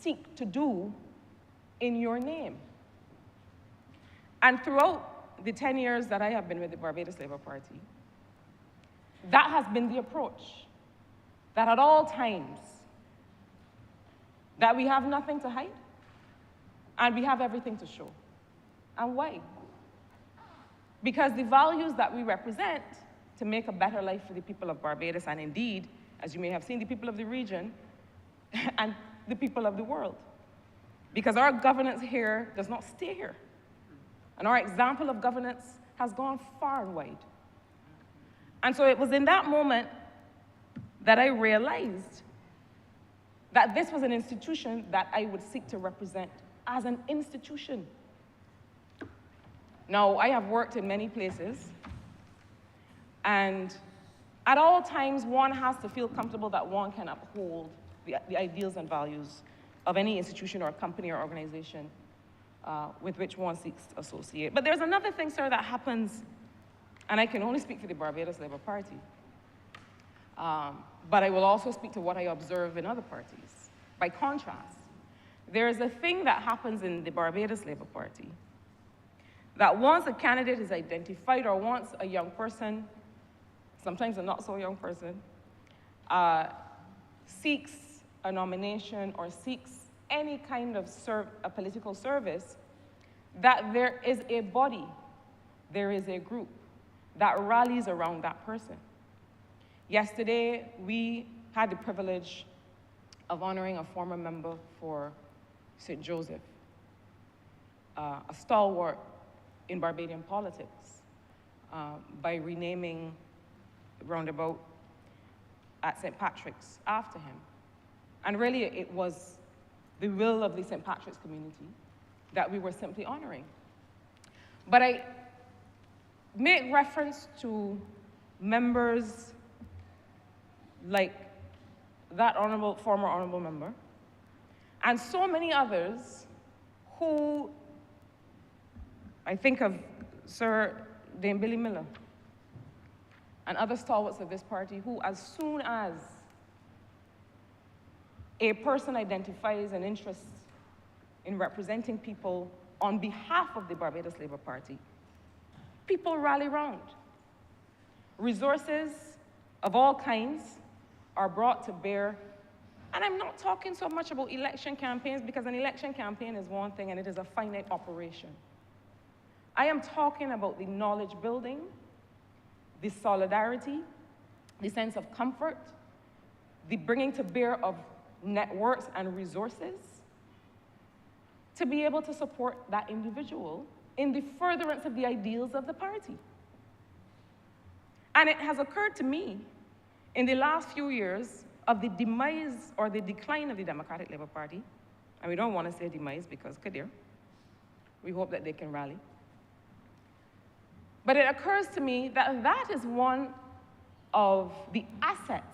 seek to do in your name. And throughout the 10 years that I have been with the Barbados Labour Party, that has been the approach, that at all times, that we have nothing to hide, and we have everything to show. And why? Because the values that we represent to make a better life for the people of Barbados, and indeed, as you may have seen, the people of the region and the people of the world. Because our governance here does not stay here. And our example of governance has gone far and wide. And so it was in that moment that I realized that this was an institution that I would seek to represent as an institution. Now, I have worked in many places, and at all times, one has to feel comfortable that one can uphold the ideals and values of any institution or company or organization with which one seeks to associate. But there's another thing, sir, that happens, and I can only speak for the Barbados Labour Party, but I will also speak to what I observe in other parties. By contrast, there is a thing that happens in the Barbados Labour Party that once a candidate is identified, or once a young person, sometimes a not so young person, seeks a nomination or seeks any kind of a political service, that there is a body, there is a group that rallies around that person. Yesterday, we had the privilege of honoring a former member for St. Joseph, a stalwart in Barbadian politics, by renaming the roundabout at St. Patrick's after him. And really, it was the will of the St. Patrick's community that we were simply honoring. But I make reference to members like that former honorable member, and so many others who, I think of Sir Dame Billy Miller and other stalwarts of this party, who as soon as a person identifies an interest in representing people on behalf of the Barbados Labour Party, people rally round. Resources of all kinds are brought to bear. And I'm not talking so much about election campaigns, because an election campaign is one thing and it is a finite operation. I am talking about the knowledge building, the solidarity, the sense of comfort, the bringing to bear of networks and resources to be able to support that individual in the furtherance of the ideals of the party. And it has occurred to me in the last few years of the demise or the decline of the Democratic Labour Party, and we don't want to say demise because, Kadir, we hope that they can rally. But it occurs to me that that is one of the assets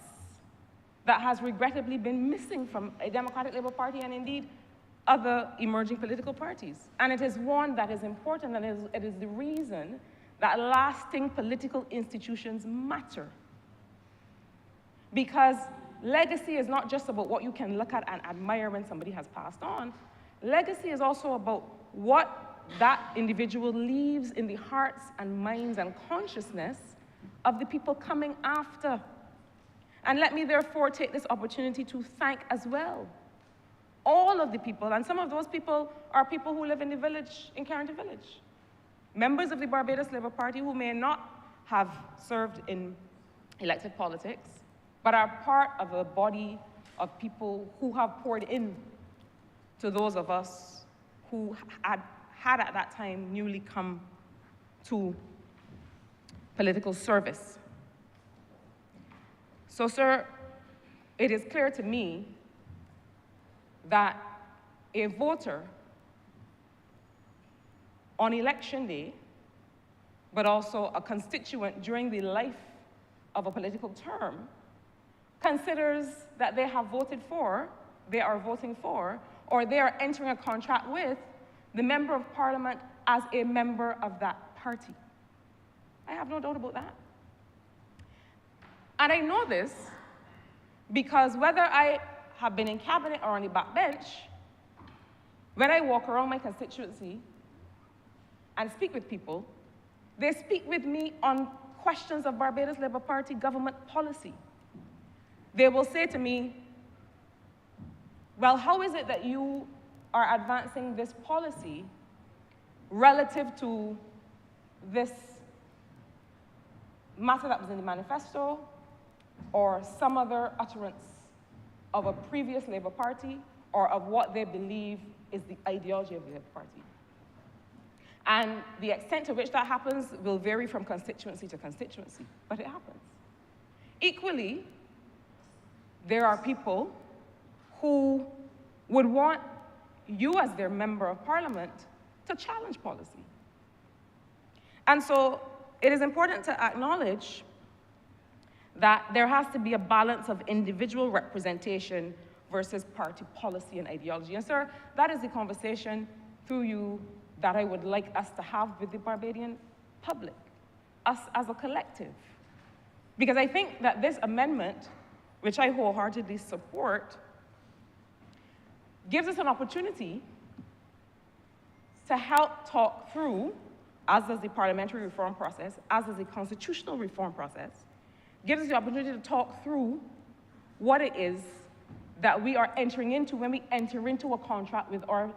that has regrettably been missing from a Democratic Labour Party and indeed other emerging political parties. And it is one that is important, and it is the reason that lasting political institutions matter. Because legacy is not just about what you can look at and admire when somebody has passed on. Legacy is also about what that individual leaves in the hearts and minds and consciousness of the people coming after. And let me therefore take this opportunity to thank as well all of the people, and some of those people are people who live in the village, in Carrington Village. Members of the Barbados Labour Party who may not have served in elected politics, but are part of a body of people who have poured in to those of us who had at that time newly come to political service. So, sir, it is clear to me that a voter on election day, but also a constituent during the life of a political term, considers that they have voted for, they are voting for, or they are entering a contract with the member of parliament as a member of that party. I have no doubt about that. And I know this because whether I have been in cabinet or on the backbench, When I walk around my constituency and speak with people, they speak with me on questions of Barbados Labour Party government policy. They will say to me, well, how is it that you are advancing this policy relative to this matter that was in the manifesto or some other utterance of a previous Labour Party or of what they believe is the ideology of the Labour Party? And the extent to which that happens will vary from constituency to constituency, but it happens. Equally, there are people who would want you as their member of parliament to challenge policy. And so it is important to acknowledge that there has to be a balance of individual representation versus party policy and ideology. And sir, that is the conversation through you that I would like us to have with the Barbadian public, us as a collective. Because I think that this amendment, which I wholeheartedly support, gives us an opportunity to help talk through, as does the parliamentary reform process, as does the constitutional reform process, gives us the opportunity to talk through what it is that we are entering into when we enter into a contract with our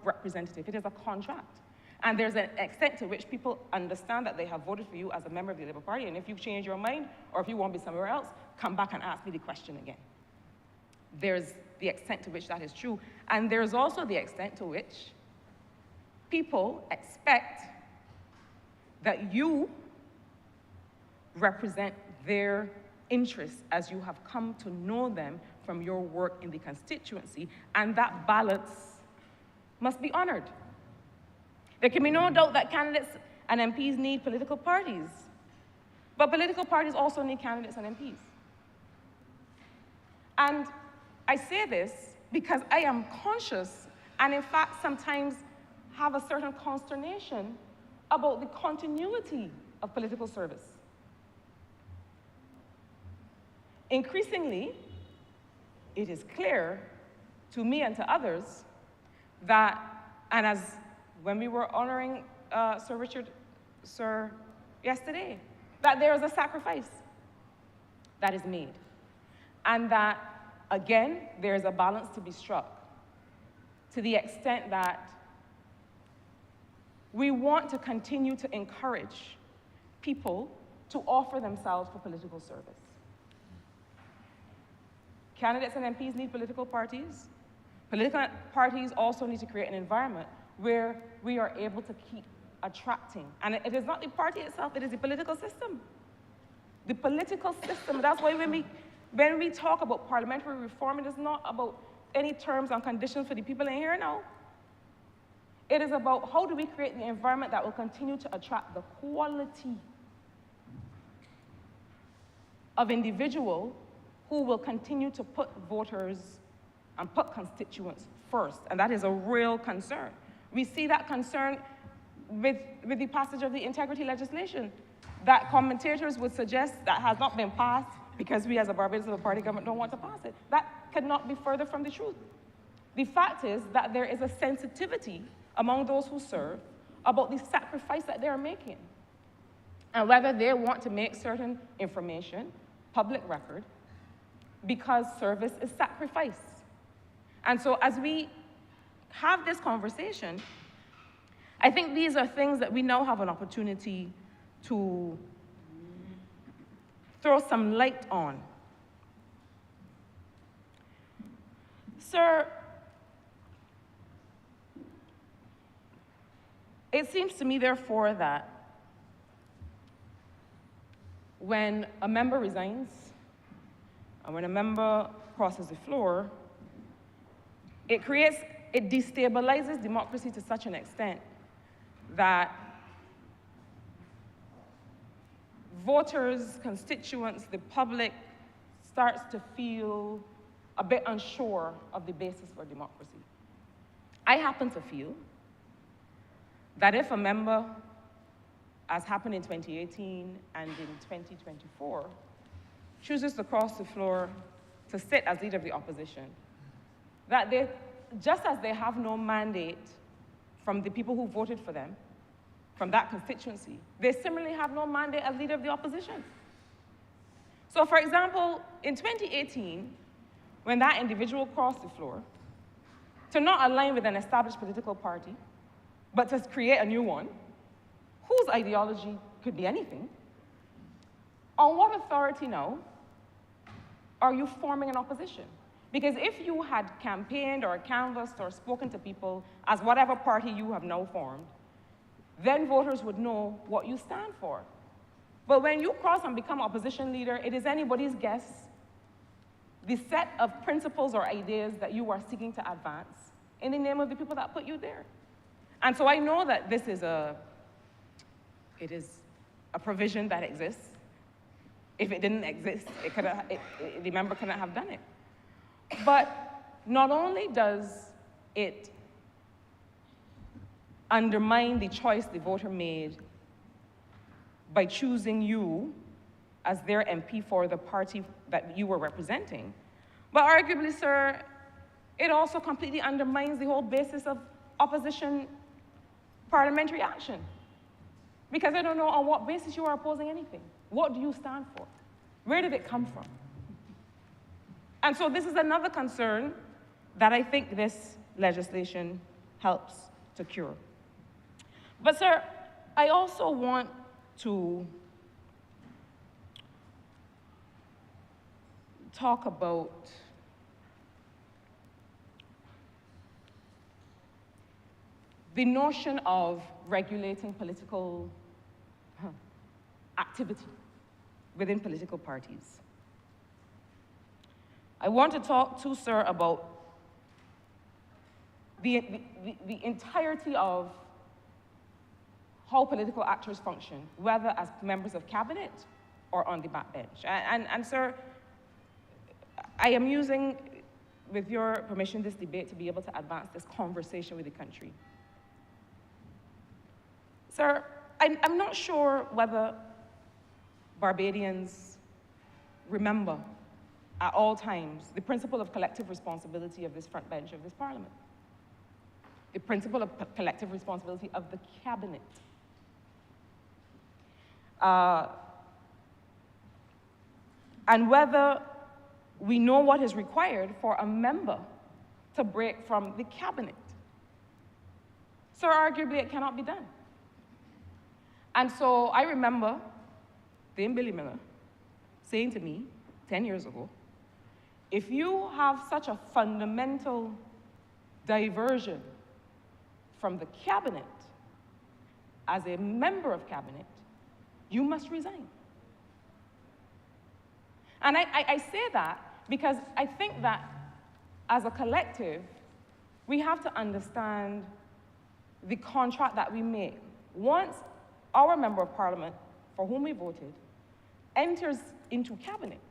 representative. It is a contract. And there's an extent to which people understand that they have voted for you as a member of the Labour Party, and if you change your mind, or if you want to be somewhere else, come back and ask me the question again. There's the extent to which that is true. And there's also the extent to which people expect that you represent their interests as you have come to know them from your work in the constituency, and that balance must be honored. There can be no doubt that candidates and MPs need political parties, but political parties also need candidates and MPs. And I say this because I am conscious, and in fact sometimes have a certain consternation about the continuity of political service. Increasingly, it is clear to me and to others that, and as when we were honoring Sir yesterday, that there is a sacrifice that is made. And that, again, there is a balance to be struck to the extent that we want to continue to encourage people to offer themselves for political service. Candidates and MPs need political parties. Political parties also need to create an environment where we are able to keep attracting. And it is not the party itself, it is the political system. The political system, that's why when we talk about parliamentary reform, it is not about any terms and conditions for the people in here now. It is about how do we create the environment that will continue to attract the quality of individual who will continue to put voters and put constituents first, and that is a real concern. We see that concern with the passage of the integrity legislation that commentators would suggest that has not been passed because we as a Barbados Labour Party government don't want to pass it. That could not be further from the truth. The fact is that there is a sensitivity among those who serve about the sacrifice that they are making and whether they want to make certain information public record because service is sacrifice. And so as we have this conversation, I think these are things that we now have an opportunity to throw some light on. Sir, it seems to me, therefore, that when a member resigns, and when a member crosses the floor, it destabilizes democracy to such an extent that voters, constituents, the public starts to feel a bit unsure of the basis for democracy. I happen to feel that if a member, as happened in 2018 and in 2024, chooses to cross the floor to sit as leader of the opposition, that they just as they have no mandate from the people who voted for them, from that constituency, they similarly have no mandate as leader of the opposition. So for example, in 2018, when that individual crossed the floor, to not align with an established political party, but to create a new one, whose ideology could be anything, on what authority now are you forming an opposition? Because if you had campaigned or canvassed or spoken to people as whatever party you have now formed, then voters would know what you stand for. But when you cross and become opposition leader, it is anybody's guess the set of principles or ideas that you are seeking to advance in the name of the people that put you there. And so I know that this is a provision that exists. If it didn't exist, the member couldn't have done it. But not only does it undermine the choice the voter made by choosing you as their MP for the party that you were representing, but arguably, sir, it also completely undermines the whole basis of opposition parliamentary action. Because I don't know on what basis you are opposing anything. What do you stand for? Where did it come from? And so this is another concern that I think this legislation helps to cure. But sir, I also want to talk about the notion of regulating political activity within political parties. I want to talk to sir about the entirety of how political actors function, whether as members of cabinet or on the backbench. And sir, I am using, with your permission, this debate to be able to advance this conversation with the country. Sir, I'm not sure whether Barbadians remember at all times the principle of collective responsibility of this front bench of this parliament, the principle of collective responsibility of the cabinet. And whether we know what is required for a member to break from the cabinet. Sir, arguably it cannot be done. And so I remember Dame Billy Miller saying to me 10 years ago, if you have such a fundamental diversion from the cabinet as a member of cabinet, you must resign. And I say that because I think that as a collective, we have to understand the contract that we make. Once our member of parliament, for whom we voted, enters into cabinet,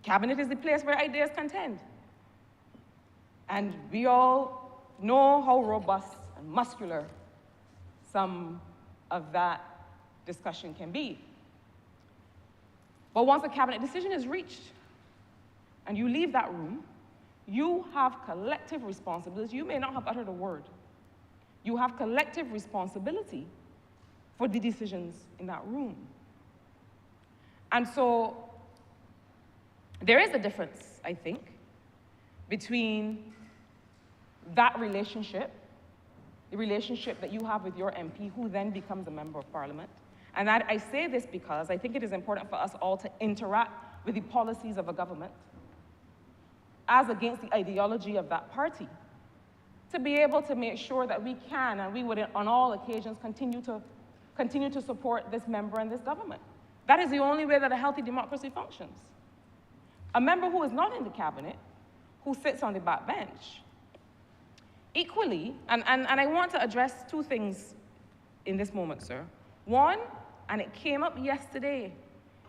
cabinet is the place where ideas contend. And we all know how robust and muscular some of that discussion can be. But once a cabinet decision is reached and you leave that room, you have collective responsibility. You may not have uttered a word. You have collective responsibility for the decisions in that room. And so there is a difference, I think, between that relationship, the relationship that you have with your MP, who then becomes a member of parliament. And I say this because I think it is important for us all to interact with the policies of a government as against the ideology of that party, to be able to make sure that we can, and we would on all occasions continue to support this member and this government. That is the only way that a healthy democracy functions. A member who is not in the cabinet, who sits on the backbench, equally, and I want to address two things in this moment, sir. One, and it came up yesterday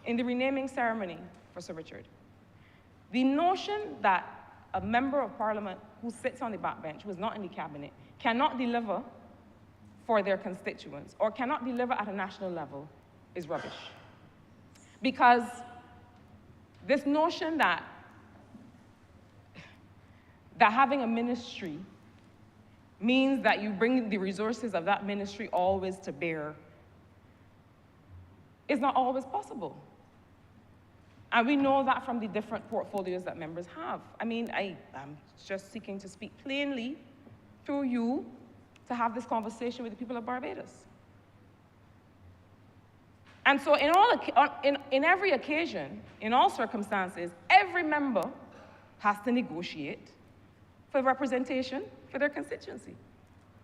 in the renaming ceremony for Sir Richard, the notion that a member of parliament who sits on the backbench, who is not in the cabinet, cannot deliver for their constituents or cannot deliver at a national level is rubbish. Because this notion that that having a ministry means that you bring the resources of that ministry always to bear is not always possible. And we know that from the different portfolios that members have. I mean, I'm just seeking to speak plainly through you to have this conversation with the people of Barbados. And so in every occasion, in all circumstances, every member has to negotiate for representation for their constituency.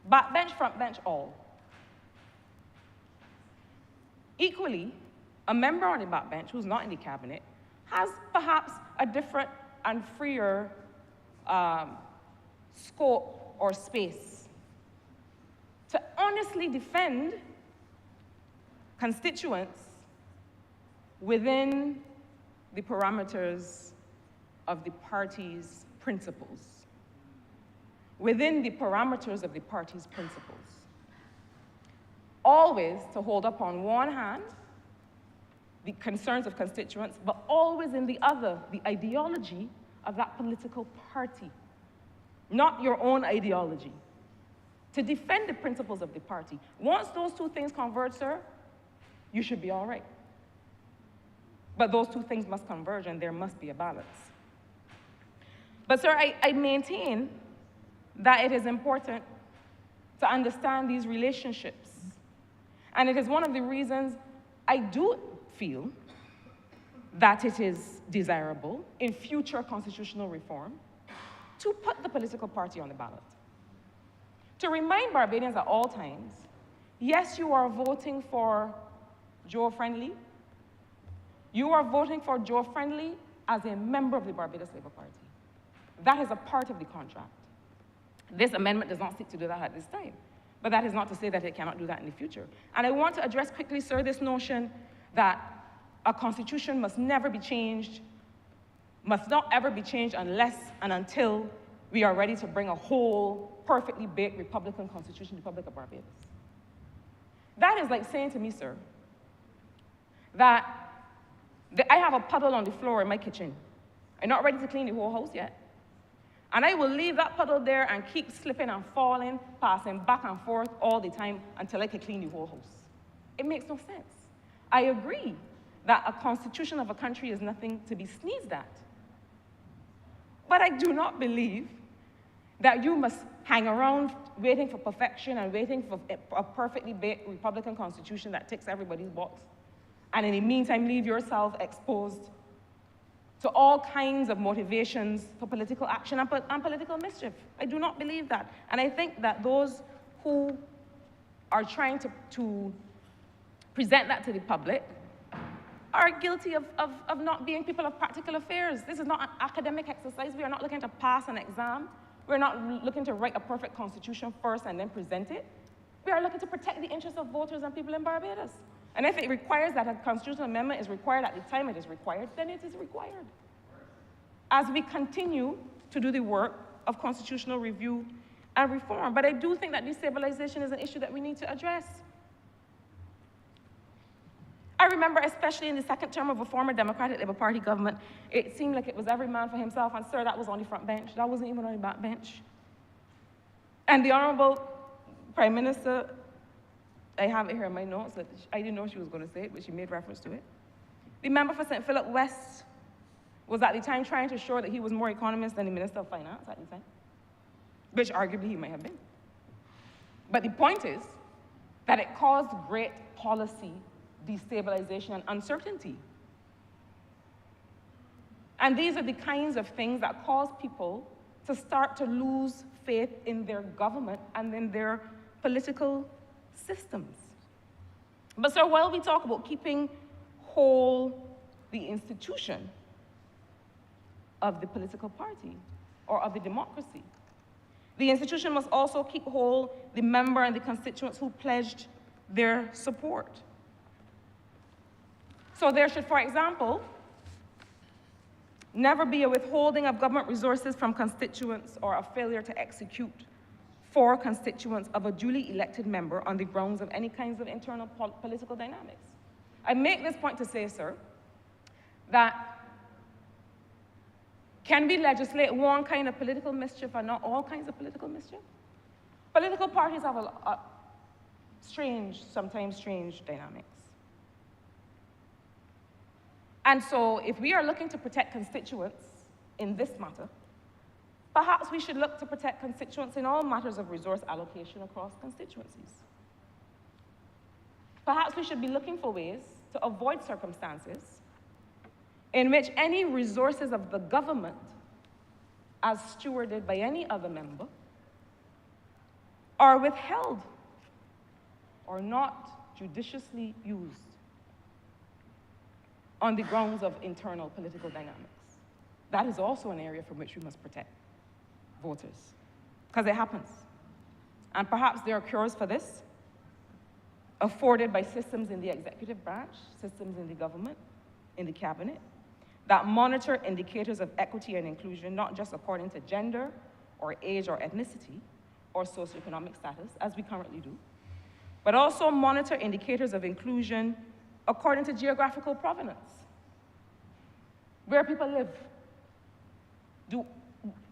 Backbench, frontbench, all. Equally, a member on the backbench who's not in the cabinet has perhaps a different and freer scope or space to honestly defend constituents within the parameters of the party's principles. Within the parameters of the party's principles. Always to hold up on one hand the concerns of constituents, but always in the other, the ideology of that political party, not your own ideology. To defend the principles of the party. Once those two things converge, sir, you should be all right. But those two things must converge, and there must be a balance. But, sir, I maintain that it is important to understand these relationships. And it is one of the reasons I do feel that it is desirable in future constitutional reform to put the political party on the ballot. To remind Barbadians at all times, yes, you are voting for Joe Friendly. You are voting for Joe Friendly as a member of the Barbados Labour Party. That is a part of the contract. This amendment does not seek to do that at this time, but that is not to say that it cannot do that in the future. And I want to address quickly, sir, this notion that a constitution must never be changed, must not ever be changed unless and until we are ready to bring a whole, perfectly baked Republican constitution to the Republic of Barbados. That is like saying to me, sir, that I have a puddle on the floor in my kitchen. I'm not ready to clean the whole house yet. And I will leave that puddle there and keep slipping and falling, passing back and forth all the time until I can clean the whole house. It makes no sense. I agree that a constitution of a country is nothing to be sneezed at. But I do not believe that you must hang around waiting for perfection and waiting for a perfectly baked Republican constitution that ticks everybody's box, and in the meantime leave yourself exposed to all kinds of motivations for political action and political mischief. I do not believe that. And I think that those who are trying to present that to the public are guilty of not being people of practical affairs. This is not an academic exercise. We are not looking to pass an exam. We're not looking to write a perfect constitution first and then present it. We are looking to protect the interests of voters and people in Barbados. And if it requires that a constitutional amendment is required at the time it is required, then it is required. As we continue to do the work of constitutional review and reform. But I do think that destabilization is an issue that we need to address. I remember, especially in the second term of a former Democratic Labour Party government, it seemed like it was every man for himself, and sir, that was on the front bench. That wasn't even on the back bench. And the Honourable Prime Minister, I have it here in my notes, that I didn't know she was going to say it, but she made reference to it. The member for St. Philip West was at the time trying to show that he was more economist than the Minister of Finance at the time, which arguably he might have been. But the point is that it caused great policy destabilization and uncertainty. And these are the kinds of things that cause people to start to lose faith in their government and in their political systems. But sir, while we talk about keeping whole the institution of the political party or of the democracy, the institution must also keep whole the member and the constituents who pledged their support. So there should, for example, never be a withholding of government resources from constituents or a failure to execute for constituents of a duly elected member on the grounds of any kinds of internal political dynamics. I make this point to say, sir, that Can we legislate one kind of political mischief and not all kinds of political mischief? Political parties have a strange, sometimes strange dynamics. And so if we are looking to protect constituents in this matter, perhaps we should look to protect constituents in all matters of resource allocation across constituencies. Perhaps we should be looking for ways to avoid circumstances in which any resources of the government, as stewarded by any other member, are withheld or not judiciously used on the grounds of internal political dynamics. That is also an area from which we must protect voters, because it happens. And perhaps there are cures for this, afforded by systems in the executive branch, systems in the government, in the cabinet, that monitor indicators of equity and inclusion, not just according to gender or age or ethnicity or socioeconomic status, as we currently do, but also monitor indicators of inclusion according to geographical provenance, where people live.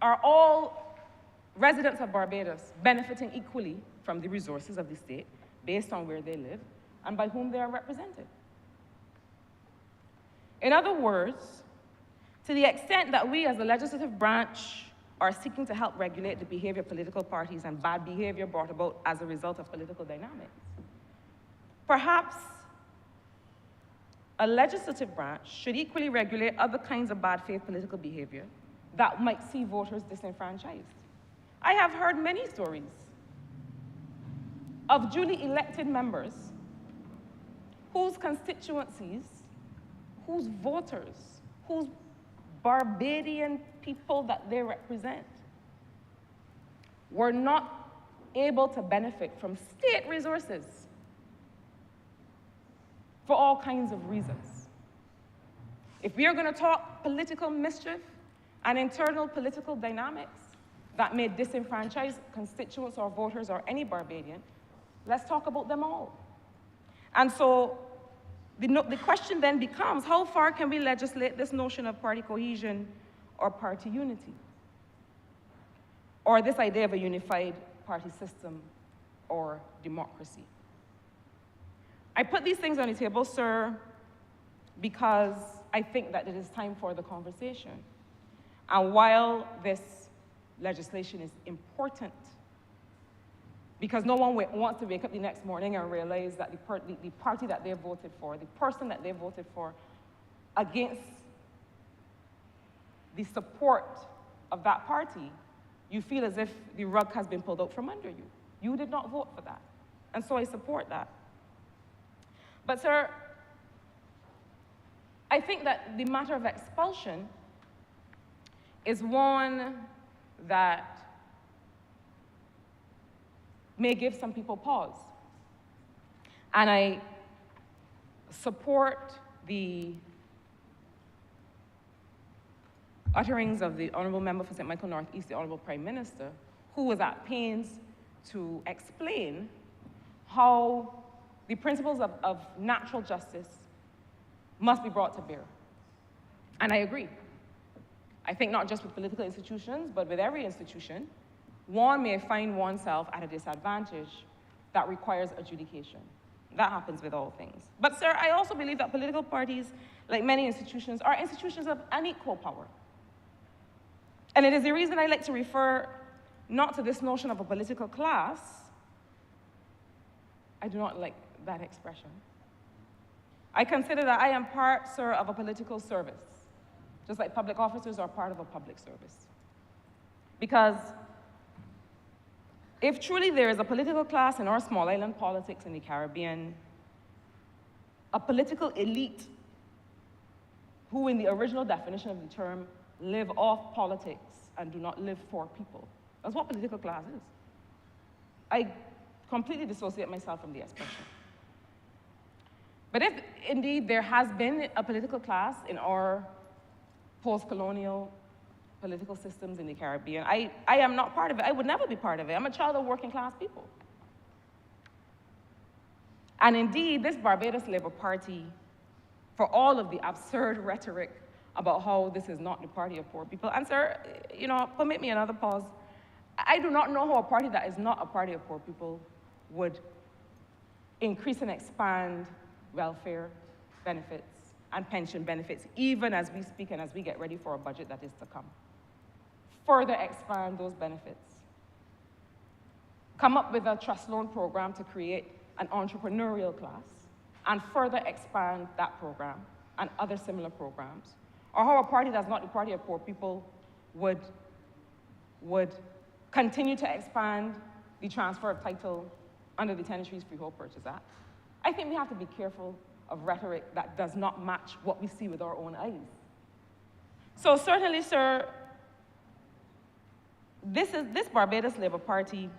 Are all residents of Barbados benefiting equally from the resources of the state based on where they live and by whom they are represented? In other words, to the extent that we as the legislative branch are seeking to help regulate the behavior of political parties and bad behavior brought about as a result of political dynamics, perhaps a legislative branch should equally regulate other kinds of bad faith political behavior that might see voters disenfranchised. I have heard many stories of duly elected members whose constituencies, whose voters, whose Barbadian people that they represent were not able to benefit from state resources for all kinds of reasons. If we are going to talk political mischief and internal political dynamics that may disenfranchise constituents or voters or any Barbadian, let's talk about them all. And so the question then becomes, how far can we legislate this notion of party cohesion or party unity? Or this idea of a unified party system or democracy? I put these things on the table, sir, because I think that it is time for the conversation. And while this legislation is important, because no one wants to wake up the next morning and realize that the party that they voted for, the person that they voted for, against the support of that party, you feel as if the rug has been pulled out from under you. You did not vote for that. And so I support that. But, sir, I think that the matter of expulsion is one that may give some people pause. And I support the utterings of the Honourable Member for St. Michael North East, the Honourable Prime Minister, who was at pains to explain how the principles of natural justice must be brought to bear. And I agree. I think not just with political institutions, but with every institution, one may find oneself at a disadvantage that requires adjudication. That happens with all things. But, sir, I also believe that political parties, like many institutions, are institutions of unequal power. And it is the reason I like to refer not to this notion of a political class. I do not like that expression. I consider that I am part, sir, of a political service, just like public officers are part of a public service. Because if truly there is a political class in our small island politics in the Caribbean, a political elite who, in the original definition of the term, live off politics and do not live for people. That's what political class is. I completely dissociate myself from the expression. But if indeed there has been a political class in our post-colonial political systems in the Caribbean, I am not part of it. I would never be part of it. I'm a child of working class people. And indeed, this Barbados Labour Party, for all of the absurd rhetoric about how this is not the party of poor people. And sir, you know, permit me another pause. I do not know how a party that is not a party of poor people would increase and expand welfare benefits and pension benefits, even as we speak and as we get ready for a budget that is to come. Further expand those benefits. Come up with a trust loan program to create an entrepreneurial class, and further expand that program and other similar programs. Or how a party that's not the party of poor people would continue to expand the transfer of title under the Tenantries Freehold Purchase Act. I think we have to be careful of rhetoric that does not match what we see with our own eyes. So certainly, sir, this Barbados Labour Party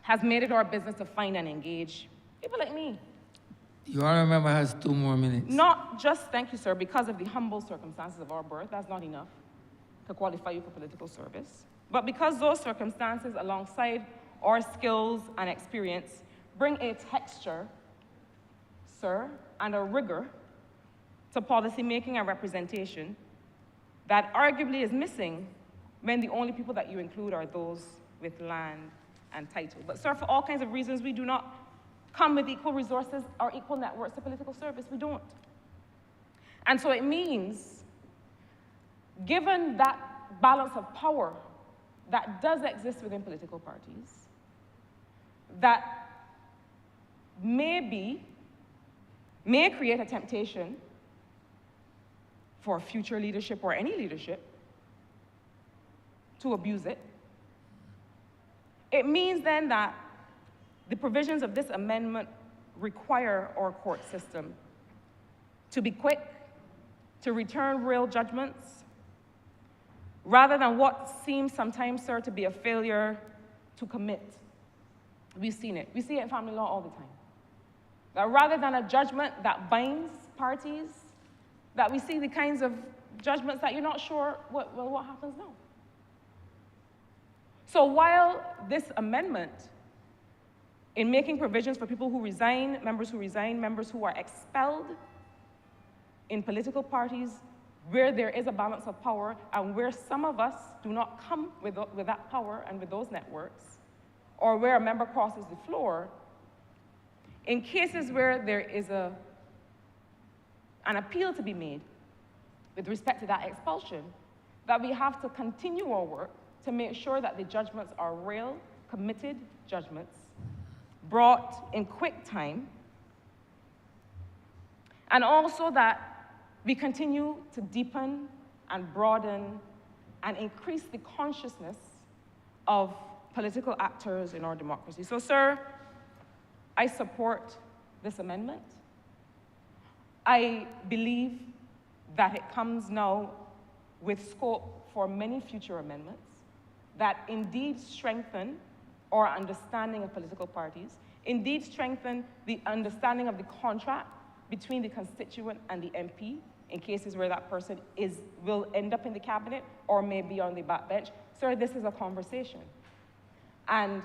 has made it our business to find and engage people like me. Your Honourable Member has 2 more minutes. Not just, thank you, sir, because of the humble circumstances of our birth, that's not enough to qualify you for political service, but because those circumstances, alongside our skills and experience, bring a texture, sir, and a rigor to policy making and representation that arguably is missing when the only people that you include are those with land and title. But sir, for all kinds of reasons, we do not come with equal resources or equal networks to political service. We don't. And so it means, given that balance of power that does exist within political parties, that may create a temptation for future leadership or any leadership to abuse it. It means then that the provisions of this amendment require our court system to be quick, to return real judgments, rather than what seems sometimes, sir, to be a failure to commit. We've seen it. We see it in family law all the time. That rather than a judgment that binds parties, that we see the kinds of judgments that you're not sure what happens now. So while this amendment, in making provisions for people who resign, members who are expelled in political parties, where there is a balance of power and where some of us do not come with that power and with those networks, or where a member crosses the floor, in cases where there is an appeal to be made with respect to that expulsion, that we have to continue our work to make sure that the judgments are real, committed judgments, brought in quick time, and also that we continue to deepen and broaden and increase the consciousness of political actors in our democracy. So, sir, I support this amendment. I believe that it comes now with scope for many future amendments that indeed strengthen our understanding of political parties, indeed strengthen the understanding of the contract between the constituent and the MP in cases where that person will end up in the cabinet or may be on the backbench. Sir, this is a conversation. And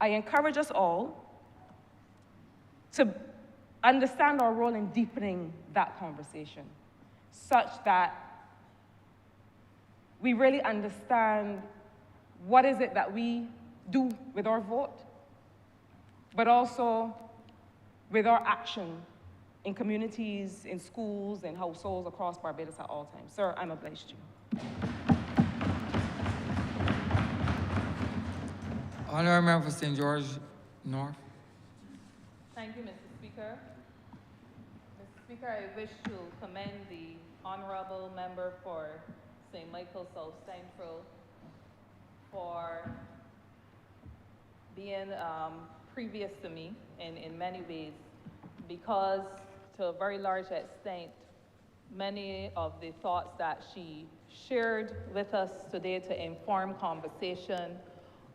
I encourage us all to understand our role in deepening that conversation, such that we really understand what is it that we do with our vote, but also with our action in communities, in schools, in households across Barbados at all times. Sir, I'm obliged to you. Honourable Member for St. George North. Thank you, Mr. Speaker. Mr. Speaker, I wish to commend the Honourable Member for St. Michael South Central for being previous to me in many ways, because to a very large extent, many of the thoughts that she shared with us today to inform conversation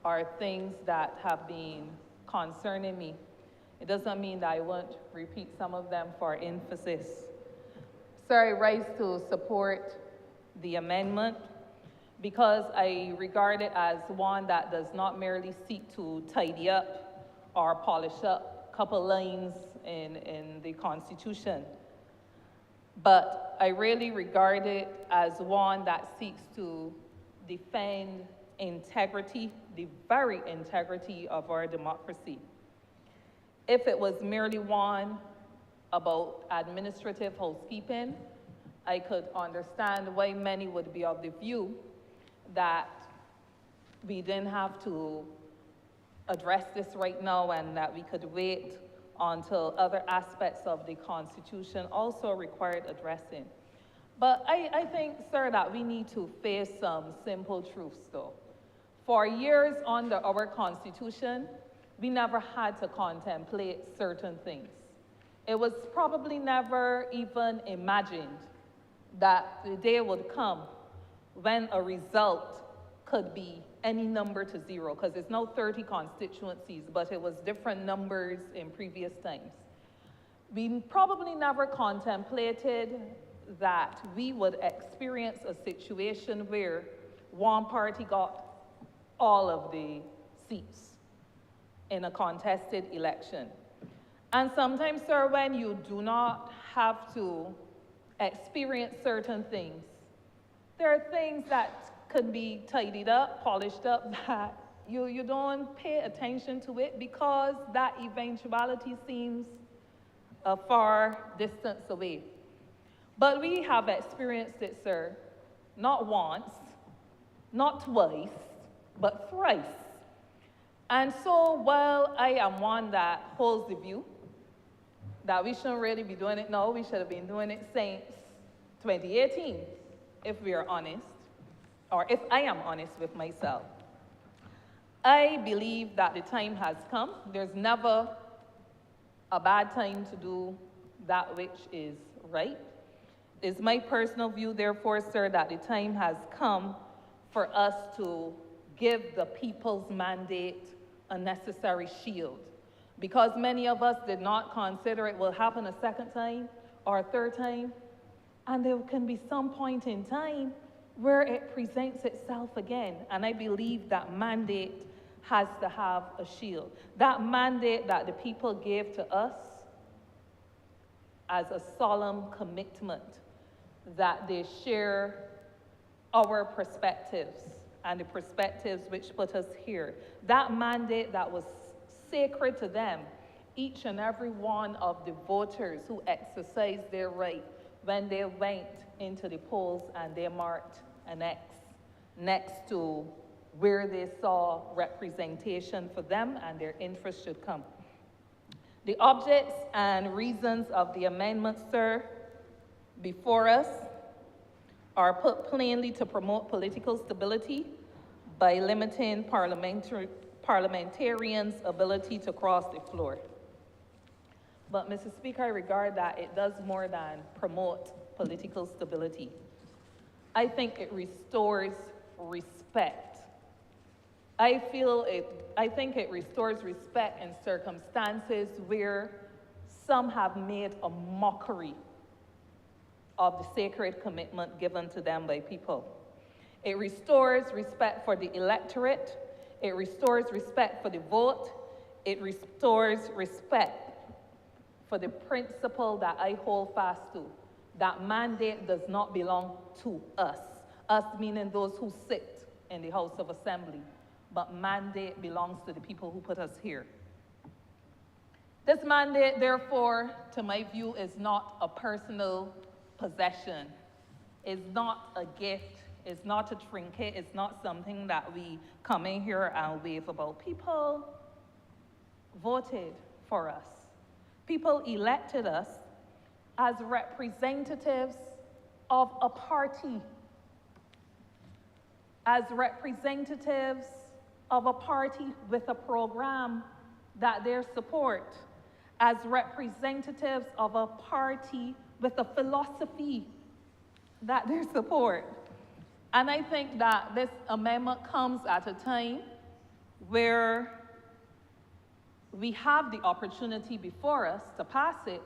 are things that have been concerning me. It doesn't mean that I won't repeat some of them for emphasis. Sir, I rise to support the amendment because I regard it as one that does not merely seek to tidy up or polish up a couple lines in the Constitution, but I really regard it as one that seeks to defend integrity, the very integrity of our democracy. If it was merely one about administrative housekeeping, I could understand why many would be of the view that we didn't have to address this right now and that we could wait until other aspects of the Constitution also required addressing. But I think, sir, that we need to face some simple truths, though. For years under our Constitution, we never had to contemplate certain things. It was probably never even imagined that the day would come when a result could be any number to zero, because it's now 30 constituencies, but it was different numbers in previous times. We probably never contemplated that we would experience a situation where one party got all of the seats in a contested election. And sometimes, sir, when you do not have to experience certain things, there are things that could be tidied up, polished up, that you don't pay attention to it because that eventuality seems a far distance away. But we have experienced it, sir, not once, not twice, but thrice. And so while I am one that holds the view that we shouldn't really be doing it now, we should have been doing it since 2018, if we are honest, or if I am honest with myself. I believe that the time has come. There's never a bad time to do that which is right. It's my personal view, therefore, sir, that the time has come for us to give the people's mandate a necessary shield. Because many of us did not consider it will happen a second time or a third time, and there can be some point in time where it presents itself again. And I believe that mandate has to have a shield. That mandate that the people gave to us as a solemn commitment that they share our perspectives and the perspectives which put us here. That mandate that was sacred to them, each and every one of the voters who exercised their right when they went into the polls and they marked an X next to where they saw representation for them and their interests should come. The objects and reasons of the amendments, sir, before us are put plainly to promote political stability by limiting parliamentarians' ability to cross the floor. But, Mr. Speaker, I regard that it does more than promote political stability. I think it restores respect. I think it restores respect in circumstances where some have made a mockery of the sacred commitment given to them by people. It restores respect for the electorate. It restores respect for the vote. It restores respect for the principle that I hold fast to, that mandate does not belong to us. Us meaning those who sit in the House of Assembly, but mandate belongs to the people who put us here. This mandate, therefore, to my view, is not a personal possession. It's not a gift. It's not a trinket. It's not something that we come in here and wave about. People voted for us. People elected us as representatives of a party, as representatives of a party with a program that they support, as representatives of a party with a philosophy that they support. And I think that this amendment comes at a time where we have the opportunity before us to pass it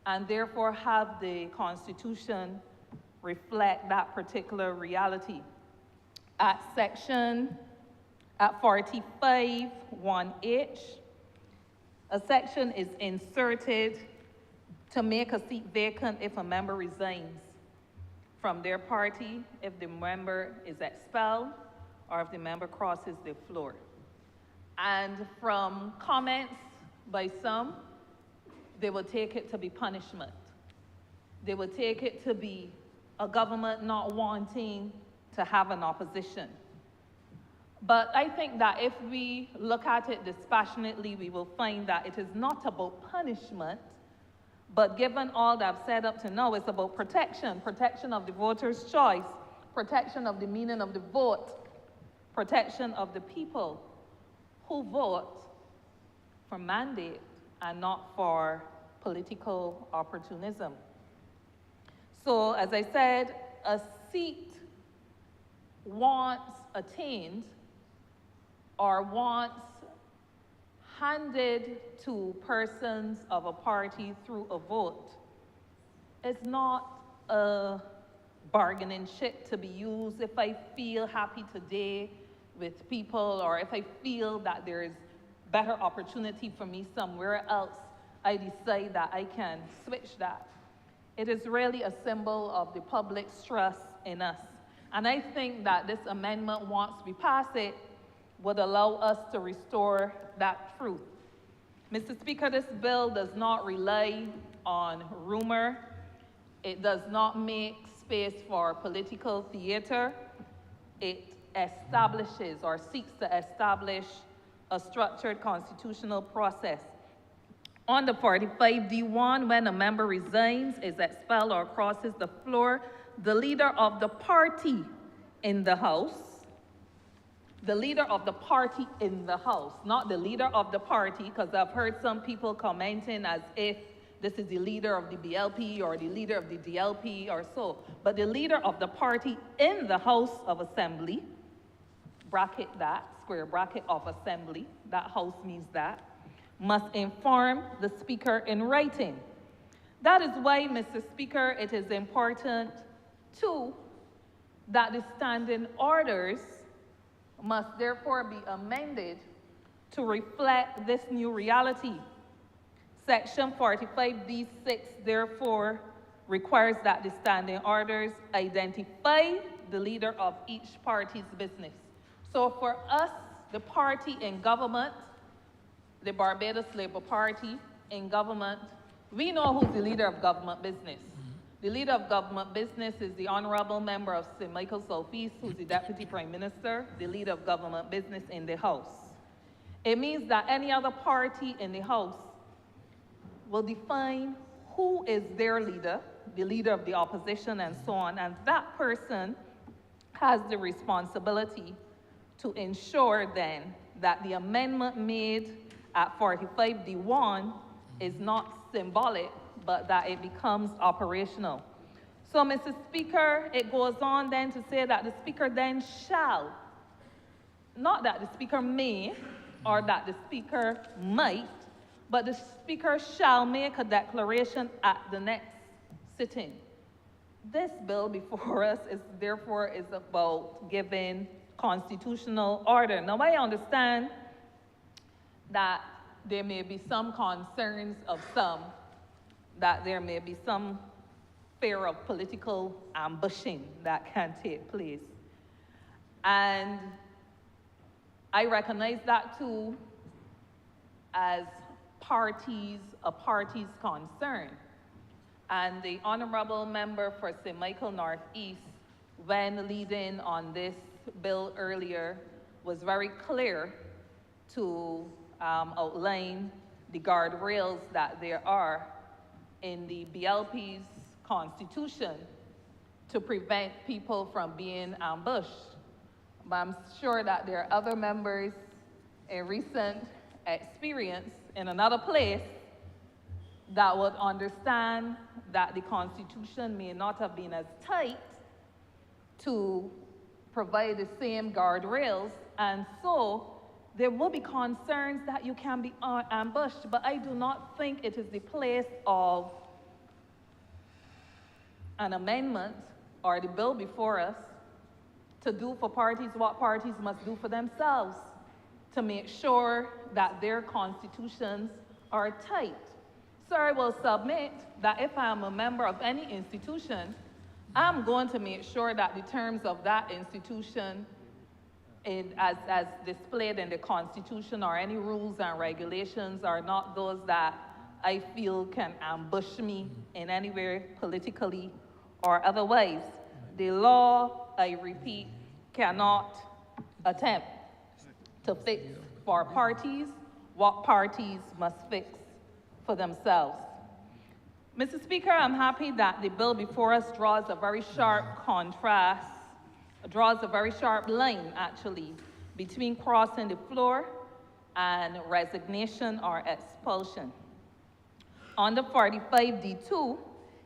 and therefore have the Constitution reflect that particular reality. At 45, 1H, a section is inserted to make a seat vacant if a member resigns. from their party if the member is expelled or if the member crosses the floor. And from comments by some, they will take it to be punishment. They will take it to be a government not wanting to have an opposition. But I think that if we look at it dispassionately, we will find that it is not about punishment, but given all that I've said up to now, it's about protection, protection of the voter's choice, protection of the meaning of the vote, protection of the people who vote for mandate and not for political opportunism. So, as I said, a seat once attained or once handed to persons of a party through a vote is not a bargaining chip to be used if I feel happy today with people, or if I feel that there is better opportunity for me somewhere else, I decide that I can switch that. It is really a symbol of the public's trust in us. And I think that this amendment, once we pass it, would allow us to restore that truth. Mr. Speaker, this bill does not rely on rumor. It does not make space for political theater. It establishes or seeks to establish a structured constitutional process. On the 45D1, when a member resigns, is expelled, or crosses the floor, the leader of the party in the House, the leader of the party in the House, not the leader of the party, because I've heard some people commenting as if this is the leader of the BLP or the leader of the DLP or so, but the leader of the party in the House of Assembly, bracket that, square bracket of Assembly, that House means that, must inform the Speaker in writing. That is why, Mr. Speaker, it is important, too, that the standing orders must therefore be amended to reflect this new reality. Section 45D6, therefore, requires that the standing orders identify the leader of each party's business. So for us, the party in government, the Barbados Labour Party in government, we know who's the leader of government business. The leader of government business is the Honourable Member of St. Michael Southeast, who's the Deputy Prime Minister, the leader of government business in the House. It means that any other party in the House will define who is their leader, the leader of the opposition, and so on, and that person has the responsibility to ensure then that the amendment made at 45D1 is not symbolic, but that it becomes operational. So, Mr. Speaker, it goes on then to say that the Speaker then shall, not that the Speaker may or that the Speaker might, but the Speaker shall make a declaration at the next sitting. This bill before us is therefore about giving constitutional order. Now, I understand that there may be some concerns of some, that there may be some fear of political ambushing that can take place. And I recognize that too as a party's concern. And the Honourable Member for St. Michael Northeast, when leading on this bill earlier, was very clear to outline the guardrails that there are in the BLP's constitution to prevent people from being ambushed. But I'm sure that there are other members in recent experience in another place that would understand that the Constitution may not have been as tight to provide the same guardrails, and so there will be concerns that you can be ambushed, but I do not think it is the place of an amendment or the bill before us to do for parties what parties must do for themselves, to make sure that their constitutions are tight. So I will submit that if I am a member of any institution I'm going to make sure that the terms of that institution, as displayed in the Constitution or any rules and regulations, are not those that I feel can ambush me in any way politically or otherwise. The law, I repeat, cannot attempt to fix for parties what parties must fix for themselves. Mr. Speaker, I'm happy that the bill before us draws a very sharp contrast, draws a very sharp line, actually, between crossing the floor and resignation or expulsion. Under 45D2,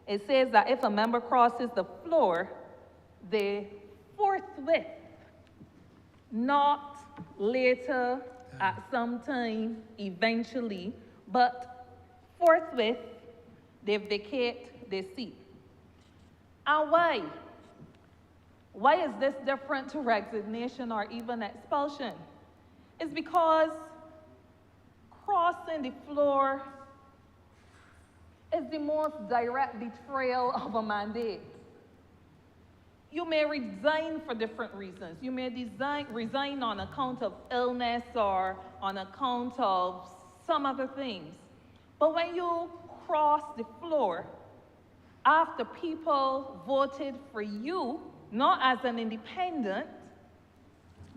it says that if a member crosses the floor, they forthwith, not later at some time, eventually, but forthwith, they vacate their seat. And why? Why is this different to resignation or even expulsion? It's because crossing the floor is the most direct betrayal of a mandate. You may resign for different reasons. You may resign on account of illness or on account of some other things. But when you cross the floor, after people voted for you, not as an independent,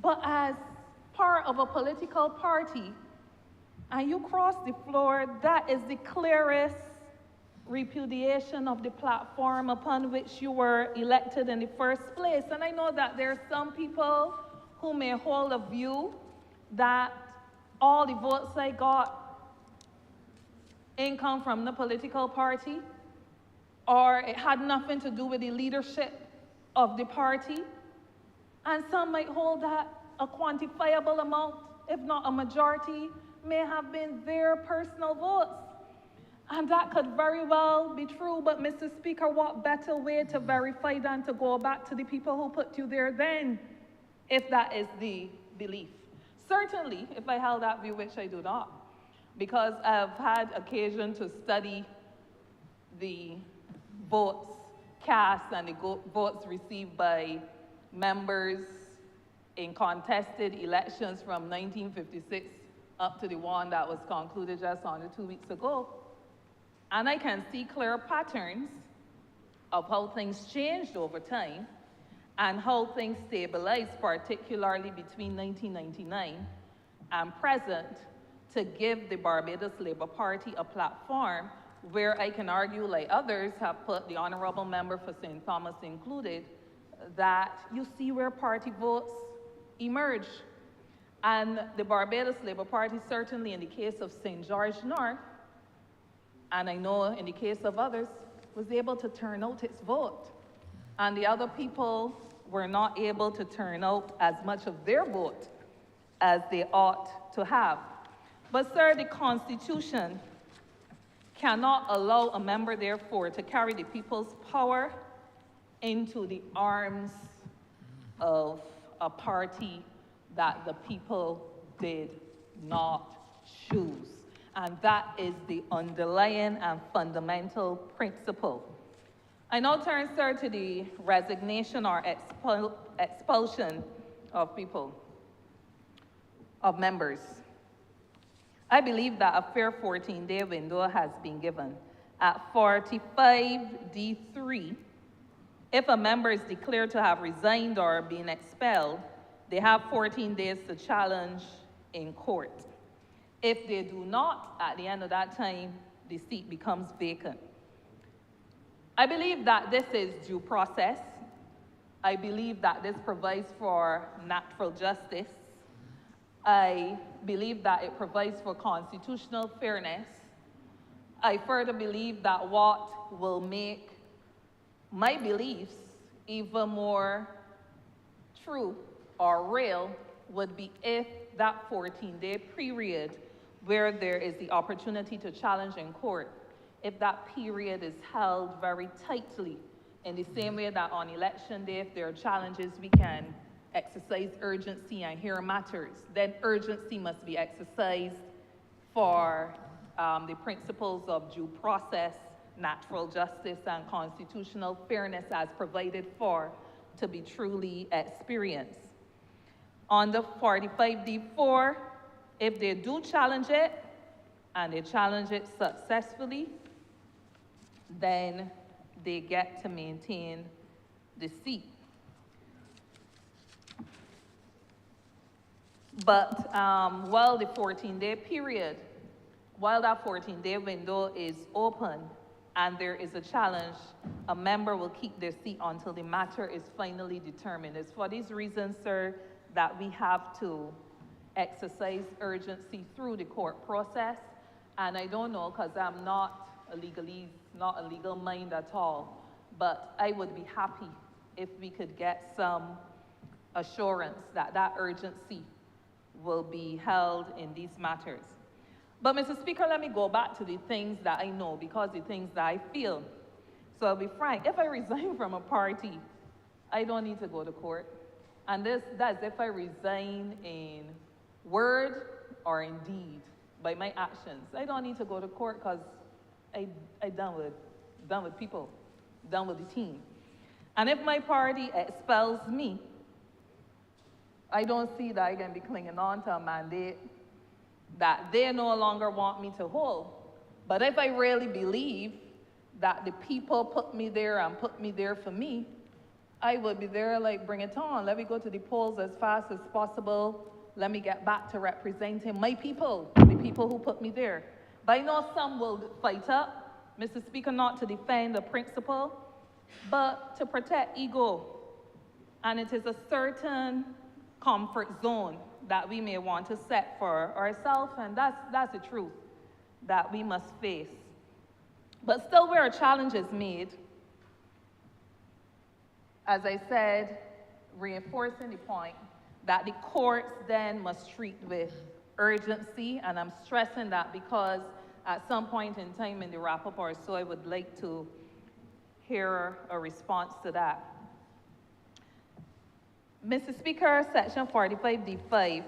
but as part of a political party, and you cross the floor, that is the clearest repudiation of the platform upon which you were elected in the first place. And I know that there are some people who may hold a view that all the votes I got ain't come from the political party, or it had nothing to do with the leadership of the party. And some might hold that a quantifiable amount, if not a majority, may have been their personal votes. And that could very well be true, but Mr. Speaker, what better way to verify than to go back to the people who put you there then, if that is the belief? Certainly, if I held that view, which I do not, because I've had occasion to study the votes cast and the votes received by members in contested elections from 1956 up to the one that was concluded just under 2 weeks ago. And I can see clear patterns of how things changed over time and how things stabilized, particularly between 1999 and present, to give the Barbados Labour Party a platform where I can argue, like others have put, the Honourable Member for St. Thomas included, that you see where party votes emerge. And the Barbados Labour Party, certainly in the case of St. George North, and I know in the case of others, was able to turn out its vote. And the other people were not able to turn out as much of their vote as they ought to have. But sir, the Constitution cannot allow a member, therefore, to carry the people's power into the arms of a party that the people did not choose. And that is the underlying and fundamental principle. I now turn, sir, to the resignation or expulsion of people, of members. I believe that a fair 14-day window has been given. At 45D3, if a member is declared to have resigned or been expelled, they have 14 days to challenge in court. If they do not, at the end of that time, the seat becomes vacant. I believe that this is due process. I believe that this provides for natural justice. I believe that it provides for constitutional fairness. I further believe that what will make my beliefs even more true or real would be if that 14-day period where there is the opportunity to challenge in court, if that period is held very tightly, in the same way that on election day, if there are challenges, we can exercise urgency and hear matters, then urgency must be exercised for the principles of due process natural justice and constitutional fairness as provided for to be truly experienced. Under 45D4, if they do challenge it, and they challenge it successfully, then they get to maintain the seat. But while the 14-day period, while that 14-day window is open and there is a challenge, a member will keep their seat until the matter is finally determined. It's for these reasons, sir, that we have to exercise urgency through the court process. And I don't know, because I'm not a legal mind at all, but I would be happy if we could get some assurance that that urgency will be held in these matters. But Mr. Speaker, let me go back to the things that I know, because the things that I feel. So I'll be frank, if I resign from a party, I don't need to go to court. And that's if I resign in word or in deed by my actions. I don't need to go to court because I done with people, done with the team. And if my party expels me, I don't see that I can be clinging on to a mandate that they no longer want me to hold. But if I really believe that the people put me there and put me there for me, I would be there like, bring it on. Let me go to the polls as fast as possible. Let me get back to representing my people, the people who put me there. But I know some will fight up, Mr. Speaker, not to defend a principle, but to protect ego. And it is a certain comfort zone that we may want to set for ourselves, and that's the truth that we must face. But still, where a challenge is made, as I said, reinforcing the point that the courts then must treat with urgency, and I'm stressing that because at some point in time in the wrap-up or so, I would like to hear a response to that. Mr. Speaker, Section 45D5,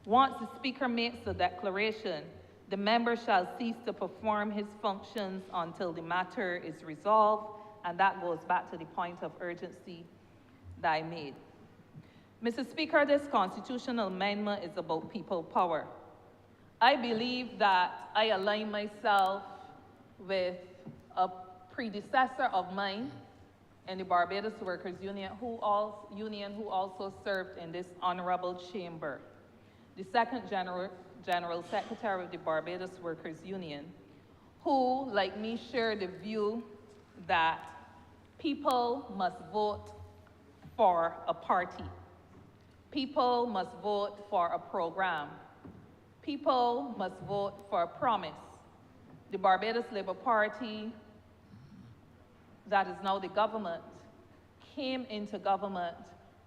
once the Speaker makes a declaration, the member shall cease to perform his functions until the matter is resolved, and that goes back to the point of urgency that I made. Mr. Speaker, this constitutional amendment is about people power. I believe that I align myself with a predecessor of mine in the Barbados Workers Union who also served in this honorable chamber. The second General Secretary of the Barbados Workers Union, who, like me, shared the view that people must vote for a party. People must vote for a program. People must vote for a promise. The Barbados Labour Party, that is now the government, came into government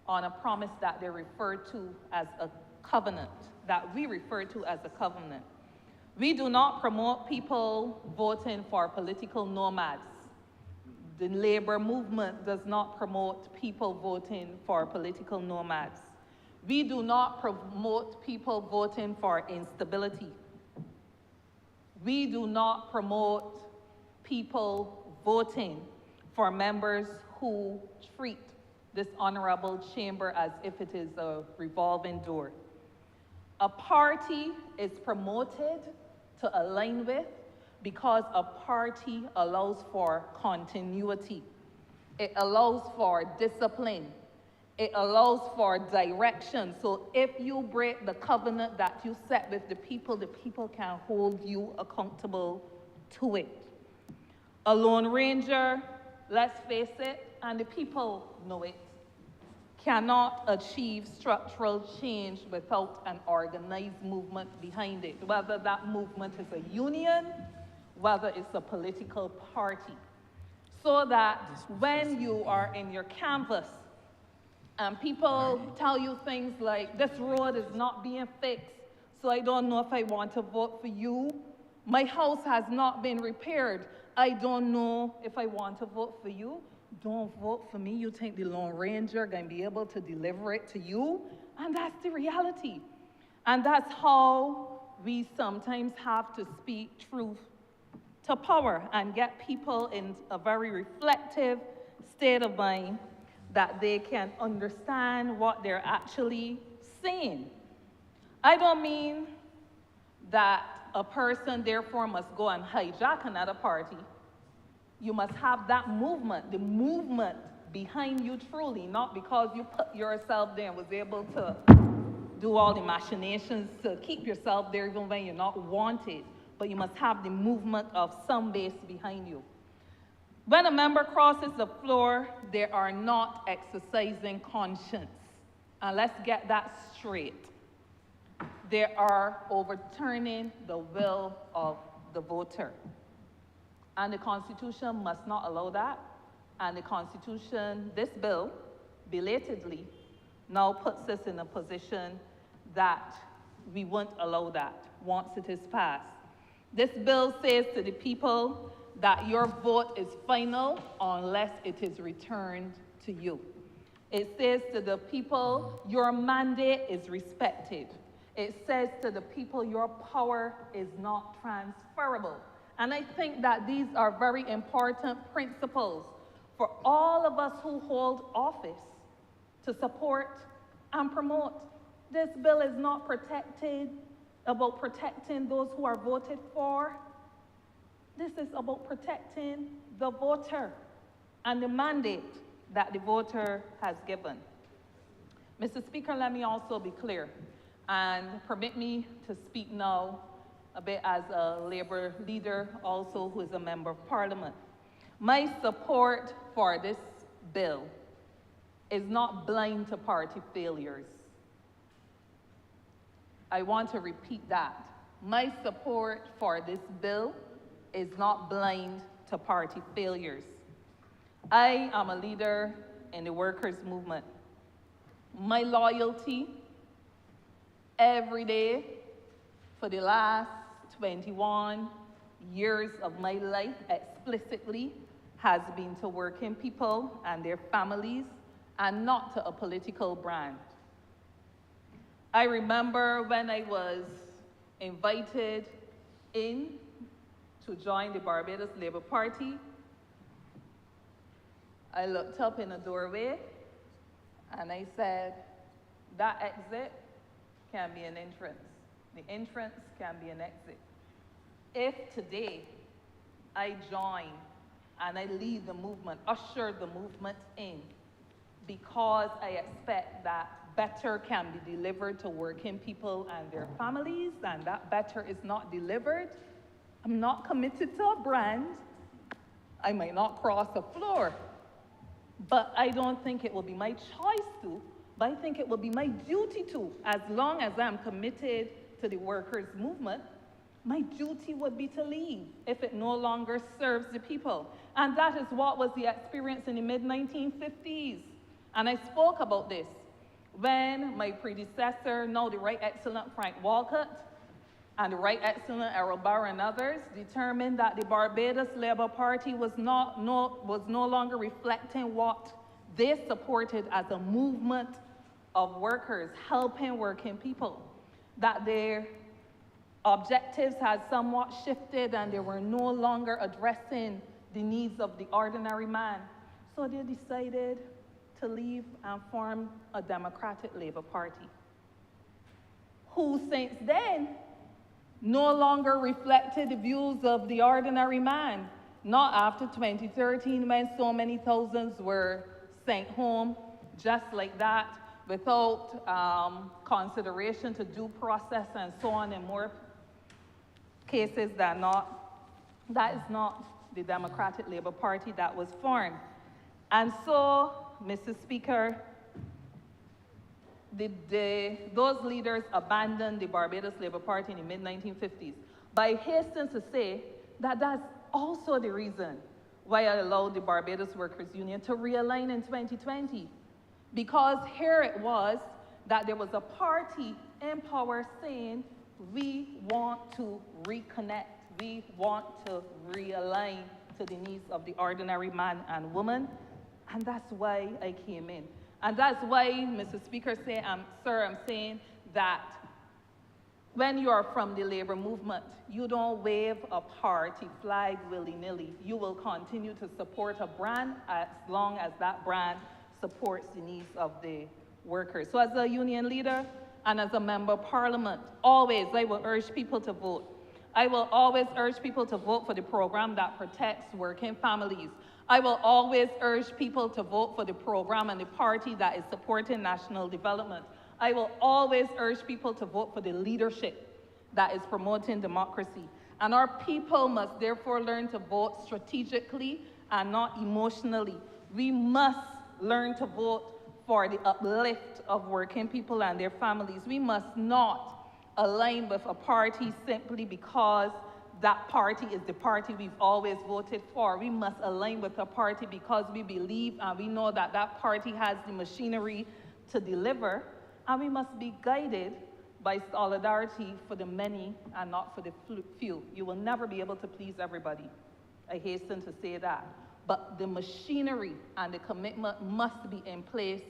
on a promise that they referred to as a covenant, that we refer to as a covenant. We do not promote people voting for political nomads. The labor movement does not promote people voting for political nomads. We do not promote people voting for instability. We do not promote people voting for members who treat this honorable chamber as if it is a revolving door. A party is promoted to align with because a party allows for continuity. It allows for discipline. It allows for direction. So if you break the covenant that you set with the people can hold you accountable to it. A Lone Ranger, let's face it, and the people know it, cannot achieve structural change without an organized movement behind it, whether that movement is a union, whether it's a political party. So that when you are in your canvas and people tell you things like, this road is not being fixed, so I don't know if I want to vote for you. My house has not been repaired. I don't know if I want to vote for you. Don't vote for me. You think the Lone Ranger can be able to deliver it to you? And that's the reality. And that's how we sometimes have to speak truth to power and get people in a very reflective state of mind that they can understand what they're actually saying. I don't mean that a person therefore must go and hijack another party. You must have that movement, the movement behind you truly, not because you put yourself there and was able to do all the machinations to keep yourself there even when you're not wanted, but you must have the movement of some base behind you. When a member crosses the floor, they are not exercising conscience. And let's get that straight. They are overturning the will of the voter. And the Constitution must not allow that. And the Constitution, this bill, belatedly, now puts us in a position that we won't allow that once it is passed. This bill says to the people that your vote is final unless it is returned to you. It says to the people, your mandate is respected. It says to the people, your power is not transferable. And I think that these are very important principles for all of us who hold office to support and promote. This bill is not about protecting those who are voted for. This is about protecting the voter and the mandate that the voter has given. Mr. Speaker, let me also be clear and permit me to speak now a bit as a Labour leader, also who is a member of Parliament. My support for this bill is not blind to party failures. I want to repeat that. My support for this bill is not blind to party failures. I am a leader in the workers' movement. My loyalty every day for the last 21 years of my life explicitly has been to working people and their families and not to a political brand. I remember when I was invited in to join the Barbados Labour Party, I looked up in a doorway and I said, that exit can be an entrance. The entrance can be an exit. If today I join and I lead the movement, usher the movement in, because I expect that better can be delivered to working people and their families, and that better is not delivered, I'm not committed to a brand. I might not cross the floor, but I don't think it will be my choice to, but I think it will be my duty to. As long as I'm committed to the workers' movement, my duty would be to leave if it no longer serves the people. And that is what was the experience in the mid-1950s. And I spoke about this when my predecessor, now the Right Excellent Frank Walcott, and the Right Excellent Errol Barr and others determined that the Barbados Labour Party was no longer reflecting what they supported as a movement of workers, helping working people, that their objectives had somewhat shifted and they were no longer addressing the needs of the ordinary man. So they decided to leave and form a Democratic Labour Party, who since then no longer reflected the views of the ordinary man, not after 2013 when so many thousands were sent home just like that without consideration to due process and so on, and more cases that is not the Democratic Labour Party that was formed. And so, Mr. Speaker, those leaders abandoned the Barbados Labour Party in the mid-1950s. But I hasten to say that that's also the reason why I allowed the Barbados Workers Union to realign in 2020. Because here it was that there was a party in power saying, we want to reconnect, we want to realign to the needs of the ordinary man and woman, and that's why I came in. And that's why, Mr. Speaker, I'm saying that When you are from the labor movement, you don't wave a party flag willy-nilly. You will continue to support a brand as long as that brand supports the needs of the workers. So as a union leader and as a member of parliament, always I will urge people to vote. I will always urge people to vote for the program that protects working families. I will always urge people to vote for the program and the party that is supporting national development. I will always urge people to vote for the leadership that is promoting democracy. And our people must therefore learn to vote strategically and not emotionally. We must learn to vote for the uplift of working people and their families. We must not align with a party simply because that party is the party we've always voted for. We must align with a party because we believe and we know that that party has the machinery to deliver. And we must be guided by solidarity for the many and not for the few. You will never be able to please everybody. I hasten to say that. But the machinery and the commitment must be in place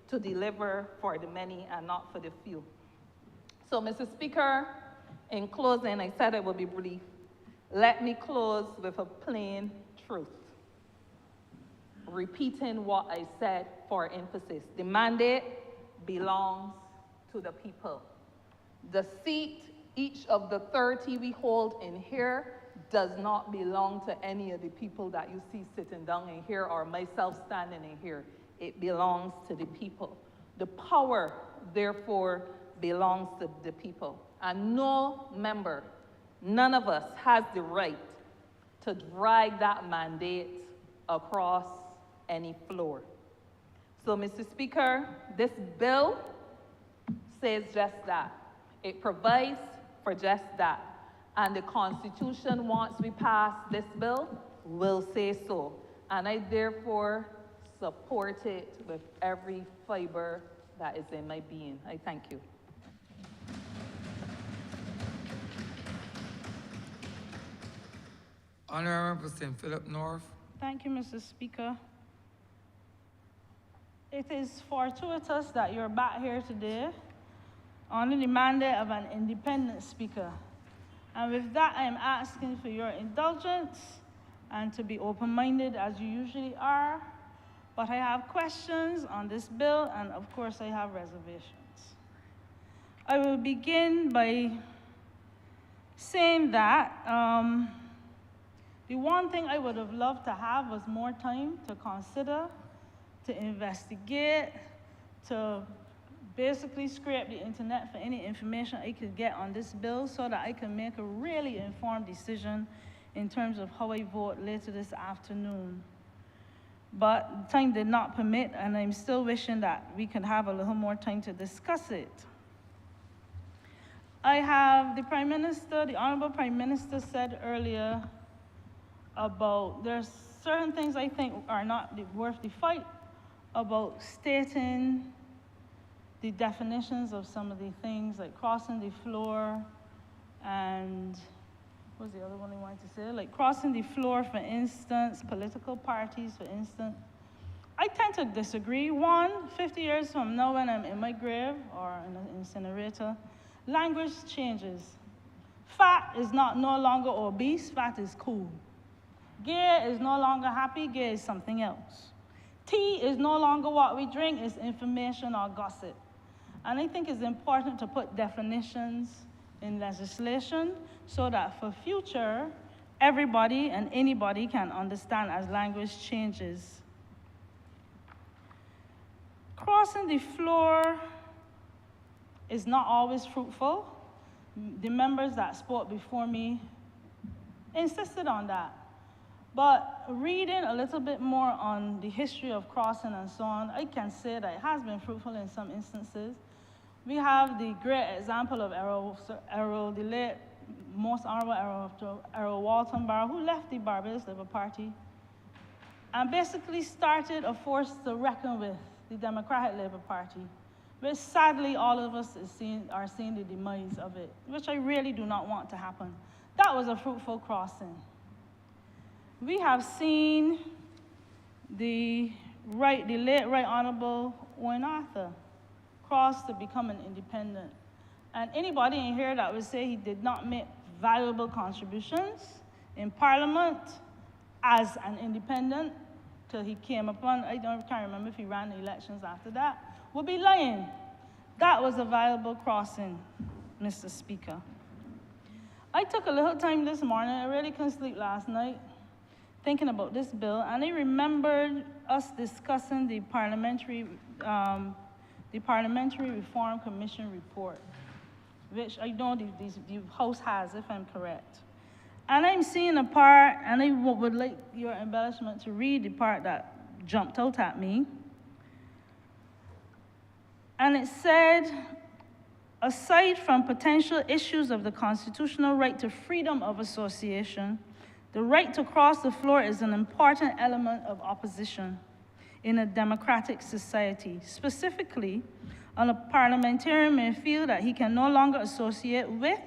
to deliver for the many and not for the few. So, Mr. Speaker, in closing, I said I would be brief. Let me close with a plain truth. Repeating what I said for emphasis. The mandate belongs to the people. The seat, each of the 30 we hold in here, does not belong to any of the people that you see sitting down in here or myself standing in here. It belongs to the people. The power, therefore, belongs to the people. And no member, none of us has the right to drag that mandate across any floor. So, Mr. Speaker, this bill says just that. It provides for just that. And the Constitution, once we pass this bill, will say so. And I therefore support it with every fiber that is in my being. I thank you. Honourable St. Philip North. Thank you, Mr. Speaker. It is fortuitous that you're back here today on the mandate of an independent speaker. And with that, I am asking for your indulgence and to be open-minded as you usually are. But I have questions on this bill, and of course, I have reservations. I will begin by saying that the one thing I would have loved to have was more time to consider, to investigate, to basically scrape the internet for any information I could get on this bill so that I can make a really informed decision in terms of how I vote later this afternoon. But time did not permit, and I'm still wishing that we can have a little more time to discuss it. I have the Prime Minister, the Honourable Prime Minister said earlier about there's certain things I think are not worth the fight about stating the definitions of some of the things, like crossing the floor and what was the other one I wanted to say? Like crossing the floor, for instance, political parties, for instance. I tend to disagree. 50 years from now when I'm in my grave or in an incinerator, language changes. Fat is no longer obese, fat is cool. Gay is no longer happy, gay is something else. Tea is no longer what we drink, it's information or gossip. And I think it's important to put definitions in legislation so that for future, everybody and anybody can understand as language changes. Crossing the floor is not always fruitful. The members that spoke before me insisted on that. But reading a little bit more on the history of crossing and so on, I can say that it has been fruitful in some instances. We have the great example of Errol, the late Most Honourable Errol Walton Barrow, who left the Barbados Labour Party and basically started a force to reckon with, the Democratic Labour Party, which sadly all of us are seeing the demise of it, which I really do not want to happen. That was a fruitful crossing. We have seen the late Right Honourable Owen Arthur cross to become an independent. And anybody in here that would say he did not make valuable contributions in Parliament as an independent till he came upon, can't remember if he ran the elections after that, would be lying. That was a valuable crossing, Mr. Speaker. I took a little time this morning, I really couldn't sleep last night, thinking about this bill, and I remembered us discussing the Parliamentary Reform Commission report, which I know the House has, if I'm correct. And I'm seeing a part, and I would like your embellishment to read the part that jumped out at me. And it said, aside from potential issues of the constitutional right to freedom of association, the right to cross the floor is an important element of opposition in a democratic society. Specifically, a parliamentarian may feel that he can no longer associate with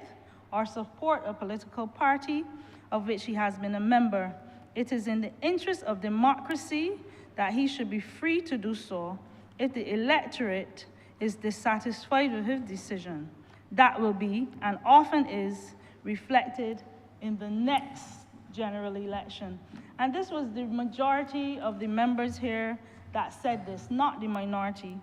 or support a political party of which he has been a member. It is in the interest of democracy that he should be free to do so. If the electorate is dissatisfied with his decision, that will be, and often is, reflected in the next general election. And this was the majority of the members here that said this, not the minority.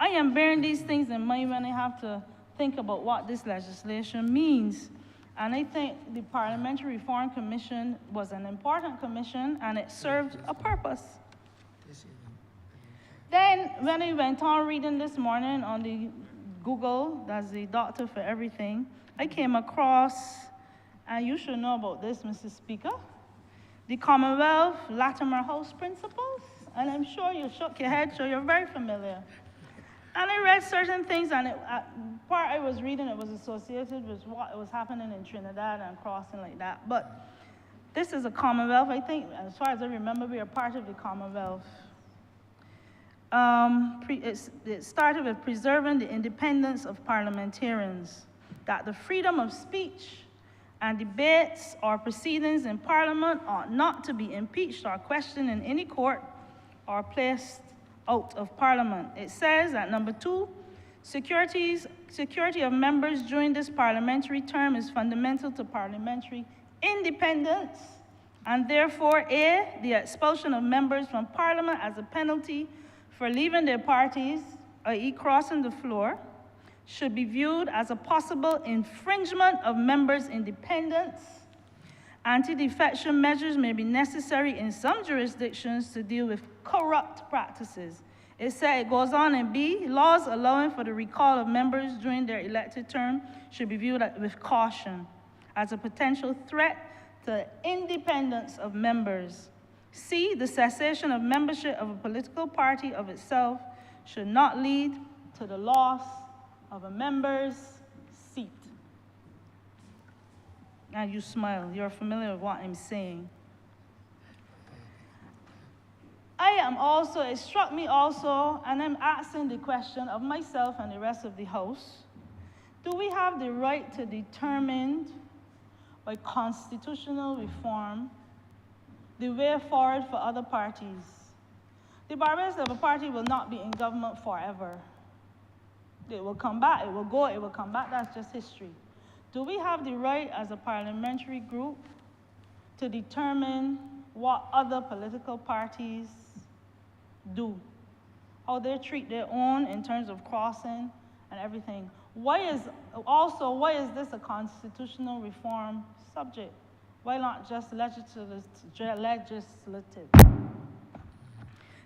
I am bearing these things in mind when I have to think about what this legislation means. And I think the Parliamentary Reform Commission was an important commission, and it served a purpose. Then, when I went on reading this morning on the Google, that's the doctor for everything, I came across, and you should know about this, Mr. Speaker, the Commonwealth Latimer House Principles, and I'm sure you shook your head, so you're very familiar. And I read certain things, and part I was reading, it was associated with what was happening in Trinidad and crossing like that. But this is a Commonwealth. I think, as far as I remember, we are part of the Commonwealth. It started with preserving the independence of parliamentarians, that the freedom of speech and debates or proceedings in Parliament ought not to be impeached or questioned in any court or placed out of Parliament. It says at number 2, security of members during this parliamentary term is fundamental to parliamentary independence, and therefore, A, the expulsion of members from Parliament as a penalty for leaving their parties, i.e. crossing the floor, should be viewed as a possible infringement of members' independence. Anti-defection measures may be necessary in some jurisdictions to deal with corrupt practices. It goes on in B, laws allowing for the recall of members during their elected term should be viewed with caution as a potential threat to the independence of members. C, the cessation of membership of a political party of itself should not lead to the loss of a member's seat. Now you smile, you're familiar with what I'm saying. It struck me also, and I'm asking the question of myself and the rest of the House, do we have the right to determine by constitutional reform the way forward for other parties? The Barbados Labour Party will not be in government forever. It will come back, it will go, it will come back, that's just history. Do we have the right as a parliamentary group to determine what other political parties do, how they treat their own in terms of crossing and everything? Why is this a constitutional reform subject? Why not just legislative?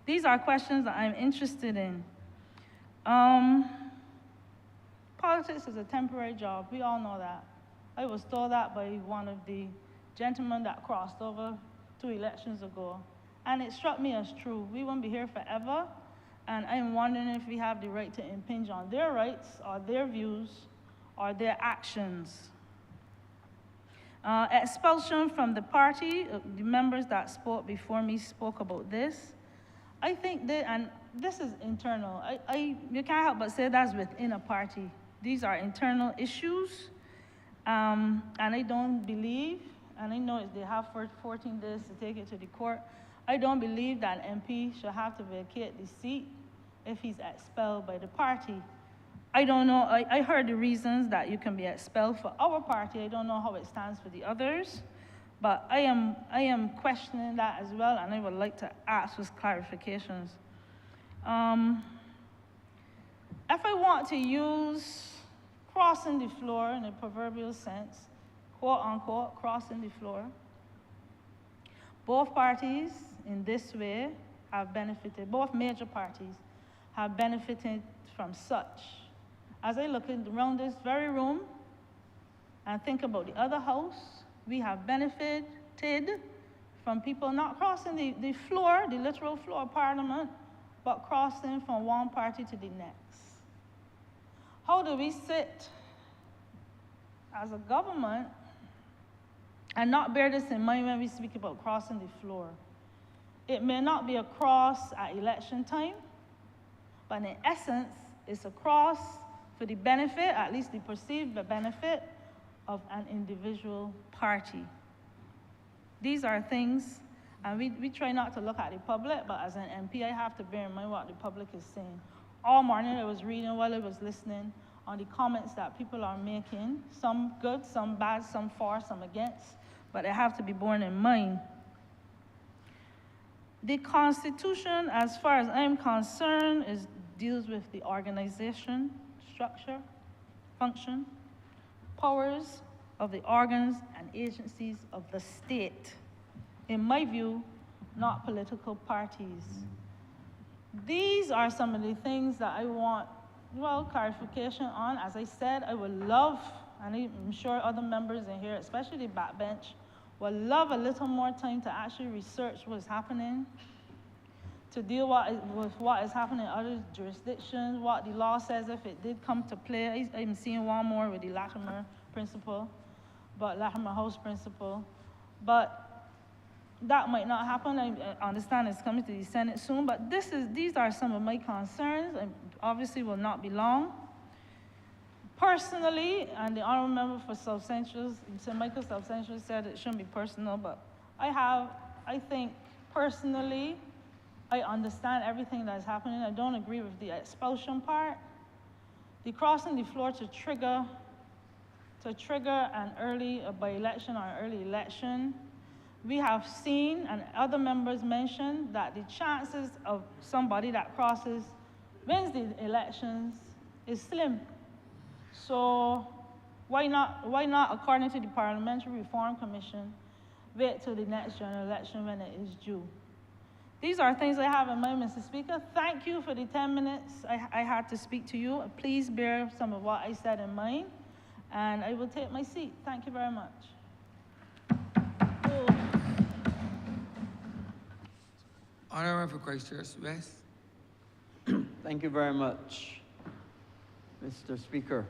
These are questions that I'm interested in. Politics is a temporary job. We all know that. I was told that by one of the gentlemen that crossed over 2 elections ago. And it struck me as true. We won't be here forever. And I'm wondering if we have the right to impinge on their rights or their views or their actions. Expulsion from the party, the members that spoke before me spoke about this. I think that, and this is internal. You can't help but say that's within a party. These are internal issues. And I don't believe, and I know they have 14 days to take it to the court, I don't believe that an MP should have to vacate the seat if he's expelled by the party. I don't know, I heard the reasons that you can be expelled for our party. I don't know how it stands for the others, but I am questioning that as well, and I would like to ask for clarifications. If I want to use crossing the floor in a proverbial sense, quote unquote, crossing the floor, both parties in this way have benefited, both major parties have benefited from such. As I look around this very room and think about the other house, we have benefited from people not crossing the floor, the literal floor of Parliament, but crossing from one party to the next. How do we sit as a government and not bear this in mind when we speak about crossing the floor? It may not be a cross at election time, but in essence, it's a cross for the benefit, at least the perceived benefit, of an individual party. These are things, and we try not to look at the public, but as an MP, I have to bear in mind what the public is saying. All morning I was reading while I was listening on the comments that people are making, some good, some bad, some for, some against, but they have to be borne in mind. The Constitution, as far as I'm concerned, deals with the organization, structure, function, powers of the organs and agencies of the state. In my view, not political parties. These are some of the things that I want, well, clarification on. As I said, I would love, and I'm sure other members in here, especially the backbench, would love a little more time to actually research what's happening, to deal with what is happening in other jurisdictions, what the law says if it did come to play. I'm seeing one more with the Latimer principle, but Latimer House principle. But that might not happen. I understand it's coming to the Senate soon, but these are some of my concerns, and obviously will not be long. Personally, and the Honourable Member for South Central, St. Michael South Central, said it shouldn't be personal, but I think personally, I understand everything that is happening. I don't agree with the expulsion part. The crossing the floor to trigger a by-election or an early election, we have seen, and other members mentioned, that the chances of somebody that crosses wins the elections is slim. So why not, according to the Parliamentary Reform Commission, wait till the next general election when it is due? These are things I have in mind, Mr. Speaker. Thank you for the 10 minutes I had to speak to you. Please bear some of what I said in mind, and I will take my seat. Thank you very much. Honourable for Christchurch West. Thank you very much, Mr. Speaker.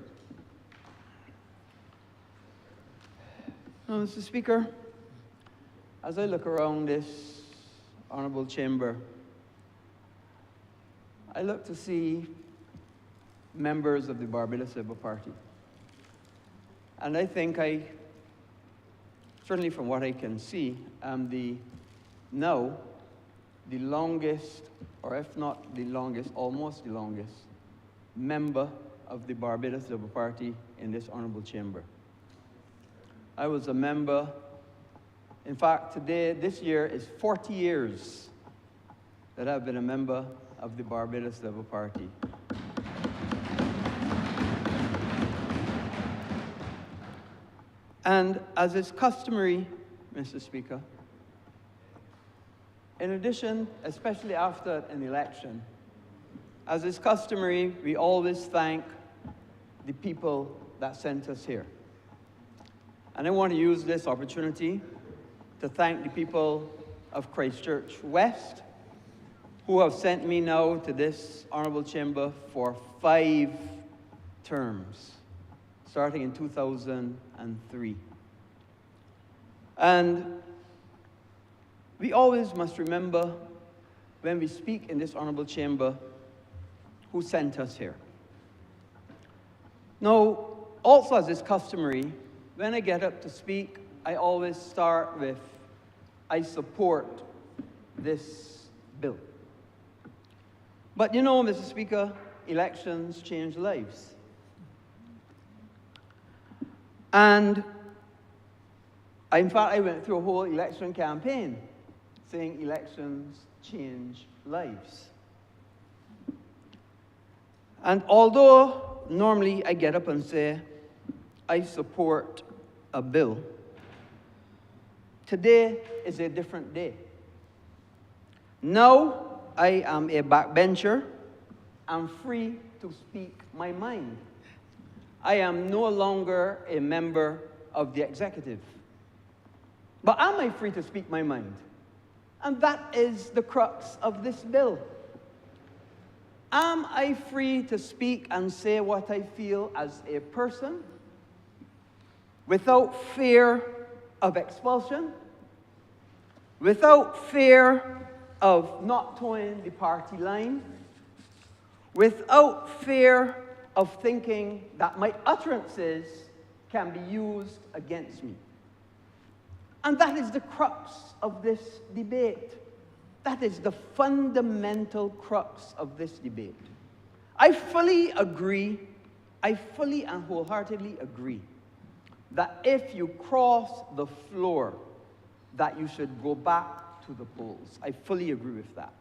Now, Mr. Speaker, as I look around this honourable chamber, I look to see members of the Barbados Labour Party. And I think certainly from what I can see, am the longest, or if not the longest, almost the longest, member of the Barbados Labour Party in this honourable chamber. I was a member, in fact, this year is 40 years that I've been a member of the Barbados Labour Party. And as is customary, Mr. Speaker, in addition, especially after an election, as is customary, we always thank the people that sent us here. And I want to use this opportunity to thank the people of Christchurch West, who have sent me now to this honourable chamber for 5 terms, starting in 2003. And we always must remember, when we speak in this honourable chamber, who sent us here. Now, also as is customary, when I get up to speak, I always start with, I support this bill. But you know, Mr. Speaker, elections change lives. And in fact, I went through a whole election campaign saying elections change lives. And although normally I get up and say, I support a bill, today is a different day. Now I am a backbencher. I'm free to speak my mind. I am no longer a member of the executive. But am I free to speak my mind? And that is the crux of this bill. Am I free to speak and say what I feel as a person without fear of expulsion, without fear of not towing the party line, without fear of thinking that my utterances can be used against me? And that is the crux of this debate. That is the fundamental crux of this debate. I fully agree, I fully and wholeheartedly agree that if you cross the floor, that you should go back to the polls. I fully agree with that.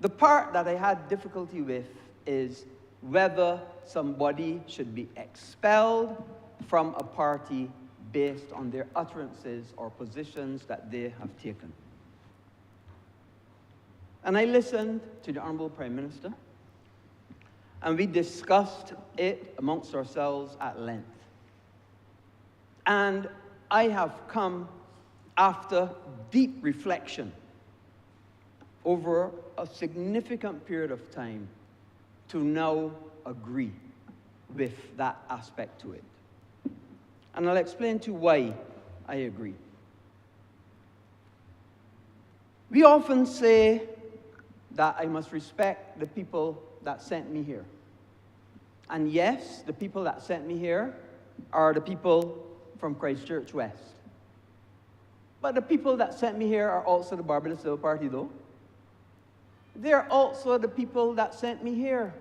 The part that I had difficulty with is whether somebody should be expelled from a party based on their utterances or positions that they have taken. And I listened to the Honourable Prime Minister, and we discussed it amongst ourselves at length. And I have come, after deep reflection over a significant period of time, to now agree with that aspect to it. And I'll explain to you why I agree. We often say that I must respect the people that sent me here. And yes, the people that sent me here are the people from Christchurch West. But the people that sent me here are also the Barbados Civil Party, though. They're also the people that sent me here.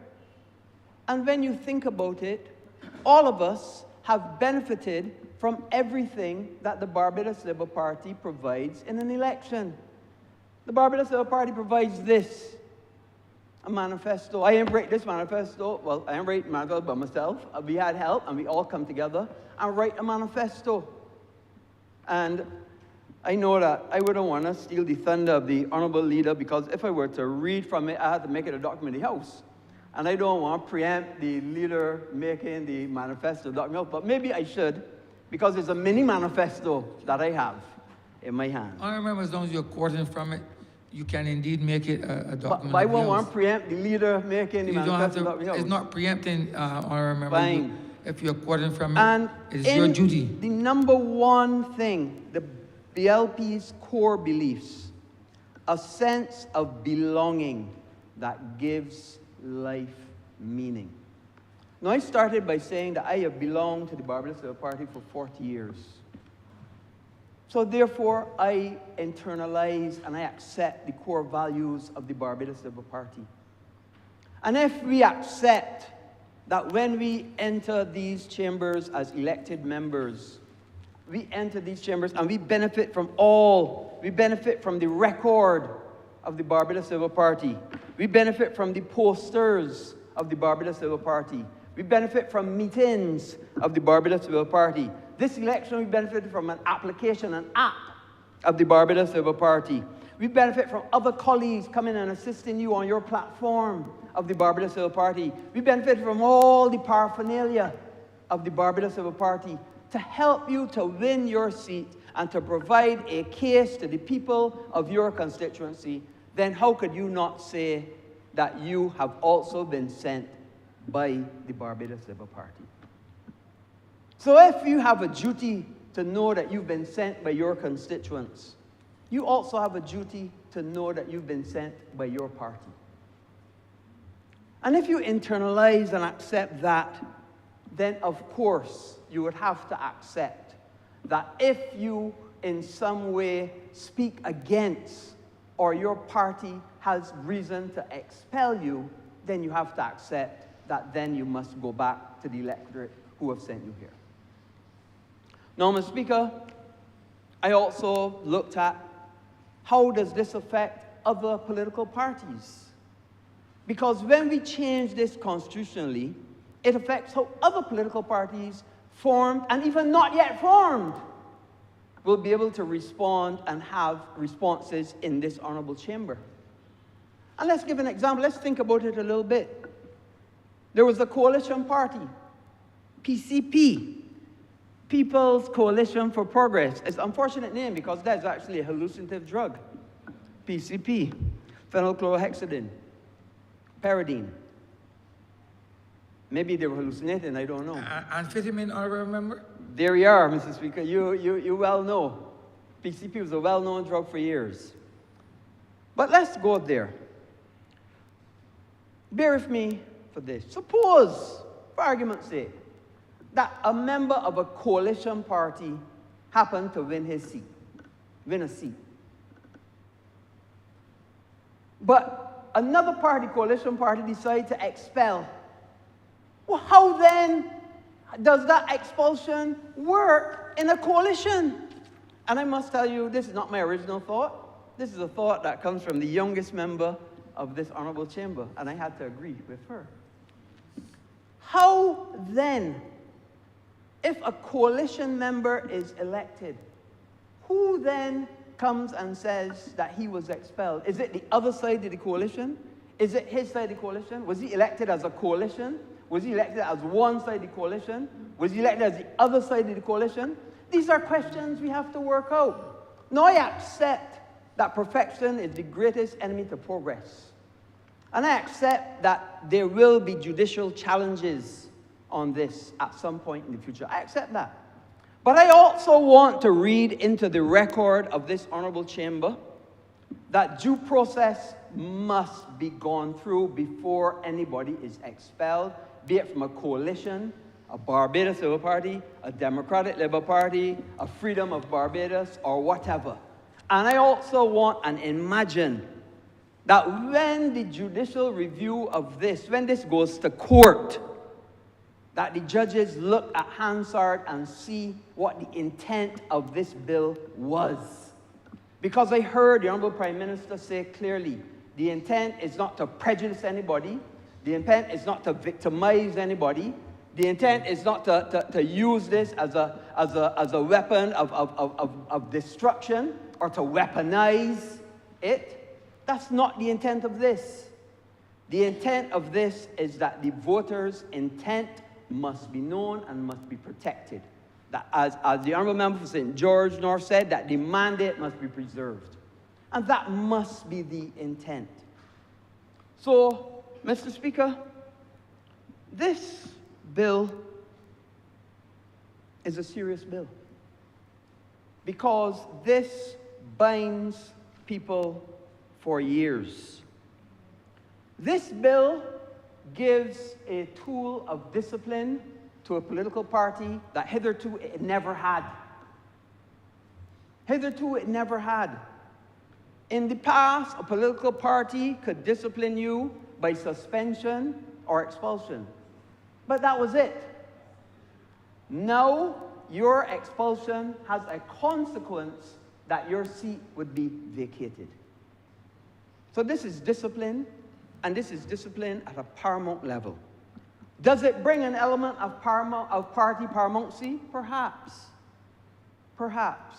And when you think about it, all of us have benefited from everything that the Barbados Labour Party provides in an election. The Barbados Labour Party provides this, a manifesto. I didn't write this manifesto. Well, I didn't write the manifesto by myself. We had help, and we all come together and write a manifesto. And I know that I wouldn't want to steal the thunder of the Honourable Leader, because if I were to read from it, I had to make it a document in the House. And I don't want to preempt the Leader making the manifesto document, but maybe I should, because it's a mini manifesto that I have in my hand. I remember, as long as you're quoting from it, you can indeed make it a document. But I won't want to preempt the Leader making the manifesto document. It's not preempting, I remember. Fine. If you're quoting from it, And it's your duty. The number one thing, the BLP's core beliefs, a sense of belonging that gives life meaning. Now, I started by saying that I have belonged to the Barbados Labour Party for 40 years. So therefore, I internalize and I accept the core values of the Barbados Labour Party. And if we accept that when we enter these chambers as elected members, we enter these chambers and we benefit from the record of the Barbados Labour Party. We benefit from the posters of the Barbados Labour Party. We benefit from meetings of the Barbados Labour Party. This election, we benefited from an application, an app of the Barbados Labour Party. We benefit from other colleagues coming and assisting you on your platform of the Barbados Labour Party. We benefit from all the paraphernalia of the Barbados Labour Party to help you to win your seat and to provide a case to the people of your constituency. Then how could you not say that you have also been sent by the Barbados Labour Party? So if you have a duty to know that you've been sent by your constituents, you also have a duty to know that you've been sent by your party. And if you internalize and accept that, then of course you would have to accept that if you in some way speak against or your party has reason to expel you, then you have to accept that then you must go back to the electorate who have sent you here. Now, Mr. Speaker, I also looked at how does this affect other political parties? Because when we change this constitutionally, it affects how other political parties formed and even not yet formed will be able to respond and have responses in this honorable chamber. And let's give an example. Let's think about it a little bit. There was a coalition party, PCP, People's Coalition for Progress. It's an unfortunate name because that's actually a hallucinative drug. PCP, phenylchlorohexidine, pyridine. Maybe they were hallucinating, I don't know. Amphetamine, honorable member? There you are, Mr. Speaker. You well know. PCP was a well-known drug for years. But let's go there. Bear with me for this. Suppose, for argument's sake, that a member of a coalition party happened to win a seat. But another party, coalition party, decided to expel. Well, how then does that expulsion work in a coalition? And I must tell you, this is not my original thought. This is a thought that comes from the youngest member of this honorable chamber, and I had to agree with her. How then, if a coalition member is elected, who then comes and says that he was expelled? Is it the other side of the coalition? Is it his side of the coalition? Was he elected as a coalition? Was he elected as one side of the coalition? Was he elected as the other side of the coalition? These are questions we have to work out. Now I accept that perfection is the greatest enemy to progress. And I accept that there will be judicial challenges on this at some point in the future. I accept that. But I also want to read into the record of this honorable chamber that due process must be gone through before anybody is expelled, be it from a coalition, a Barbados Labour Party, a Democratic Labour Party, a Freedom of Barbados, or whatever. And I also want and imagine that when the judicial review of this, when this goes to court, that the judges look at Hansard and see what the intent of this bill was. Because I heard the Honourable Prime Minister say clearly, the intent is not to prejudice anybody, the intent is not to victimize anybody, the intent is not to use this as a weapon of destruction or to weaponize it. That's not the intent of this. The intent of this is that the voters' intent must be known and must be protected. That as the Honourable Member for St. George North said, that the mandate must be preserved. And that must be the intent. So, Mr. Speaker, this bill is a serious bill because this binds people for years. This bill gives a tool of discipline to a political party that hitherto it never had. Hitherto it never had. In the past, a political party could discipline you by suspension or expulsion. But that was it. Now, your expulsion has a consequence that your seat would be vacated. So this is discipline, and this is discipline at a paramount level. Does it bring an element of party paramountcy? Perhaps. Perhaps.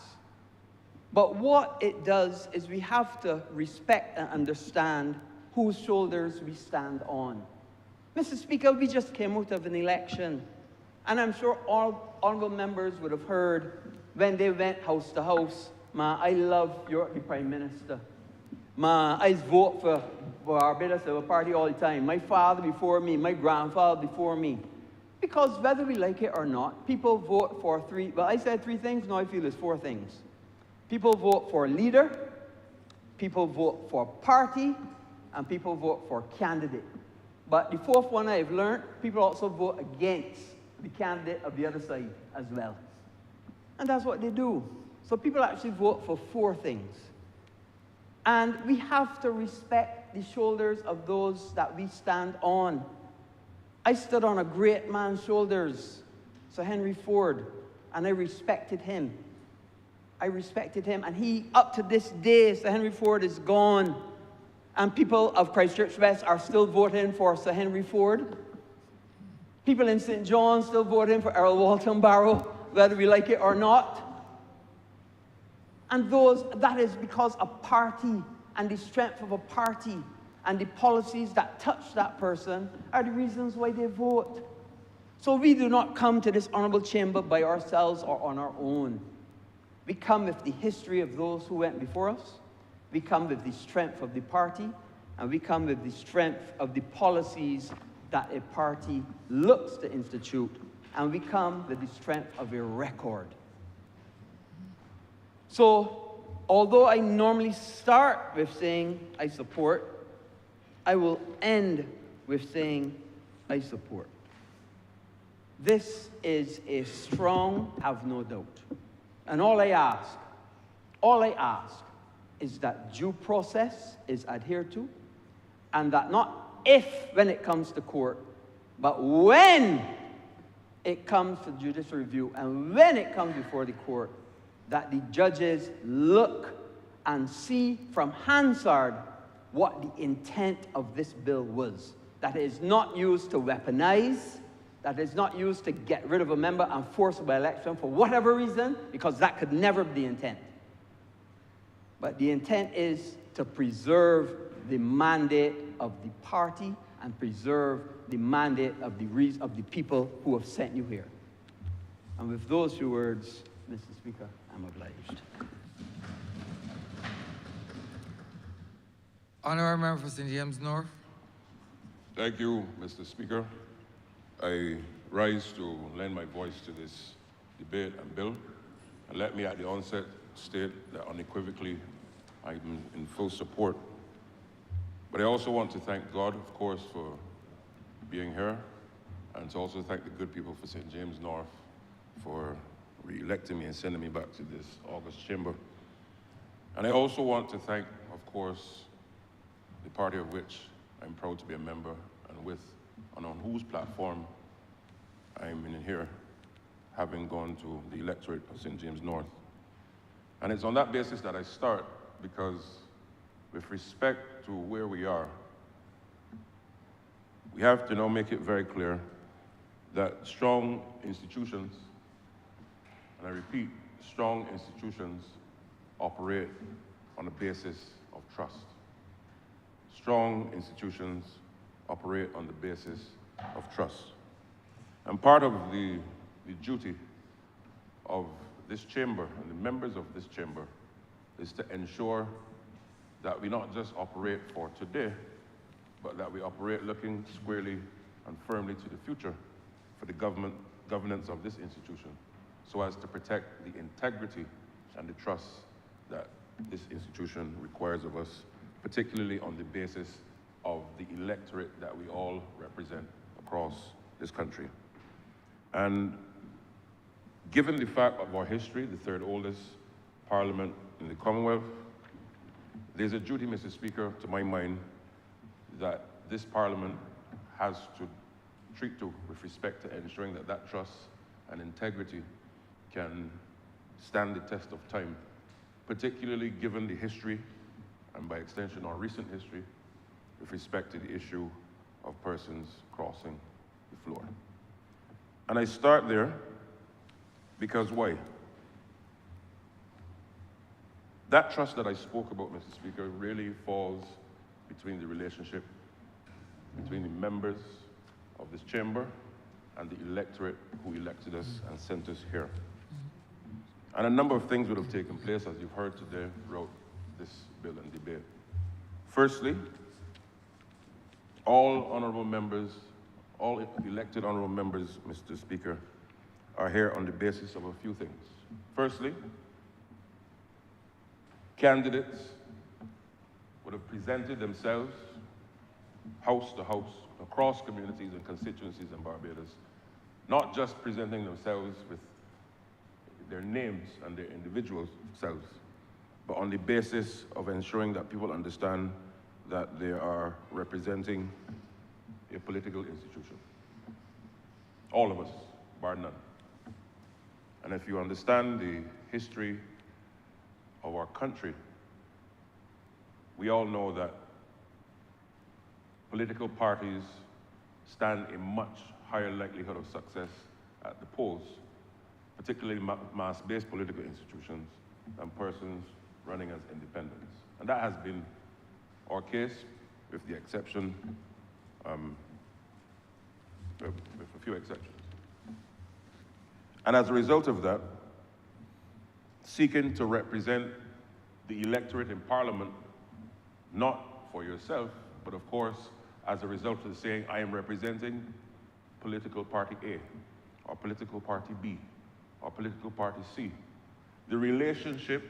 But what it does is we have to respect and understand whose shoulders we stand on. Mr. Speaker, we just came out of an election, and I'm sure all honourable members would have heard when they went house to house, I love the Prime Minister. I vote for Barbados Labour Party all the time. My father before me, my grandfather before me. Because whether we like it or not, people vote for I said three things, now I feel it's four things. People vote for leader, people vote for party, and people vote for candidate. But the fourth one I've learned, people also vote against the candidate of the other side as well. And that's what they do. So people actually vote for four things. And we have to respect respect the shoulders of those that we stand on. I stood on a great man's shoulders, Sir Henry Ford, and I respected him. I respected him, and he, up to this day, Sir Henry Ford is gone. And people of Christchurch West are still voting for Sir Henry Ford. People in St. John's still voting for Earl Walton Barrow, whether we like it or not. And that is because a party and the strength of a party and the policies that touch that person are the reasons why they vote. So we do not come to this honorable chamber by ourselves or on our own. We come with the history of those who went before us. We come with the strength of the party, and we come with the strength of the policies that a party looks to institute, and we come with the strength of a record. So, although I normally start with saying I support, I will end with saying I support. This is a strong have no doubt. And all I ask is that due process is adhered to, and that not if when it comes to court, but when it comes to judicial review and when it comes before the court, that the judges look and see from Hansard what the intent of this bill was. That it is not used to weaponize, that is not used to get rid of a member and force by election for whatever reason, because that could never be the intent. But the intent is to preserve the mandate of the party and preserve the mandate of the people who have sent you here. And with those few words, Mr. Speaker, I'm obliged. Honourable Member for St. James North. Thank you, Mr. Speaker. I rise to lend my voice to this debate and bill. And let me at the onset state that unequivocally I'm in full support. But I also want to thank God, of course, for being here, and to also thank the good people for St. James North for re-electing me and sending me back to this August chamber. And I also want to thank, of course, the party of which I'm proud to be a member and with, and on whose platform I'm in here, having gone to the electorate of St. James North. And it's on that basis that I start, because with respect to where we are, we have to now make it very clear that strong institutions, and I repeat, strong institutions operate on a basis of trust. Strong institutions operate on the basis of trust. And part of the duty of this chamber and the members of this chamber is to ensure that we not just operate for today, but that we operate looking squarely and firmly to the future for the governance of this institution, so as to protect the integrity and the trust that this institution requires of us, particularly on the basis of the electorate that we all represent across this country. And given the fact of our history, the third oldest parliament in the Commonwealth, there's a duty, Mr. Speaker, to my mind, that this parliament has to treat to with respect to ensuring that that trust and integrity can stand the test of time, particularly given the history, and by extension our recent history, with respect to the issue of persons crossing the floor. And I start there because why? That trust that I spoke about, Mr. Speaker, really falls between the relationship between the members of this chamber and the electorate who elected us and sent us here. And a number of things would have taken place, as you've heard today, throughout this bill and debate. Firstly, all honourable members, all elected honourable members, Mr. Speaker, are here on the basis of a few things. Firstly, candidates would have presented themselves house to house, across communities and constituencies in Barbados, not just presenting themselves with their names and their individual selves, but on the basis of ensuring that people understand that they are representing a political institution. All of us, bar none. And if you understand the history of our country, we all know that political parties stand a much higher likelihood of success at the polls, particularly mass-based political institutions, than persons running as independents. And that has been our case, with the exception, with a few exceptions. And as a result of that, seeking to represent the electorate in Parliament, not for yourself, but of course, as a result of saying, I am representing political party A, or political party B, or political party C. The relationship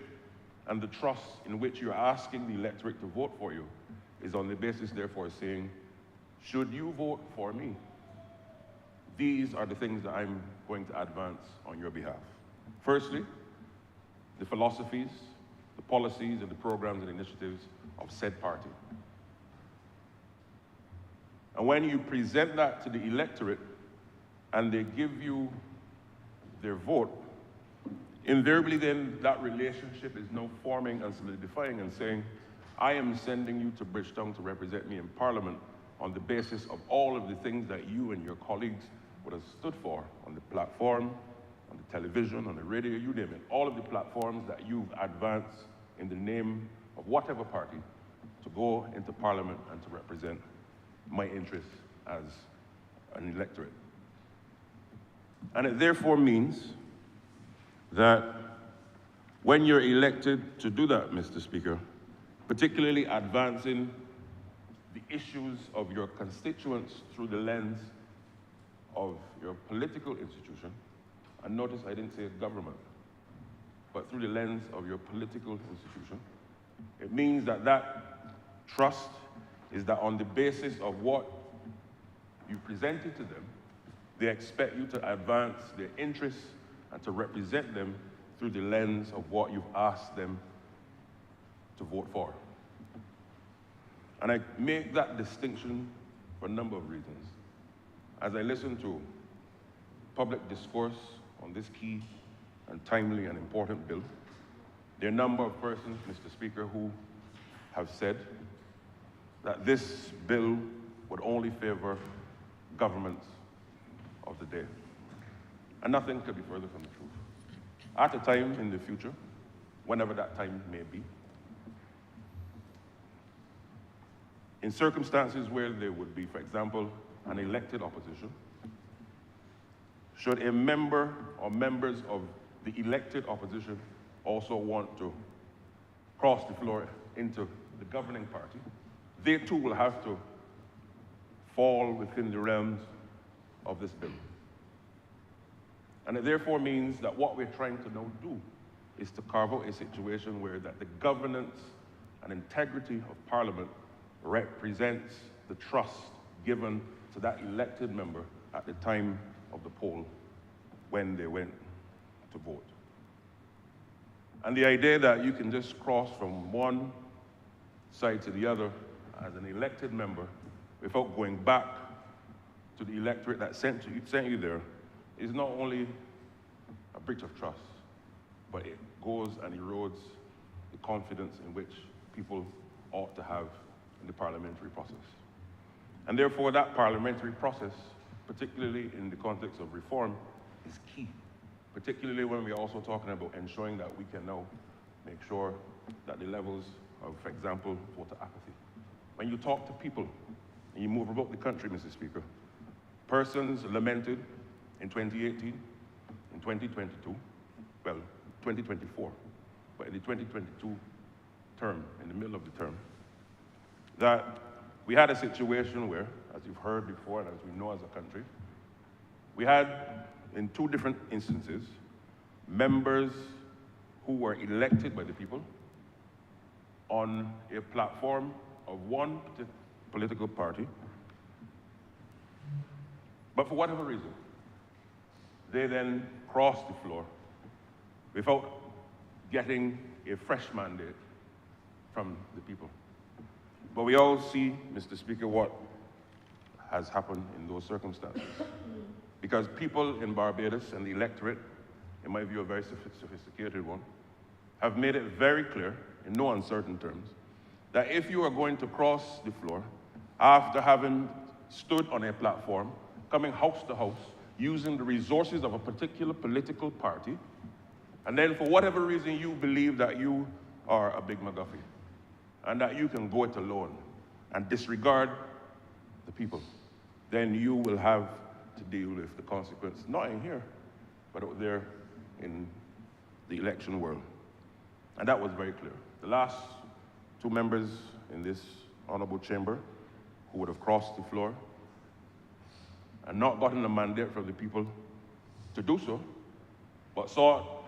and the trust in which you're asking the electorate to vote for you is on the basis, therefore, saying, should you vote for me, these are the things that I'm going to advance on your behalf. Firstly, the philosophies, the policies, and the programs and initiatives of said party. And when you present that to the electorate and they give you their vote, invariably then that relationship is now forming and solidifying and saying, I am sending you to Bridgetown to represent me in Parliament on the basis of all of the things that you and your colleagues would have stood for on the platform, on the television, on the radio, you name it, all of the platforms that you've advanced in the name of whatever party to go into Parliament and to represent my interests as an electorate. And it therefore means that when you're elected to do that, Mr. Speaker, particularly advancing the issues of your constituents through the lens of your political institution, and notice I didn't say government, but through the lens of your political institution, it means that that trust is that on the basis of what you presented to them, they expect you to advance their interests and to represent them through the lens of what you've asked them to vote for. And I make that distinction for a number of reasons. As I listen to public discourse on this key and timely and important bill, there are a number of persons, Mr. Speaker, who have said that this bill would only favor governments of the day. And nothing could be further from the truth. At a time in the future, whenever that time may be, in circumstances where there would be, for example, an elected opposition, should a member or members of the elected opposition also want to cross the floor into the governing party, they too will have to fall within the realms of this bill. And it therefore means that what we're trying to now do is to carve out a situation where that the governance and integrity of Parliament represents the trust given to that elected member at the time of the poll when they went to vote. And the idea that you can just cross from one side to the other as an elected member without going back to the electorate that sent you there is not only a breach of trust, but it goes and erodes the confidence in which people ought to have in the parliamentary process. And therefore, that parliamentary process, particularly in the context of reform, is key, particularly when we're also talking about ensuring that we can now make sure that the levels of, for example, voter apathy. When you talk to people and you move about the country, Mr. Speaker, persons lamented in 2018, in 2022, well, 2024, but in the 2022 term, in the middle of the term, that we had a situation where, as you've heard before and as we know as a country, we had, in two different instances, members who were elected by the people on a platform of one political party, but for whatever reason, they then crossed the floor without getting a fresh mandate from the people. But we all see, Mr. Speaker, what has happened in those circumstances. Because people in Barbados and the electorate, in my view, a very sophisticated one, have made it very clear, in no uncertain terms, that if you are going to cross the floor after having stood on a platform, coming house to house, using the resources of a particular political party, and then for whatever reason you believe that you are a big McGuffey, and that you can go it alone and disregard the people, then you will have to deal with the consequence, not in here, but out there in the election world. And that was very clear. The last two members in this honorable chamber who would have crossed the floor and not gotten a mandate from the people to do so, but sought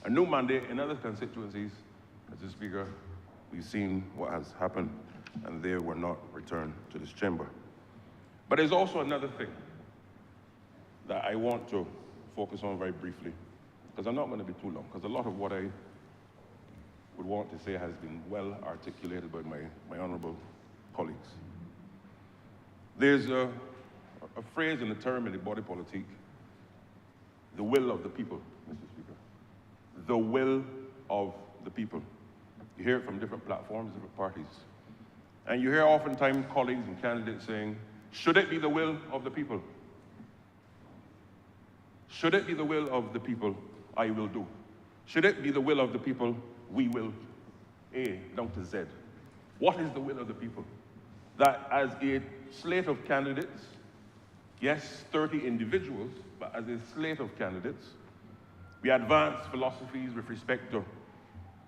a new mandate in other constituencies, Mr. Speaker, we've seen what has happened, and they were not returned to this chamber. But there's also another thing that I want to focus on very briefly, because I'm not going to be too long, because a lot of what I would want to say has been well articulated by my honorable colleagues. There's a phrase and a term in the body politique, the will of the people, Mr. Speaker. The will of the people. You hear it from different platforms, different parties. And you hear oftentimes colleagues and candidates saying, should it be the will of the people? Should it be the will of the people, I will do. Should it be the will of the people, we will, A down to Z. What is the will of the people? That as a slate of candidates, yes, 30 individuals, but as a slate of candidates, we advance philosophies with respect to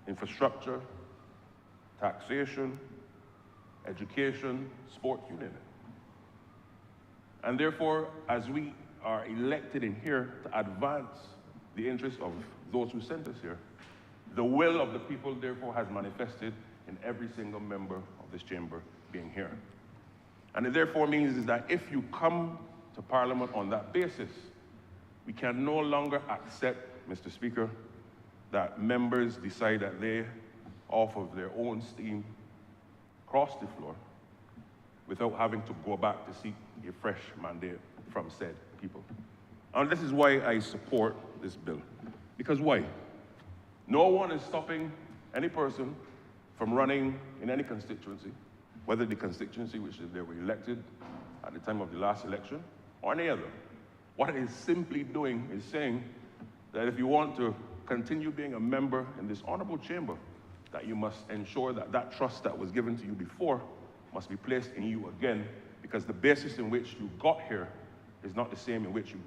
infrastructure, taxation, education, sport, you name it. And therefore, as we are elected in here to advance the interests of those who sent us here, the will of the people, therefore, has manifested in every single member of this chamber being here. And it therefore means is that if you come to Parliament on that basis, we can no longer accept, Mr. Speaker, that members decide that they, off of their own steam, cross the floor without having to go back to seek a fresh mandate from said people. And this is why I support this bill. Because why? No one is stopping any person from running in any constituency, whether the constituency which they were elected at the time of the last election or any other. What it is simply doing is saying that if you want to continue being a member in this honorable chamber, that you must ensure that that trust that was given to you before must be placed in you again, because the basis in which you got here is not the same in which you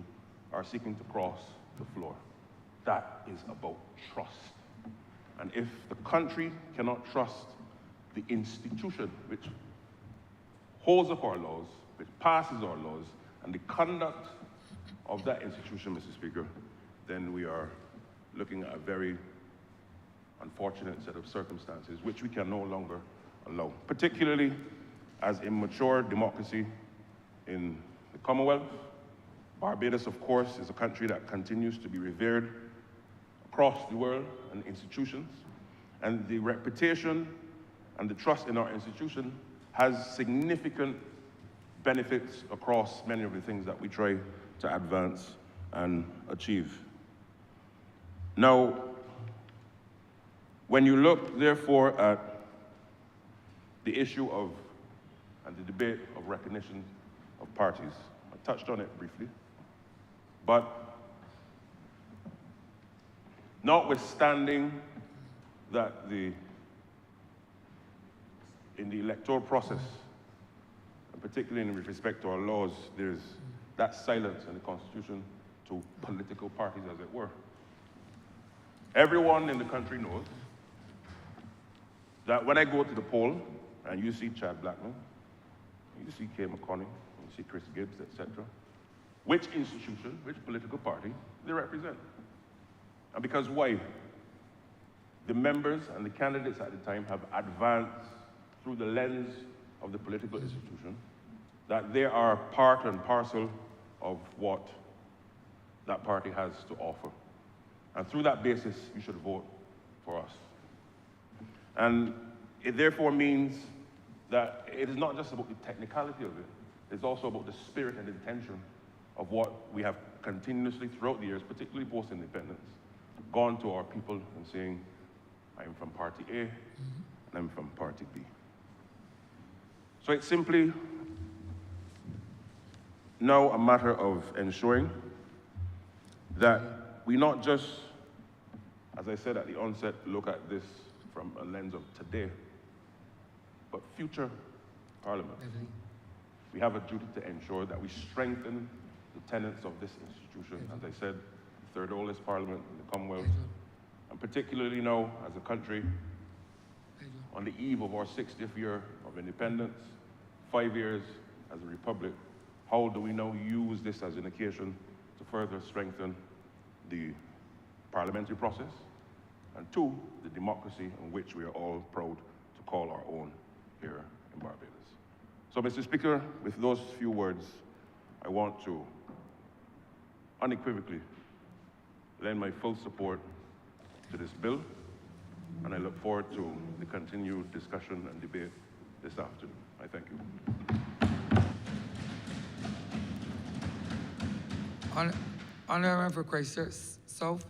are seeking to cross the floor. That is about trust. And if the country cannot trust the institution which holds up our laws, which passes our laws, and the conduct of that institution, Mr. Speaker, then we are looking at a very unfortunate set of circumstances which we can no longer allow, particularly as a mature democracy in the Commonwealth. Barbados, of course, is a country that continues to be revered across the world and institutions, and the reputation and the trust in our institution has significant benefits across many of the things that we try to advance and achieve. Now, when you look, therefore, at the issue of, and the debate of recognition of parties, I touched on it briefly, but notwithstanding that in the electoral process, and particularly in respect to our laws, there's that silence in the Constitution to political parties, as it were. Everyone in the country knows that when I go to the poll, and you see Chad Blackman, you see Kay McConney, you see Chris Gibbs, etc., which institution, which political party they represent. And because why? The members and the candidates at the time have advanced through the lens of the political institution, that they are part and parcel of what that party has to offer. And through that basis, you should vote for us. And it therefore means that it is not just about the technicality of it, it's also about the spirit and intention of what we have continuously throughout the years, particularly post-independence, gone to our people and saying, I'm from party A, and I'm from party B. So it's simply now a matter of ensuring that we not just, as I said at the onset, look at this from a lens of today, but future Parliament. We have a duty to ensure that we strengthen the tenets of this institution. As I said, the third oldest Parliament in the Commonwealth, and particularly now as a country on the eve of our 60th year of independence, 5 years as a republic, how do we now use this as an occasion to further strengthen the parliamentary process, and two, the democracy in which we are all proud to call our own here in Barbados. So, Mr. Speaker, with those few words, I want to unequivocally lend my full support to this bill, and I look forward to the continued discussion and debate this afternoon. I thank you. Honourable for Christchurch South.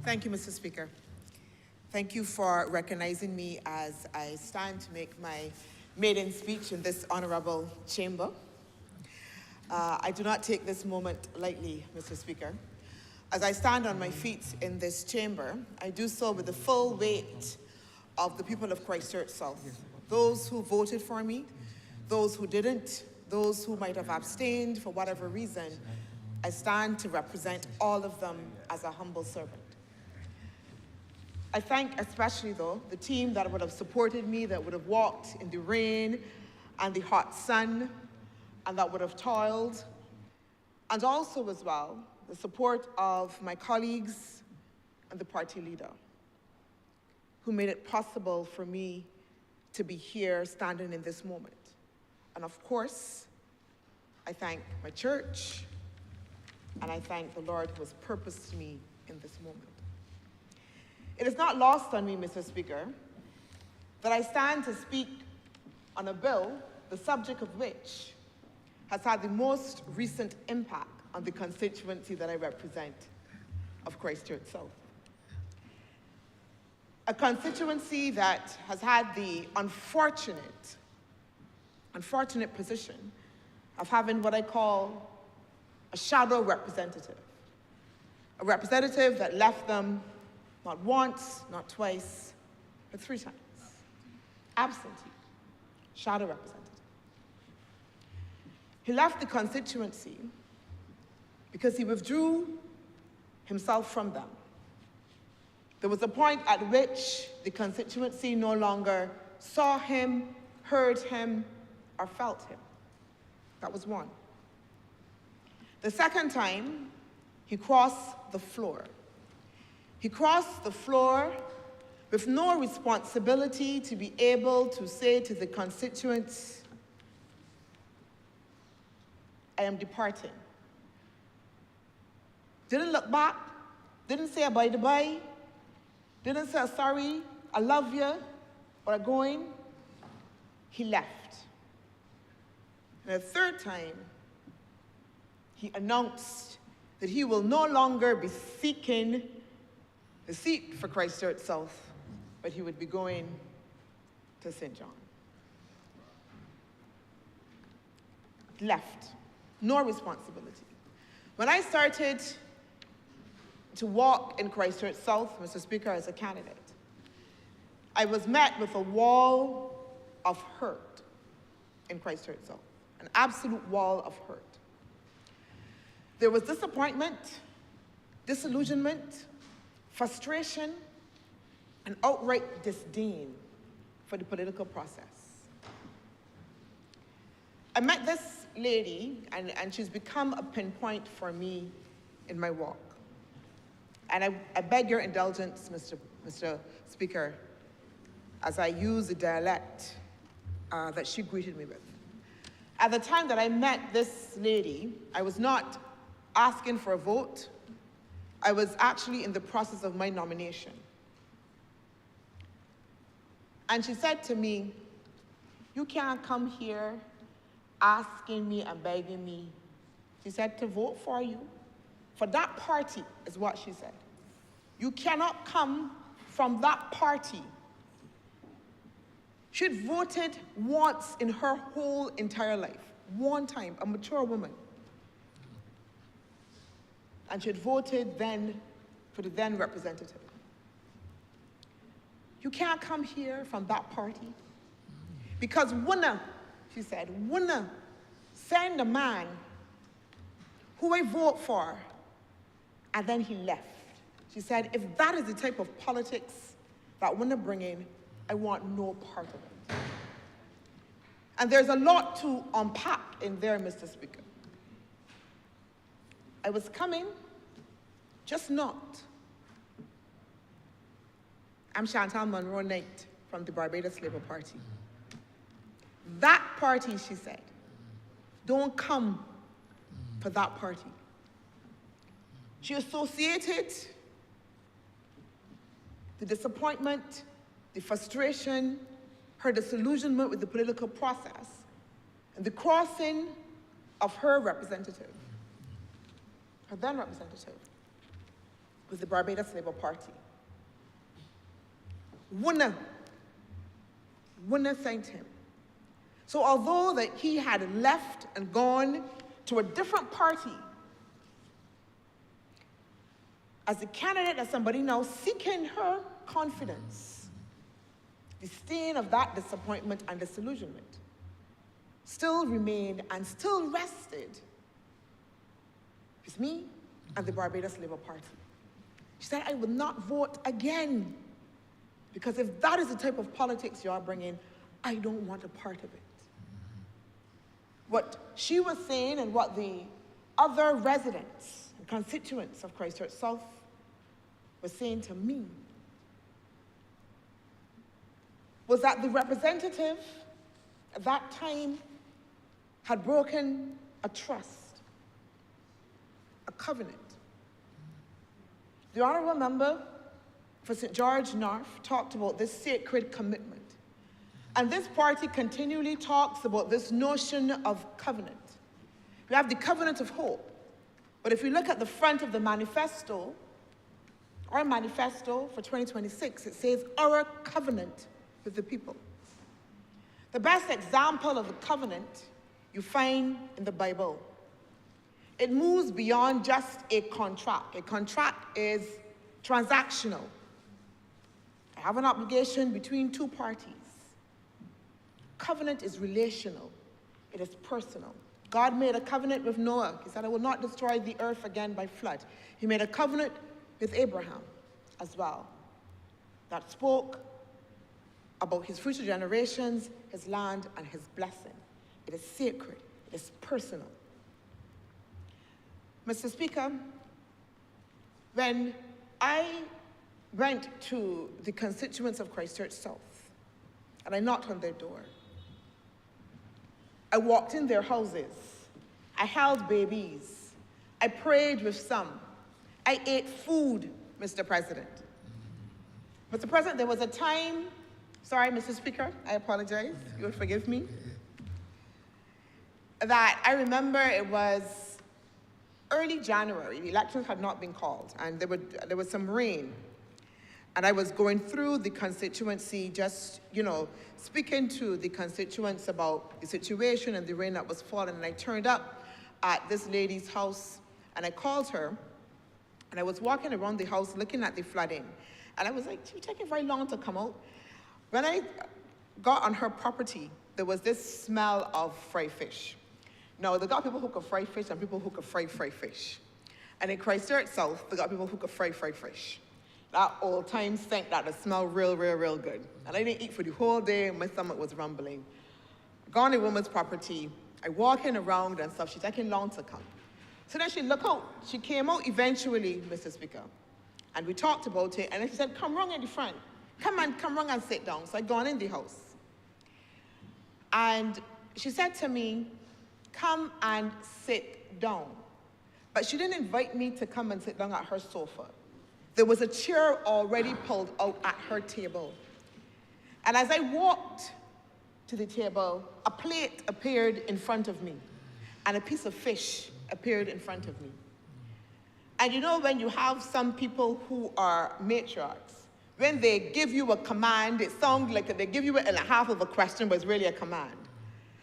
Thank you, Mr. Speaker. Thank you for recognizing me as I stand to make my maiden speech in this honourable chamber. I do not take this moment lightly, Mr. Speaker. As I stand on my feet in this chamber, I do so with the full weight of the people of Christchurch South. Those who voted for me, those who didn't, those who might have abstained for whatever reason, I stand to represent all of them as a humble servant. I thank especially, though, the team that would have supported me, that would have walked in the rain and the hot sun, and that would have toiled, and also, as well, the support of my colleagues and the party leader, who made it possible for me to be here standing in this moment. And of course, I thank my church, and I thank the Lord who has purposed me in this moment. It is not lost on me, Mr. Speaker, that I stand to speak on a bill, the subject of which has had the most recent impact on the constituency that I represent of Christchurch South. A constituency that has had the unfortunate position of having what I call a shadow representative. A representative that left them not once, not twice, but 3 times. Absentee, shadow representative. He left the constituency because he withdrew himself from them. There was a point at which the constituency no longer saw him, heard him, or felt him. That was one. The second time, he crossed the floor. He crossed the floor with no responsibility to be able to say to the constituents, I am departing. Didn't look back, didn't say a bye-bye, didn't say sorry, I love you, or I'm going. He left. And the third time, he announced that he will no longer be seeking the seat for Christchurch South, but he would be going to St. John. Left. No responsibility. When I started to walk in Christchurch South, Mr. Speaker, as a candidate, I was met with a wall of hurt in Christchurch South, an absolute wall of hurt. There was disappointment, disillusionment, frustration, and outright disdain for the political process. I met this lady, and she's become a pinpoint for me in my walk. And I beg your indulgence, Mr. Speaker, as I use the dialect that she greeted me with. At the time that I met this lady, I was not asking for a vote. I was actually in the process of my nomination. And she said to me, You can't come here asking me and begging me, she said, to vote for you. For that party is what she said. You cannot come from that party. She had voted once in her whole entire life, one time, a mature woman. And she had voted then for the then representative. You can't come here from that party because Wunna, she said, Wunna send a man who I vote for, and then he left. She said, if that is the type of politics that Wunna bring in, I want no part of it. And there's a lot to unpack in there, Mr. Speaker. I was coming, just not. I'm Chantal Monroe Knight from the Barbados Labour Party. That party, she said, don't come for that party. She associated the disappointment, the frustration, her disillusionment with the political process, and the crossing of her representative, her then representative, with the Barbados Labour Party. Wunna thanked him. So although that he had left and gone to a different party, as a candidate, as somebody now seeking her confidence, the stain of that disappointment and disillusionment still remained and still rested with me and the Barbados Labour Party. She said, I will not vote again, because if that is the type of politics you are bringing, I don't want a part of it. What she was saying and what the other residents and constituents of Christchurch South were saying to me was that the representative at that time had broken a trust, a covenant. The Honourable Member for St. George North talked about this sacred commitment. And this party continually talks about this notion of covenant. We have the covenant of hope. But if we look at the front of the manifesto, our manifesto for 2026, it says, our covenant with the people. The best example of the covenant you find in the Bible. It moves beyond just a contract. A contract is transactional. I have an obligation between two parties. Covenant is relational. It is personal. God made a covenant with Noah. He said, I will not destroy the earth again by flood. He made a covenant with Abraham as well that spoke about his future generations, his land, and his blessing. It is sacred. It is personal. Mr. Speaker, when I went to the constituents of Christchurch South and I knocked on their door, I walked in their houses. I held babies. I prayed with some. I ate food, Mr. President. Mr. President, there was a time, sorry, Mr. Speaker, I apologize, you will forgive me, that I remember it was early January. The elections had not been called, and there was some rain. And I was going through the constituency, just, speaking to the constituents about the situation and the rain that was falling. And I turned up at this lady's house, and I called her, and I was walking around the house looking at the flooding. And I was like, it's taking very long to come out. When I got on her property, there was this smell of fried fish. Now, they got people who could fry fish and people who could fry fish. And in Christchurch South, they got people who could fry fish. That old time stink that smelled real good. And I didn't eat for the whole day, and my stomach was rumbling. Gone to a woman's property, I walking around and stuff, she's taking long to come. So then she looked out. She came out eventually, Mr. Speaker. And we talked about it, and then she said, come round in the front. Come round and sit down. So I gone in the house. And she said to me, come and sit down. But she didn't invite me to come and sit down at her sofa. There was a chair already pulled out at her table. And as I walked to the table, a plate appeared in front of me, and a piece of fish appeared in front of me. And you know, when you have some people who are matriarchs, when they give you a command, it sounds like they give you it in a half of a question, but it's really a command.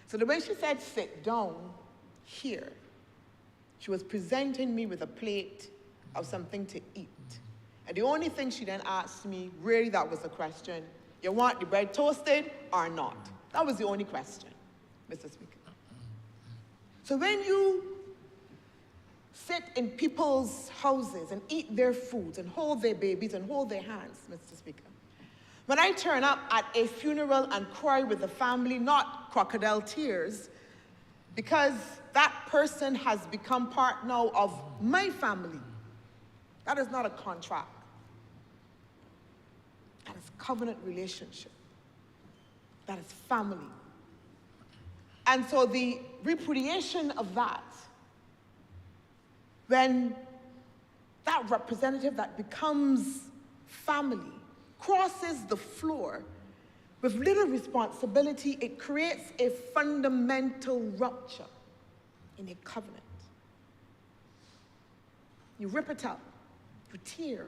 So the way she said, sit down here, she was presenting me with a plate of something to eat. And the only thing she then asked me, really that was the question, you want the bread toasted or not? That was the only question, Mr. Speaker. So when you sit in people's houses and eat their foods and hold their babies and hold their hands, Mr. Speaker, when I turn up at a funeral and cry with the family, not crocodile tears, because that person has become part now of my family, that is not a contract. That is covenant relationship. That is family. And so the repudiation of that, when that representative that becomes family crosses the floor with little responsibility, it creates a fundamental rupture in a covenant. You rip it out, you tear.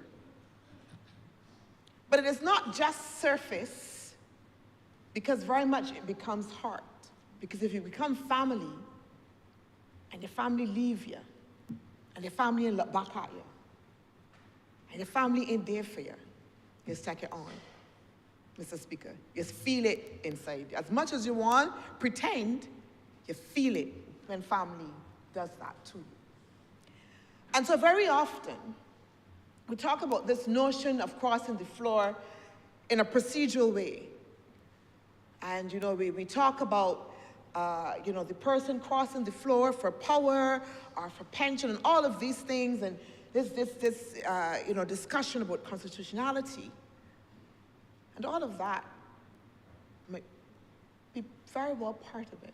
But it is not just surface, because very much it becomes heart. Because if you become family, and your family leave you, and your family ain't look back at you, and your family ain't there for you, you just take it on, Mr. Speaker. You just feel it inside. As much as you want, pretend, you feel it when family does that to you. And so very often, we talk about this notion of crossing the floor in a procedural way. And, you know, we talk about, you know, the person crossing the floor for power or for pension and all of these things, and this you know, discussion about constitutionality. And all of that might be very well part of it.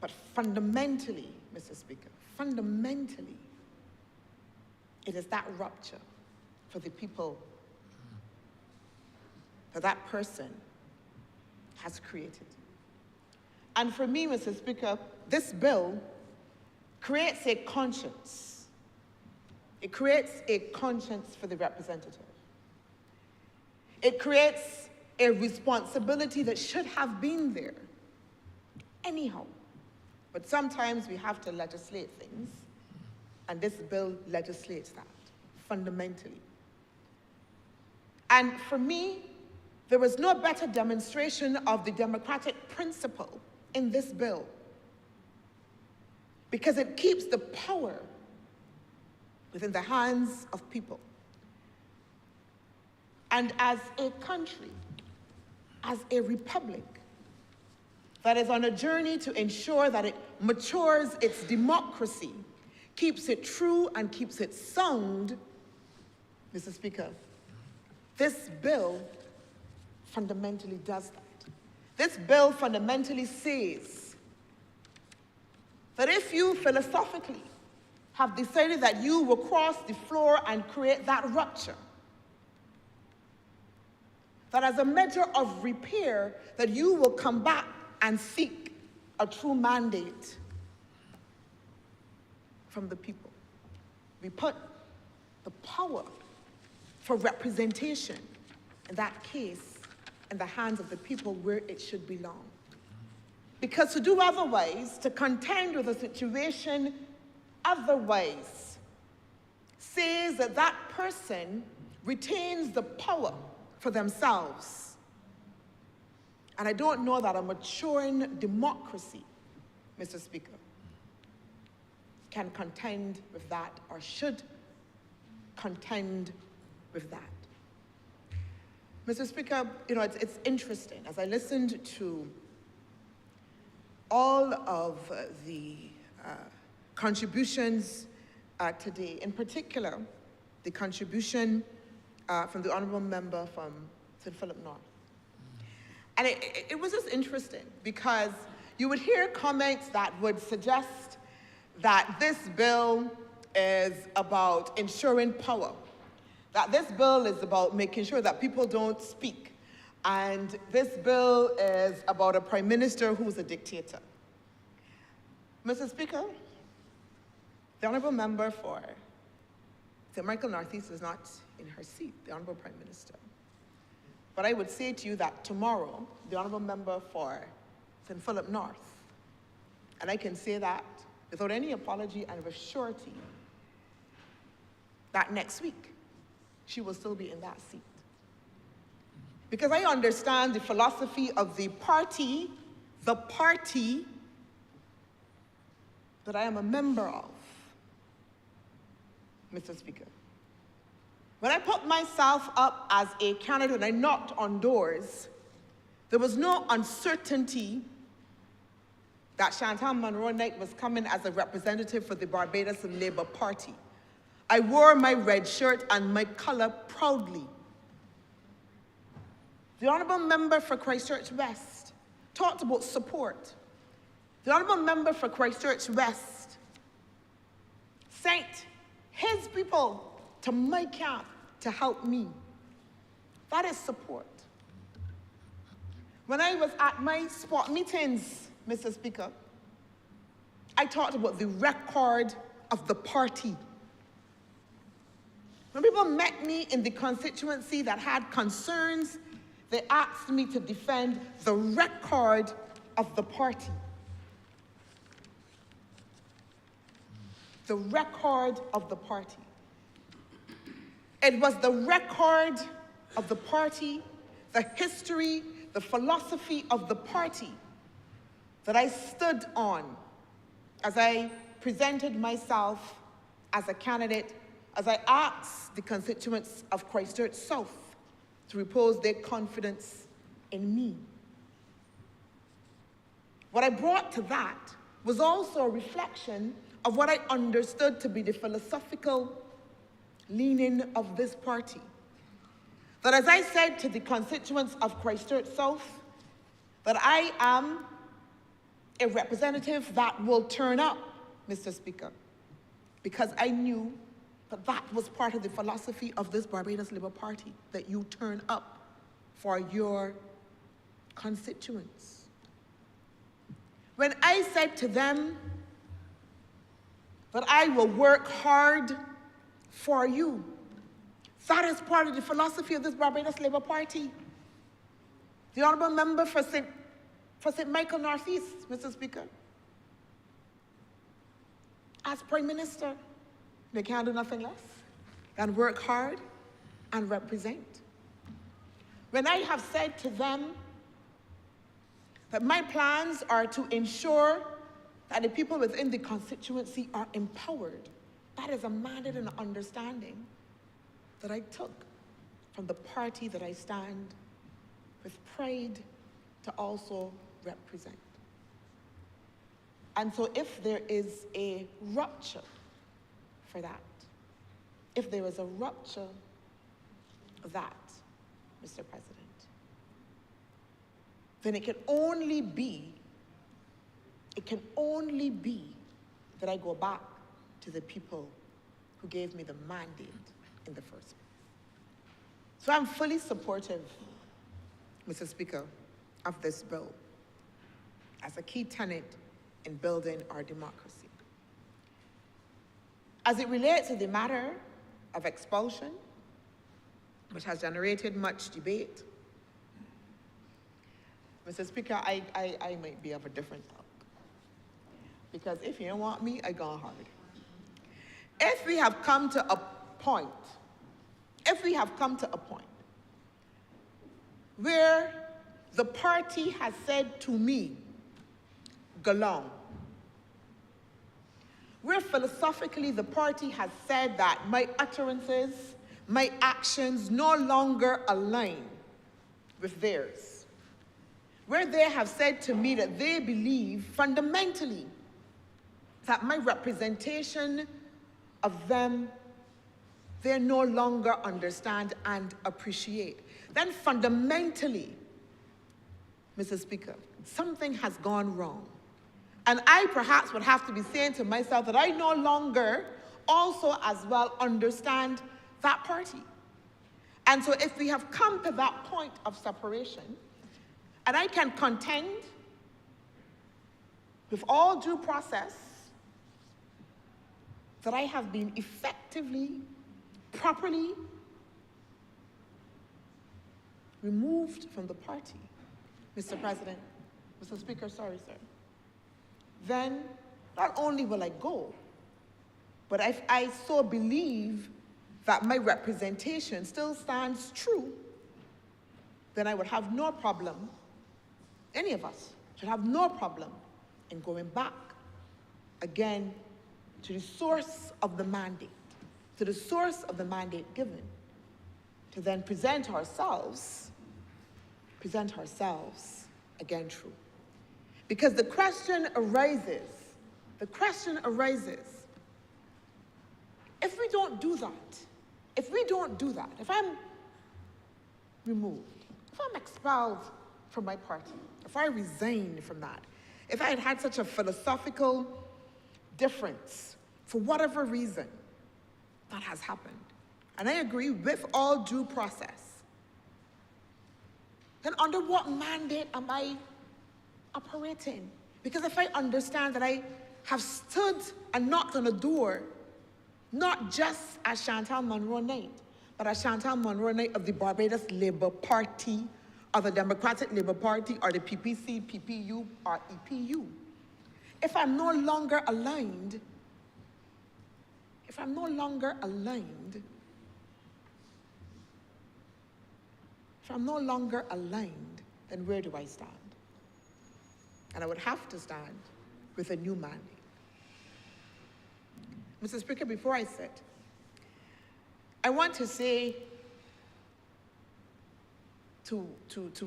But fundamentally, Mr. Speaker, fundamentally, it is that rupture for the people that that person has created. And for me, Mr. Speaker, this bill creates a conscience. It creates a conscience for the representative. It creates a responsibility that should have been there anyhow. But sometimes we have to legislate things, and this bill legislates that, fundamentally. And for me, there was no better demonstration of the democratic principle in this bill, because it keeps the power within the hands of people. And as a country, as a republic that is on a journey to ensure that it matures its democracy, keeps it true and keeps it sound, Mr. Speaker, this bill fundamentally does that. This bill fundamentally says that if you philosophically have decided that you will cross the floor and create that rupture, that as a measure of repair, that you will come back and seek a true mandate from the people. We put the power for representation, in that case, in the hands of the people where it should belong. Because to do otherwise, to contend with a situation otherwise, says that that person retains the power for themselves. And I don't know that a maturing democracy, Mr. Speaker, can contend with that or should contend with that. Mr. Speaker, you know, it's interesting. As I listened to all of the contributions today, in particular, the contribution from the Honourable Member from St. Philip North. And it was just interesting, because you would hear comments that would suggest that this bill is about ensuring power, that this bill is about making sure that people don't speak, And this bill is about a prime minister who's a dictator. Mr. Speaker, the honourable member for St. Michael Northeast is not in her seat, the honourable prime minister. But I would say to you that tomorrow, the honourable member for St. Philip North, and I can say that without any apology and with surety, that next week, she will still be in that seat. Because I understand the philosophy of the party that I am a member of, Mr. Speaker. When I put myself up as a candidate and I knocked on doors, there was no uncertainty that Chantal Monroe Knight was coming as a representative for the Barbados Labour Party. I wore my red shirt and my color proudly. The honourable member for Christchurch West talked about support. The honourable member for Christchurch West sent his people to my camp to help me. That is support. When I was at my spot meetings, Mr. Speaker, I talked about the record of the party. When people met me in the constituency that had concerns, they asked me to defend the record of the party. The record of the party. It was the record of the party, the history, the philosophy of the party that I stood on as I presented myself as a candidate, as I asked the constituents of Christchurch South to repose their confidence in me. What I brought to that was also a reflection of what I understood to be the philosophical leaning of this party. That as I said to the constituents of Christchurch South, that I am a representative that will turn up, Mr. Speaker, because I knew that that was part of the philosophy of this Barbados Labour Party, that you turn up for your constituents. When I said to them that I will work hard for you, that is part of the philosophy of this Barbados Labour Party. The honourable member for St. Michael Northeast, Mr. Speaker, as Prime Minister, they can't do nothing less than work hard and represent. When I have said to them that my plans are to ensure that the people within the constituency are empowered, that is a mandate and an understanding that I took from the party that I stand with pride to also represent. And so if there is a rupture for that, if there is a rupture of that, Mr. President, then it can only be that I go back to the people who gave me the mandate in the first place. So I'm fully supportive, Mr. Speaker, of this bill as a key tenet in building our democracy. As it relates to the matter of expulsion, which has generated much debate, Mr. Speaker, I might be of a different thought. Because if you don't want me, I go hard. If we have come to a point where the party has said to me, go long, where philosophically the party has said that my utterances, my actions no longer align with theirs, where they have said to me that they believe fundamentally that my representation of them, they no longer understand and appreciate, then fundamentally, Mr. Speaker, something has gone wrong. And I perhaps would have to be saying to myself that I no longer also as well understand that party. And so if we have come to that point of separation, and I can contend with all due process that I have been effectively, properly removed from the party, Mr. President, Mr. Speaker, sorry, sir, then not only will I go, but if I so believe that my representation still stands true, then I would have no problem, any of us should have no problem in going back again to the source of the mandate, to the source of the mandate given, to then present ourselves again true. Because the question arises, if we don't do that, if I'm removed, if I'm expelled from my party, if I resign from that, if I had had such a philosophical difference, for whatever reason, that has happened, and I agree with all due process, then under what mandate am I operating? Because if I understand that I have stood and knocked on a door, not just as Chantal Monroe Knight, but as Chantal Monroe Knight of the Barbados Labour Party, or the Democratic Labour Party, or the PPC, PPU, or EPU. If I'm no longer aligned, then where do I stand? And I would have to stand with a new mandate. Mr. Speaker, before I sit, I want to say to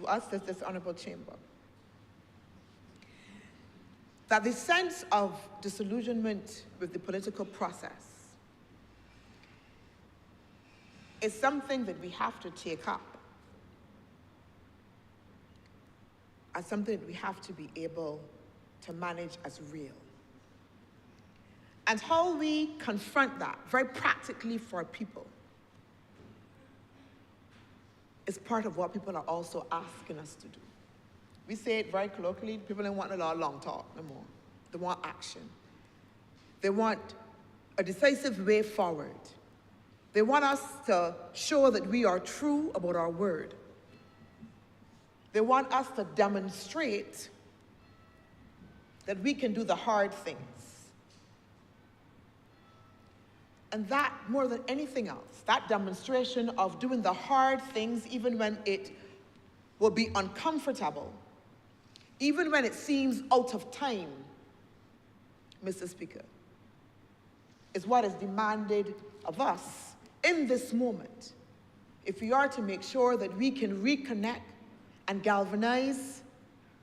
us, this honorable chamber, that the sense of disillusionment with the political process is something that we have to take up as something that we have to be able to manage as real. And how we confront that very practically for people is part of what people are also asking us to do. We say it very colloquially, people don't want a lot of long talk no more. They want action. They want a decisive way forward. They want us to show that we are true about our word. They want us to demonstrate that we can do the hard things. And that, more than anything else, that demonstration of doing the hard things even when it will be uncomfortable, even when it seems out of time, Mr. Speaker, is what is demanded of us in this moment, if we are to make sure that we can reconnect and galvanize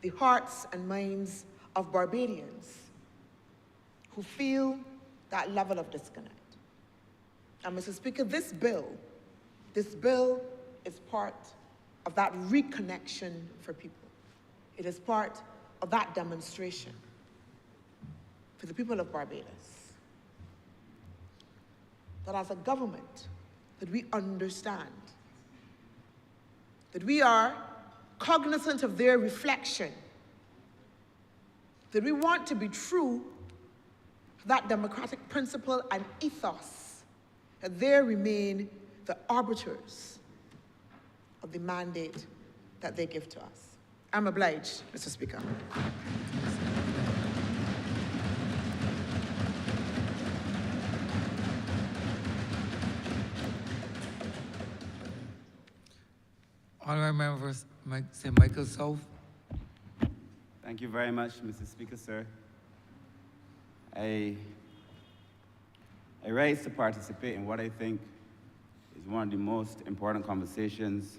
the hearts and minds of Barbadians who feel that level of disconnect. And Mr. Speaker, this bill is part of that reconnection for people. It is part of that demonstration for the people of Barbados. That as a government, that we understand, that we are cognizant of their reflection, that we want to be true to that democratic principle and ethos, that they remain the arbiters of the mandate that they give to us. I'm obliged, Mr. Speaker. Honourable members, St. Michael South. Thank you very much, Mr. Speaker, sir. I rise to participate in what I think is one of the most important conversations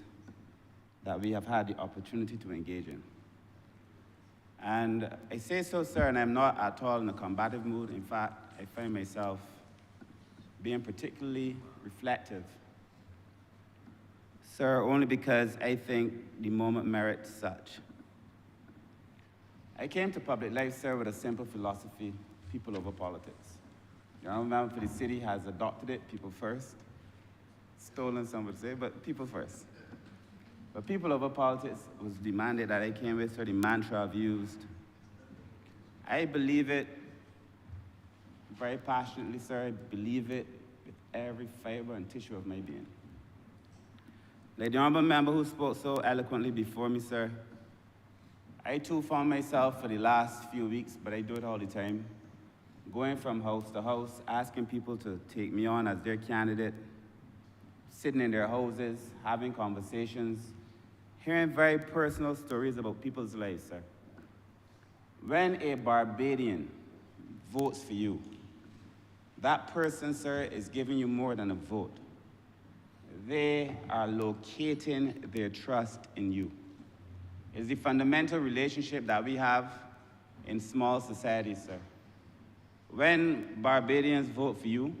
that we have had the opportunity to engage in. And I say so, sir, and I'm not at all in a combative mood. In fact, I find myself being particularly reflective, sir, only because I think the moment merits such. I came to public life, sir, with a simple philosophy: people over politics. The honourable member for the city has adopted it: people first, stolen, some would say, but people first. But people over politics was the mandate that I came with, or the mantra I've used. I believe it very passionately, sir. I believe it with every fiber and tissue of my being. Like the honorable member who spoke so eloquently before me, sir, I too found myself for the last few weeks, but I do it all the time, going from house to house, asking people to take me on as their candidate, sitting in their houses, having conversations, hearing very personal stories about people's lives, sir. When a Barbadian votes for you, that person, sir, is giving you more than a vote. They are locating their trust in you. It's the fundamental relationship that we have in small societies, sir. When Barbadians vote for you,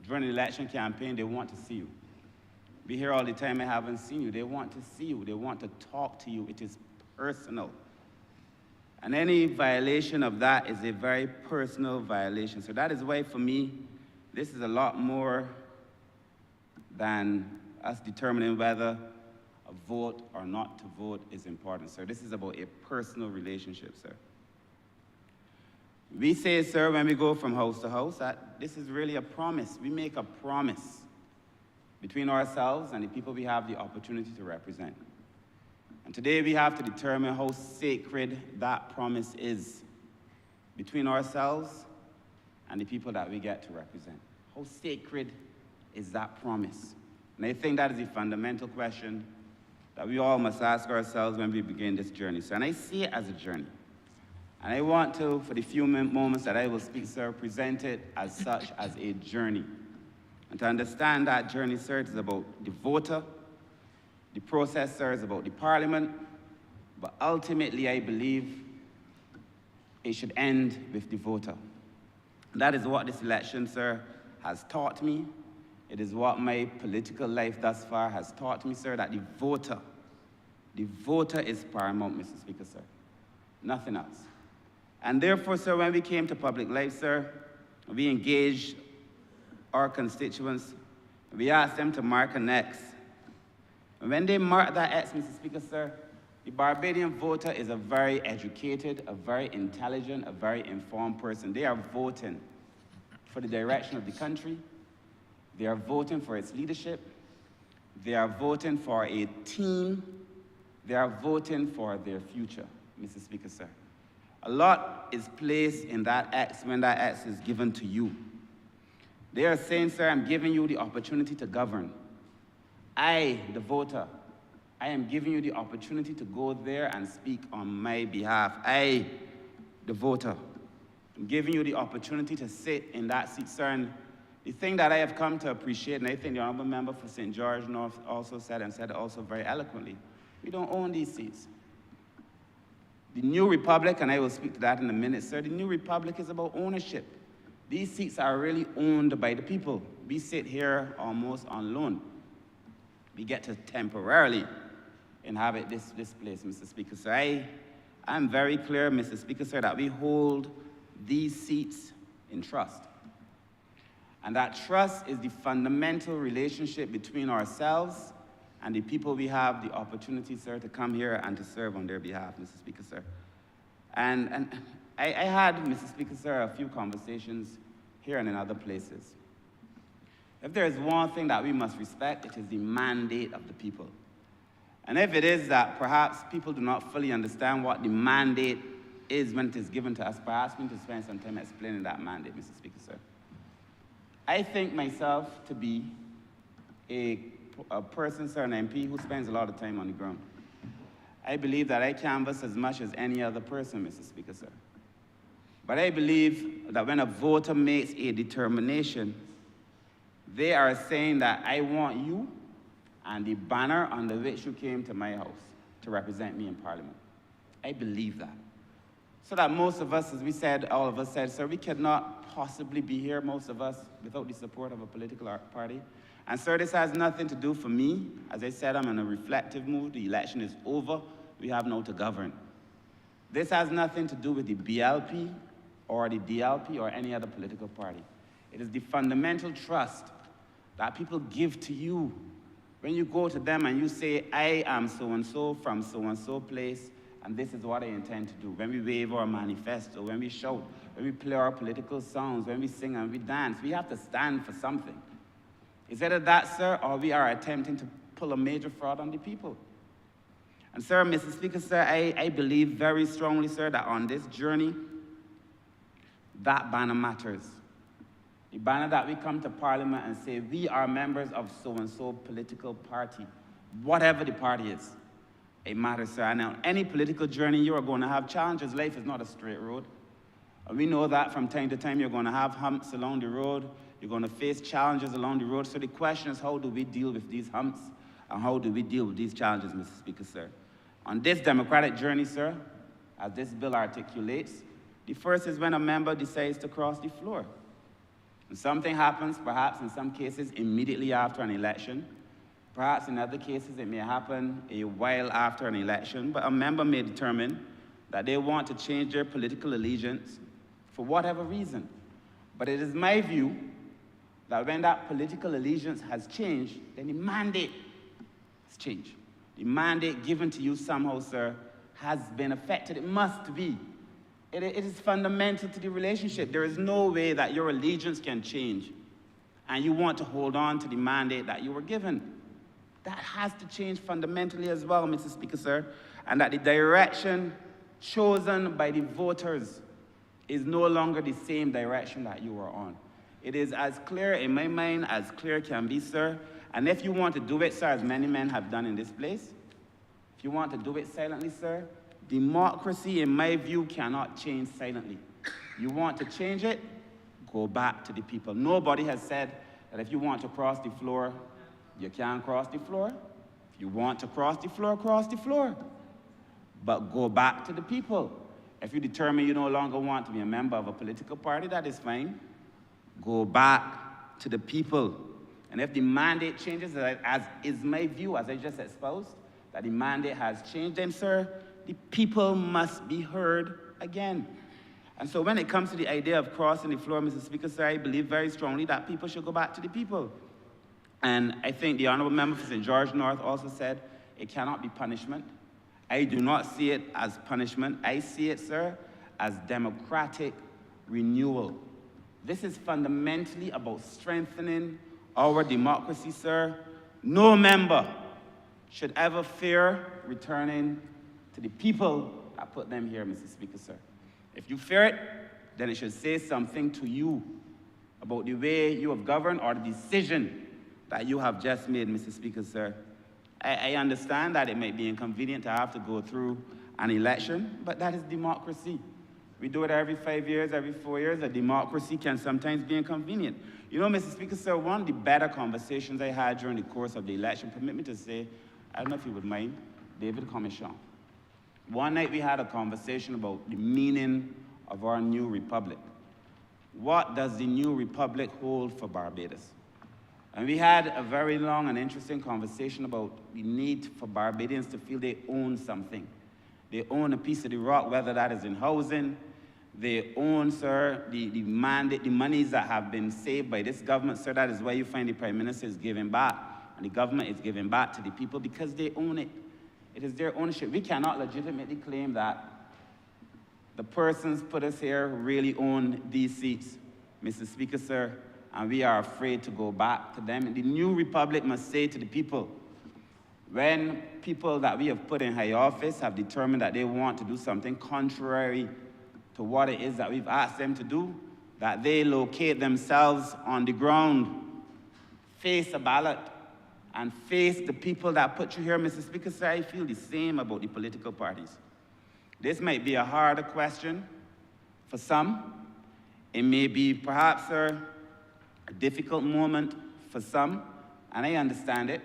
during the election campaign, they want to see you. We hear all the time, I haven't seen you. They want to see you. They want to talk to you. It is personal. And any violation of that is a very personal violation. So that is why, for me, this is a lot more than us determining whether a vote or not to vote is important, sir. This is about a personal relationship, sir. We say, sir, when we go from house to house, that this is really a promise. We make a promise between ourselves and the people we have the opportunity to represent. And today we have to determine how sacred that promise is between ourselves and the people that we get to represent. How sacred is that promise? And I think that is the fundamental question that we all must ask ourselves when we begin this journey. So, and I see it as a journey. And I want to, for the few moments that I will speak, sir, present it as such, as a journey. And to understand that journey, sir, it is about the voter. The process, sir, is about the parliament. But ultimately, I believe it should end with the voter. And that is what this election, sir, has taught me. It is what my political life thus far has taught me, sir, that the voter is paramount, Mr. Speaker, sir. Nothing else. And therefore, sir, when we came to public life, sir, we engaged our constituents. We asked them to mark an X. And when they mark that X, Mr. Speaker, sir, the Barbadian voter is a very educated, a very intelligent, a very informed person. They are voting for the direction of the country. They are voting for its leadership. They are voting for a team. They are voting for their future, Mr. Speaker, sir. A lot is placed in that X when that X is given to you. They are saying, sir, I'm giving you the opportunity to govern. I, the voter, I am giving you the opportunity to go there and speak on my behalf. I, the voter, I'm giving you the opportunity to sit in that seat, sir. And the thing that I have come to appreciate, and I think the honorable member for St. George North also said, and said it also very eloquently, we don't own these seats. The New Republic, and I will speak to that in a minute, sir, the New Republic is about ownership. These seats are really owned by the people. We sit here almost on loan. We get to temporarily inhabit this place, Mr. Speaker. So I'm very clear, Mr. Speaker, sir, that we hold these seats in trust. And that trust is the fundamental relationship between ourselves and the people we have the opportunity, sir, to come here and to serve on their behalf, Mr. Speaker, sir. And I had, Mr. Speaker, sir, a few conversations here and in other places. If there is one thing that we must respect, it is the mandate of the people. And if it is that perhaps people do not fully understand what the mandate is when it is given to us, perhaps we need to spend some time explaining that mandate, Mr. Speaker, sir. I think myself to be a person, sir, an MP who spends a lot of time on the ground. I believe that I canvass as much as any other person, Mr. Speaker, sir. But I believe that when a voter makes a determination, they are saying that I want you and the banner under which you came to my house to represent me in Parliament. I believe that. So that most of us, as we said, all of us said, sir, we cannot possibly be here, most of us, without the support of a political party. And sir, this has nothing to do for me. As I said, I'm in a reflective mood. The election is over. We have now to govern. This has nothing to do with the BLP or the DLP or any other political party. It is the fundamental trust that people give to you. When you go to them and you say, I am so-and-so from so-and-so place, and this is what I intend to do. When we wave our manifesto, when we shout, when we play our political songs, when we sing and we dance, we have to stand for something. It's either that, sir, or we are attempting to pull a major fraud on the people. And sir, Mr. Speaker, sir, I believe very strongly, sir, that on this journey, that banner matters. The banner that we come to Parliament and say, we are members of so-and-so political party, whatever the party is, it matters, sir. And on any political journey, you are going to have challenges. Life is not a straight road. And we know that from time to time, you're going to have humps along the road. You're going to face challenges along the road. So the question is, how do we deal with these humps? And how do we deal with these challenges, Mr. Speaker, sir? On this democratic journey, sir, as this bill articulates, the first is when a member decides to cross the floor. And something happens, perhaps in some cases, immediately after an election. Perhaps in other cases, it may happen a while after an election, but a member may determine that they want to change their political allegiance for whatever reason. But it is my view that when that political allegiance has changed, then the mandate has changed. The mandate given to you somehow, sir, has been affected. It must be. It is fundamental to the relationship. There is no way that your allegiance can change and you want to hold on to the mandate that you were given. That has to change fundamentally as well, Mr. Speaker, sir, and that the direction chosen by the voters is no longer the same direction that you were on. It is as clear in my mind as clear can be, sir. And if you want to do it, sir, as many men have done in this place, if you want to do it silently, sir, democracy, in my view, cannot change silently. You want to change it, go back to the people. Nobody has said that if you want to cross the floor, you can cross the floor. If you want to cross the floor, cross the floor. But go back to the people. If you determine you no longer want to be a member of a political party, that is fine. Go back to the people. And if the mandate changes, as is my view, as I just espoused, that the mandate has changed, then, sir, the people must be heard again. And so when it comes to the idea of crossing the floor, Mr. Speaker, sir, I believe very strongly that people should go back to the people. And I think the Honourable Member for St. George North also said it cannot be punishment. I do not see it as punishment. I see it, sir, as democratic renewal. This is fundamentally about strengthening our democracy, sir. No member should ever fear returning to the people that put them here, Mr. Speaker, sir. If you fear it, then it should say something to you about the way you have governed or the decision that you have just made, Mr. Speaker, sir. I understand that it might be inconvenient to have to go through an election, but that is democracy. We do it every 5 years, every 4 years. A democracy can sometimes be inconvenient. You know, Mr. Speaker, sir, one of the better conversations I had during the course of the election, permit me to say, I don't know if you would mind, David Commission. One night we had a conversation about the meaning of our new republic. What does the new republic hold for Barbados? And we had a very long and interesting conversation about the need for Barbadians to feel they own something. They own a piece of the rock, whether that is in housing. They own, sir, the monies that have been saved by this government, sir. That is why you find the Prime Minister is giving back, and the government is giving back to the people because they own it. It is their ownership. We cannot legitimately claim that the persons put us here really own these seats, Mr. Speaker, sir, and we are afraid to go back to them. And the new republic must say to the people, when people that we have put in high office have determined that they want to do something contrary to what it is that we've asked them to do, that they locate themselves on the ground, face a ballot, and face the people that put you here, Mr. Speaker, sir. I feel the same about the political parties. This might be a harder question for some. It may be perhaps, sir, a difficult moment for some, and I understand it.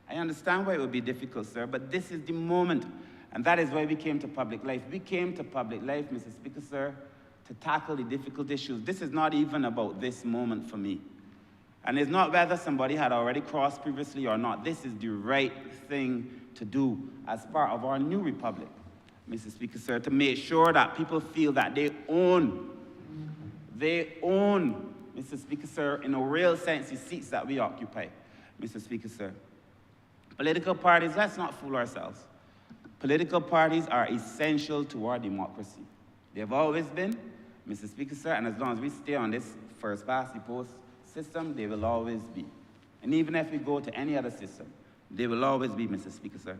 I understand why it would be difficult, sir, but this is the moment, and that is why we came to public life. We came to public life, Mr. Speaker, sir, to tackle the difficult issues. This is not even about this moment for me. And it's not whether somebody had already crossed previously or not. This is the right thing to do as part of our new republic, Mr. Speaker, sir, to make sure that people feel that they own Mr. Speaker, sir, in a real sense, the seats that we occupy, Mr. Speaker, sir. Political parties, let's not fool ourselves. Political parties are essential to our democracy. They have always been, Mr. Speaker, sir, and as long as we stay on this first past the post system, they will always be. And even if we go to any other system, they will always be, Mr. Speaker, sir.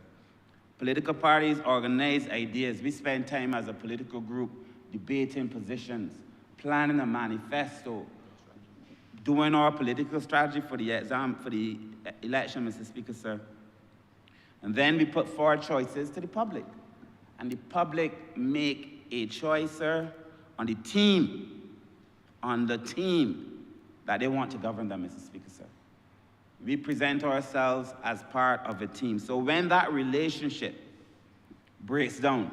Political parties organize ideas. We spend time as a political group debating positions, planning a manifesto, doing our political strategy for the election, Mr. Speaker, sir. And then we put forward choices to the public. And the public make a choice, sir, on the team that they want to govern them, Mr. Speaker, sir. We present ourselves as part of a team. So when that relationship breaks down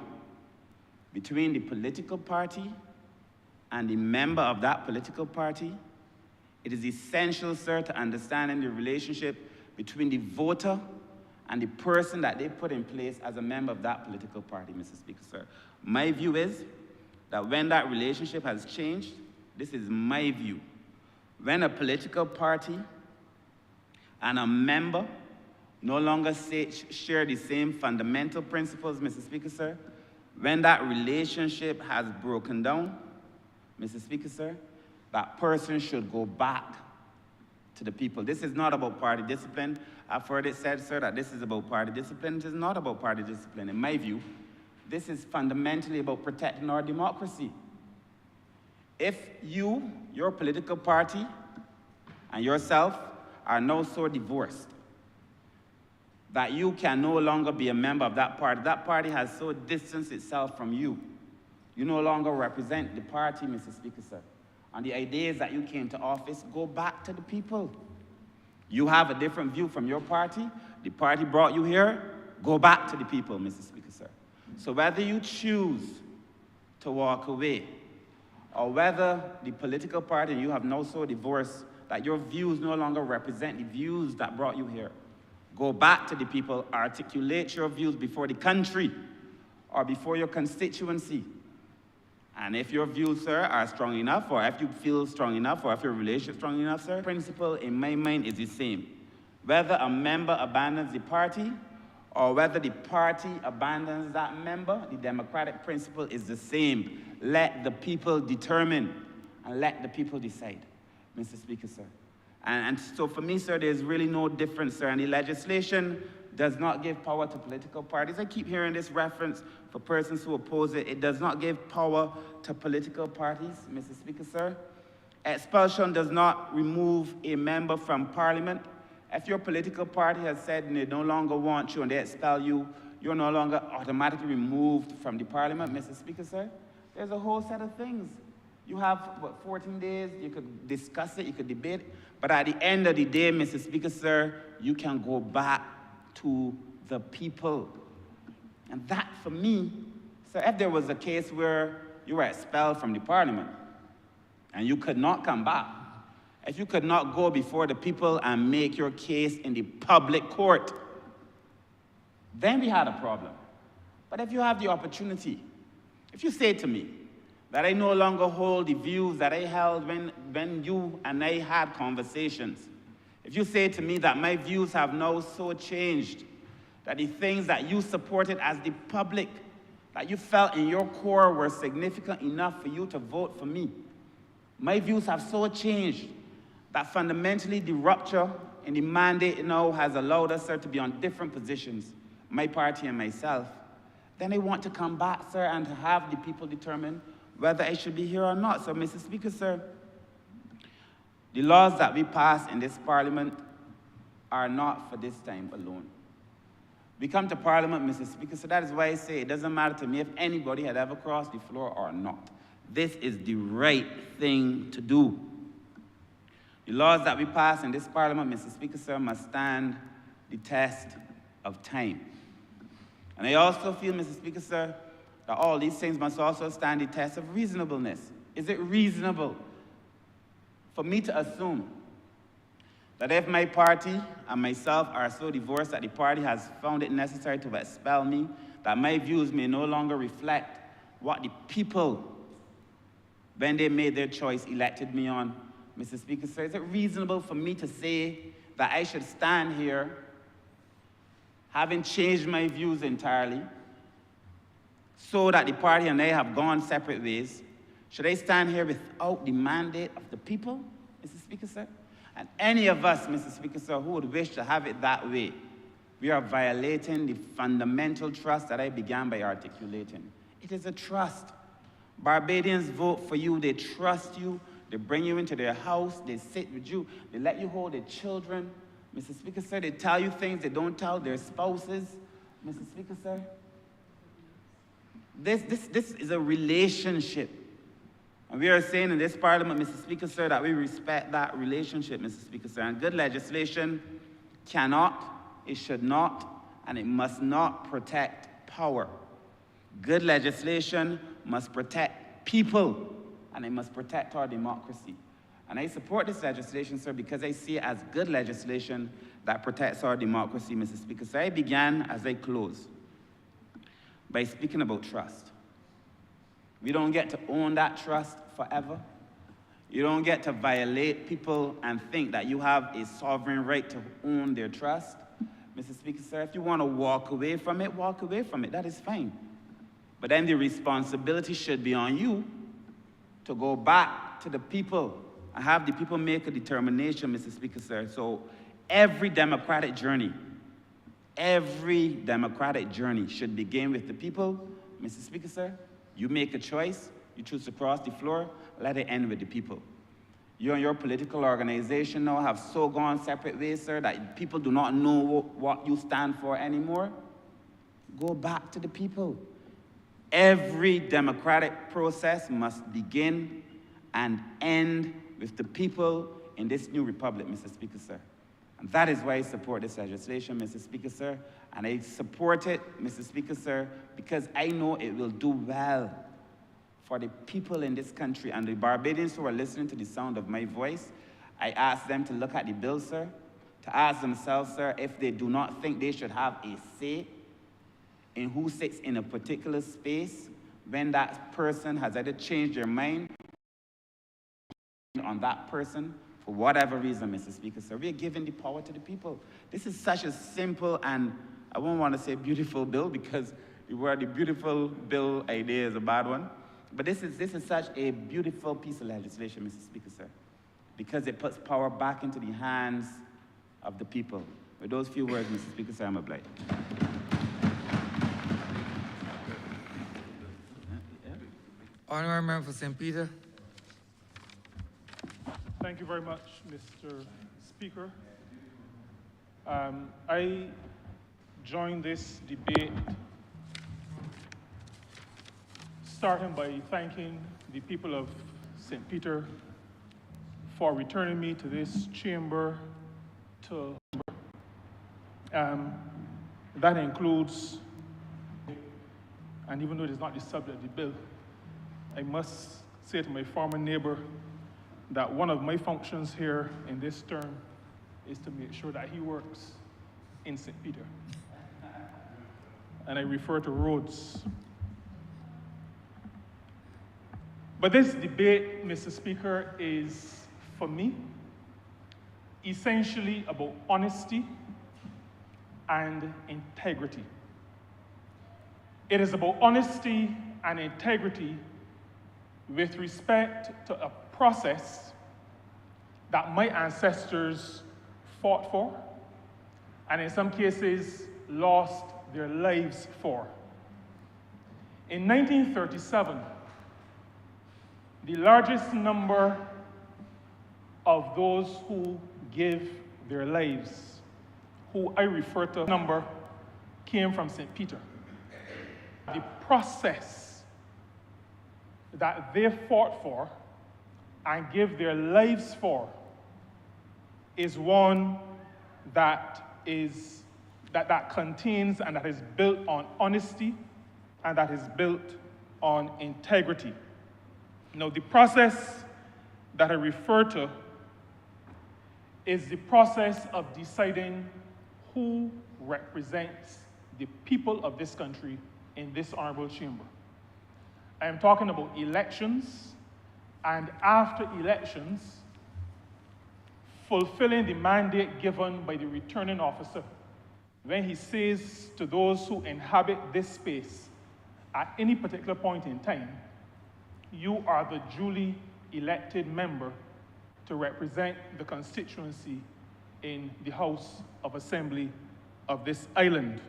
between the political party and the member of that political party, it is essential, sir, to understanding the relationship between the voter and the person that they put in place as a member of that political party, Mr. Speaker, sir. My view is that when that relationship has changed, this is my view, when a political party and a member no longer share the same fundamental principles, Mr. Speaker, sir, when that relationship has broken down, Mr. Speaker, sir, that person should go back to the people. This is not about party discipline. I've heard it said, sir, that this is about party discipline. It is not about party discipline. In my view, this is fundamentally about protecting our democracy. If you, your political party, and yourself are now so divorced that you can no longer be a member of that party has so distanced itself from you, you no longer represent the party, Mr. Speaker, sir. And the ideas that you came to office, go back to the people. You have a different view from your party. The party brought you here. Go back to the people, Mr. Speaker, sir. So whether you choose to walk away or whether the political party and you have now so divorced that your views no longer represent the views that brought you here, go back to the people, articulate your views before the country or before your constituency. And if your views, sir, are strong enough, or if you feel strong enough, or if your relationship is strong enough, sir, the principle in my mind is the same. Whether a member abandons the party, or whether the party abandons that member, the democratic principle is the same. Let the people determine, and let the people decide, Mr. Speaker, sir. And so for me, sir, there's really no difference, sir, and the legislation does not give power to political parties. I keep hearing this reference for persons who oppose it. It does not give power to political parties, Mr. Speaker, sir. Expulsion does not remove a member from parliament. If your political party has said they no longer want you and they expel you, you're no longer automatically removed from the parliament, Mr. Speaker, sir. There's a whole set of things. You have, what, 14 days, you could discuss it, you could debate it, but at the end of the day, Mr. Speaker, sir, you can go back to the people. And that, for me, so if there was a case where you were expelled from the parliament and you could not come back, if you could not go before the people and make your case in the public court, then we had a problem. But if you have the opportunity, if you say to me that I no longer hold the views that I held when you and I had conversations, if you say to me that my views have now so changed, that the things that you supported as the public, that you felt in your core were significant enough for you to vote for me, my views have so changed that fundamentally the rupture in the mandate now has allowed us, sir, to be on different positions, my party and myself, then I want to come back, sir, and to have the people determine whether I should be here or not. So, Mr. Speaker, sir, the laws that we pass in this parliament are not for this time alone. We come to parliament, Mr. Speaker, so that is why I say it doesn't matter to me if anybody had ever crossed the floor or not. This is the right thing to do. The laws that we pass in this parliament, Mr. Speaker, sir, must stand the test of time. And I also feel, Mr. Speaker, sir, that all these things must also stand the test of reasonableness. Is it reasonable for me to assume that if my party and myself are so divorced that the party has found it necessary to expel me, that my views may no longer reflect what the people, when they made their choice, elected me on, Mr. Speaker, sir, is it reasonable for me to say that I should stand here, having changed my views entirely, so that the party and I have gone separate ways? Should I stand here without the mandate of the people, Mr. Speaker, sir? And any of us, Mr. Speaker, sir, who would wish to have it that way, we are violating the fundamental trust that I began by articulating. It is a trust. Barbadians vote for you, they trust you, they bring you into their house, they sit with you, they let you hold their children. Mr. Speaker, sir, they tell you things they don't tell their spouses. Mr. Speaker, sir, this is a relationship. And we are saying in this parliament, Mr. Speaker, sir, that we respect that relationship, Mr. Speaker, sir. And good legislation cannot, it should not, and it must not protect power. Good legislation must protect people, and it must protect our democracy. And I support this legislation, sir, because I see it as good legislation that protects our democracy, Mr. Speaker. So I began, as I close, by speaking about trust. We don't get to own that trust forever. You don't get to violate people and think that you have a sovereign right to own their trust. Mr. Speaker, sir, if you want to walk away from it, walk away from it. That is fine. But then the responsibility should be on you to go back to the people and have the people make a determination, Mr. Speaker, sir. So every democratic journey should begin with the people, Mr. Speaker, sir. You make a choice, you choose to cross the floor, let it end with the people. You and your political organization now have so gone separate ways, sir, that people do not know what you stand for anymore. Go back to the people. Every democratic process must begin and end with the people in this new republic, Mr. Speaker, sir. And that is why I support this legislation, Mr. Speaker, sir. And I support it, Mr. Speaker, sir, because I know it will do well for the people in this country. And the Barbadians who are listening to the sound of my voice, I ask them to look at the bill, sir, to ask themselves, sir, if they do not think they should have a say in who sits in a particular space when that person has either changed their mind on that person for whatever reason, Mr. Speaker, sir. We are giving the power to the people. This is such a simple and, I won't want to say beautiful bill because the word the beautiful bill idea is a bad one. But this is such a beautiful piece of legislation, Mr. Speaker, sir, because it puts power back into the hands of the people. With those few words, Mr. Speaker, sir, I'm obliged. Honourable Member for St. Peter. Thank you very much, Mr. Speaker. I joined this debate starting by thanking the people of St. Peter for returning me to this chamber that includes, and even though it is not the subject of the bill, I must say to my former neighbor that one of my functions here in this term is to make sure that he works in St. Peter. And I refer to roads. But this debate, Mr. Speaker, is, for me, essentially about honesty and integrity. It is about honesty and integrity with respect to a process that my ancestors fought for, and in some cases, lost their lives for. In 1937, the largest number of those who give their lives, who I refer to number, came from St. Peter. The process that they fought for and give their lives for is one that contains and that is built on honesty and that is built on integrity. Now, the process that I refer to is the process of deciding who represents the people of this country in this honorable chamber. I am talking about elections, and after elections, fulfilling the mandate given by the returning officer when he says to those who inhabit this space at any particular point in time, you are the duly elected member to represent the constituency in the House of Assembly of this island.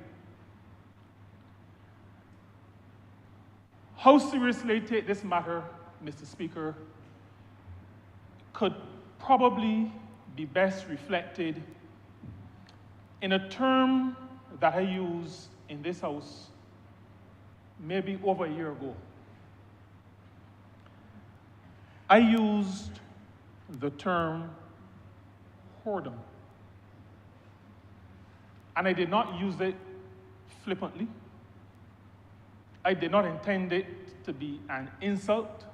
How seriously I take this matter, Mr. Speaker, could probably be best reflected in a term that I used in this House maybe over a year ago. I used the term whoredom. And I did not use it flippantly. I did not intend it to be an insult,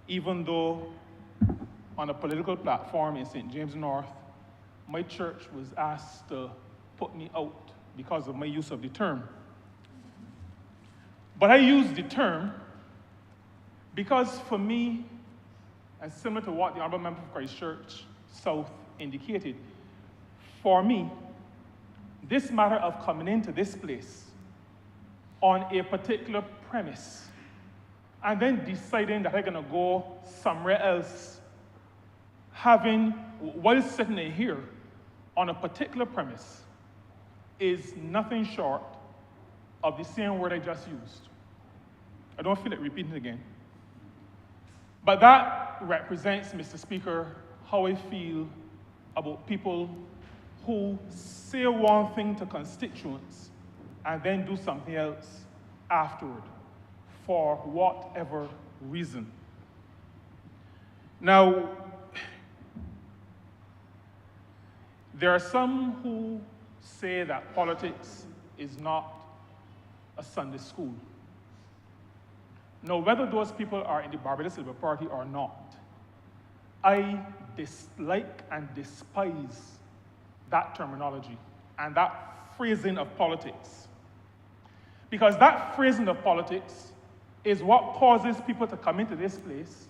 even though on a political platform in St. James North, my church was asked to put me out because of my use of the term. But I used the term because for me, and similar to what the Honourable Member for Christchurch South indicated, for me, this matter of coming into this place on a particular premise and then deciding that I'm going to go somewhere else, while sitting in here on a particular premise, is nothing short of the same word I just used. I don't feel like repeating it again. But that represents, Mr. Speaker, how I feel about people who say one thing to constituents and then do something else afterward, for whatever reason. Now, there are some who say that politics is not a Sunday school. Now, whether those people are in the Barbados Labour Party or not, I dislike and despise that terminology and that phrasing of politics. Because that phrasing of politics is what causes people to come into this place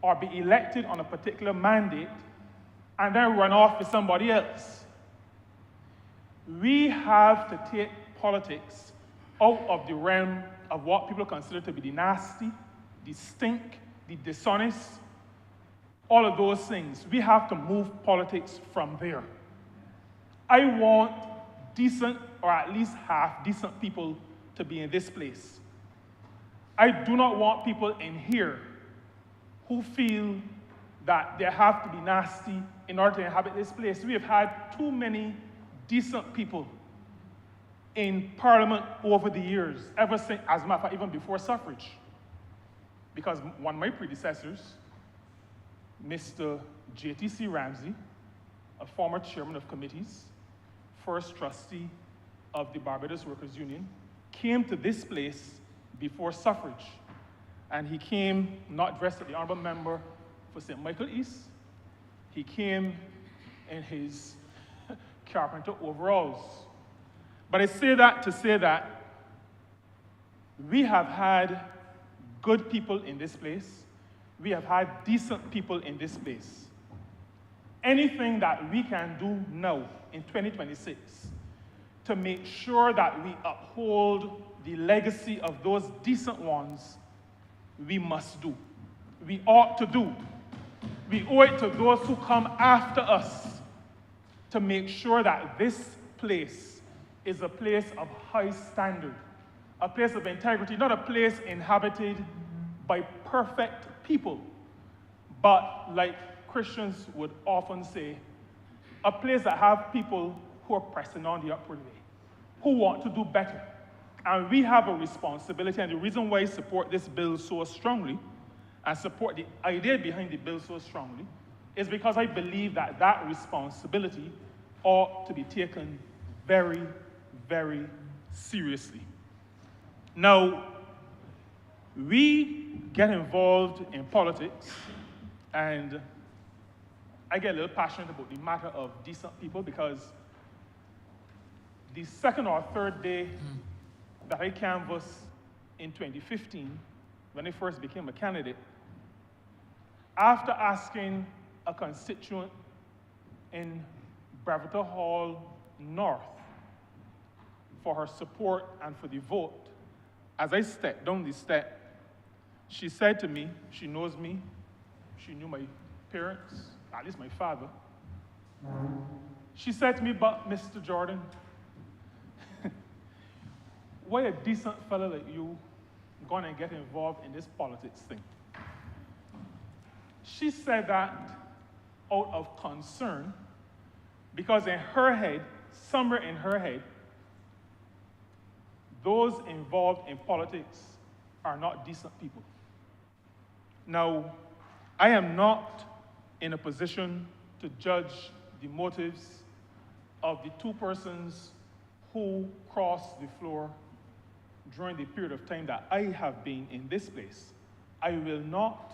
or be elected on a particular mandate and then run off with somebody else. We have to take politics out of the realm of what people consider to be the nasty, the stink, the dishonest, all of those things. We have to move politics from there. I want decent, or at least half-decent people to be in this place. I do not want people in here who feel that they have to be nasty in order to inhabit this place. We have had too many decent people in Parliament over the years, ever since, as a matter of fact, even before suffrage. Because one of my predecessors, Mr. J.T.C. Ramsey, a former chairman of committees, first trustee of the Barbados Workers' Union, came to this place before suffrage. And he came not dressed as the Honourable Member for St. Michael East. He came in his carpenter overalls. But I say that to say that we have had good people in this place. We have had decent people in this place. Anything that we can do now in 2026 to make sure that we uphold the legacy of those decent ones, we must do. We ought to do. We owe it to those who come after us to make sure that this place is a place of high standard, a place of integrity, not a place inhabited by perfect people, but like Christians would often say, a place that have people who are pressing on the upward way, who want to do better. And we have a responsibility, and the reason why I support this bill so strongly, and support the idea behind the bill so strongly, is because I believe that that responsibility ought to be taken very, very seriously. Now, we get involved in politics, and I get a little passionate about the matter of decent people because the second or third day that I canvassed in 2015, when I first became a candidate, after asking a constituent in Brevita Hall North for her support and for the vote. As I stepped down the step, she said to me, she knows me, she knew my parents, at least my father. She said to me, but Mr. Jordan, why a decent fellow like you gonna get involved in this politics thing? She said that out of concern, because in her head, somewhere in her head, those involved in politics are not decent people. Now, I am not in a position to judge the motives of the two persons who crossed the floor during the period of time that I have been in this place. I will not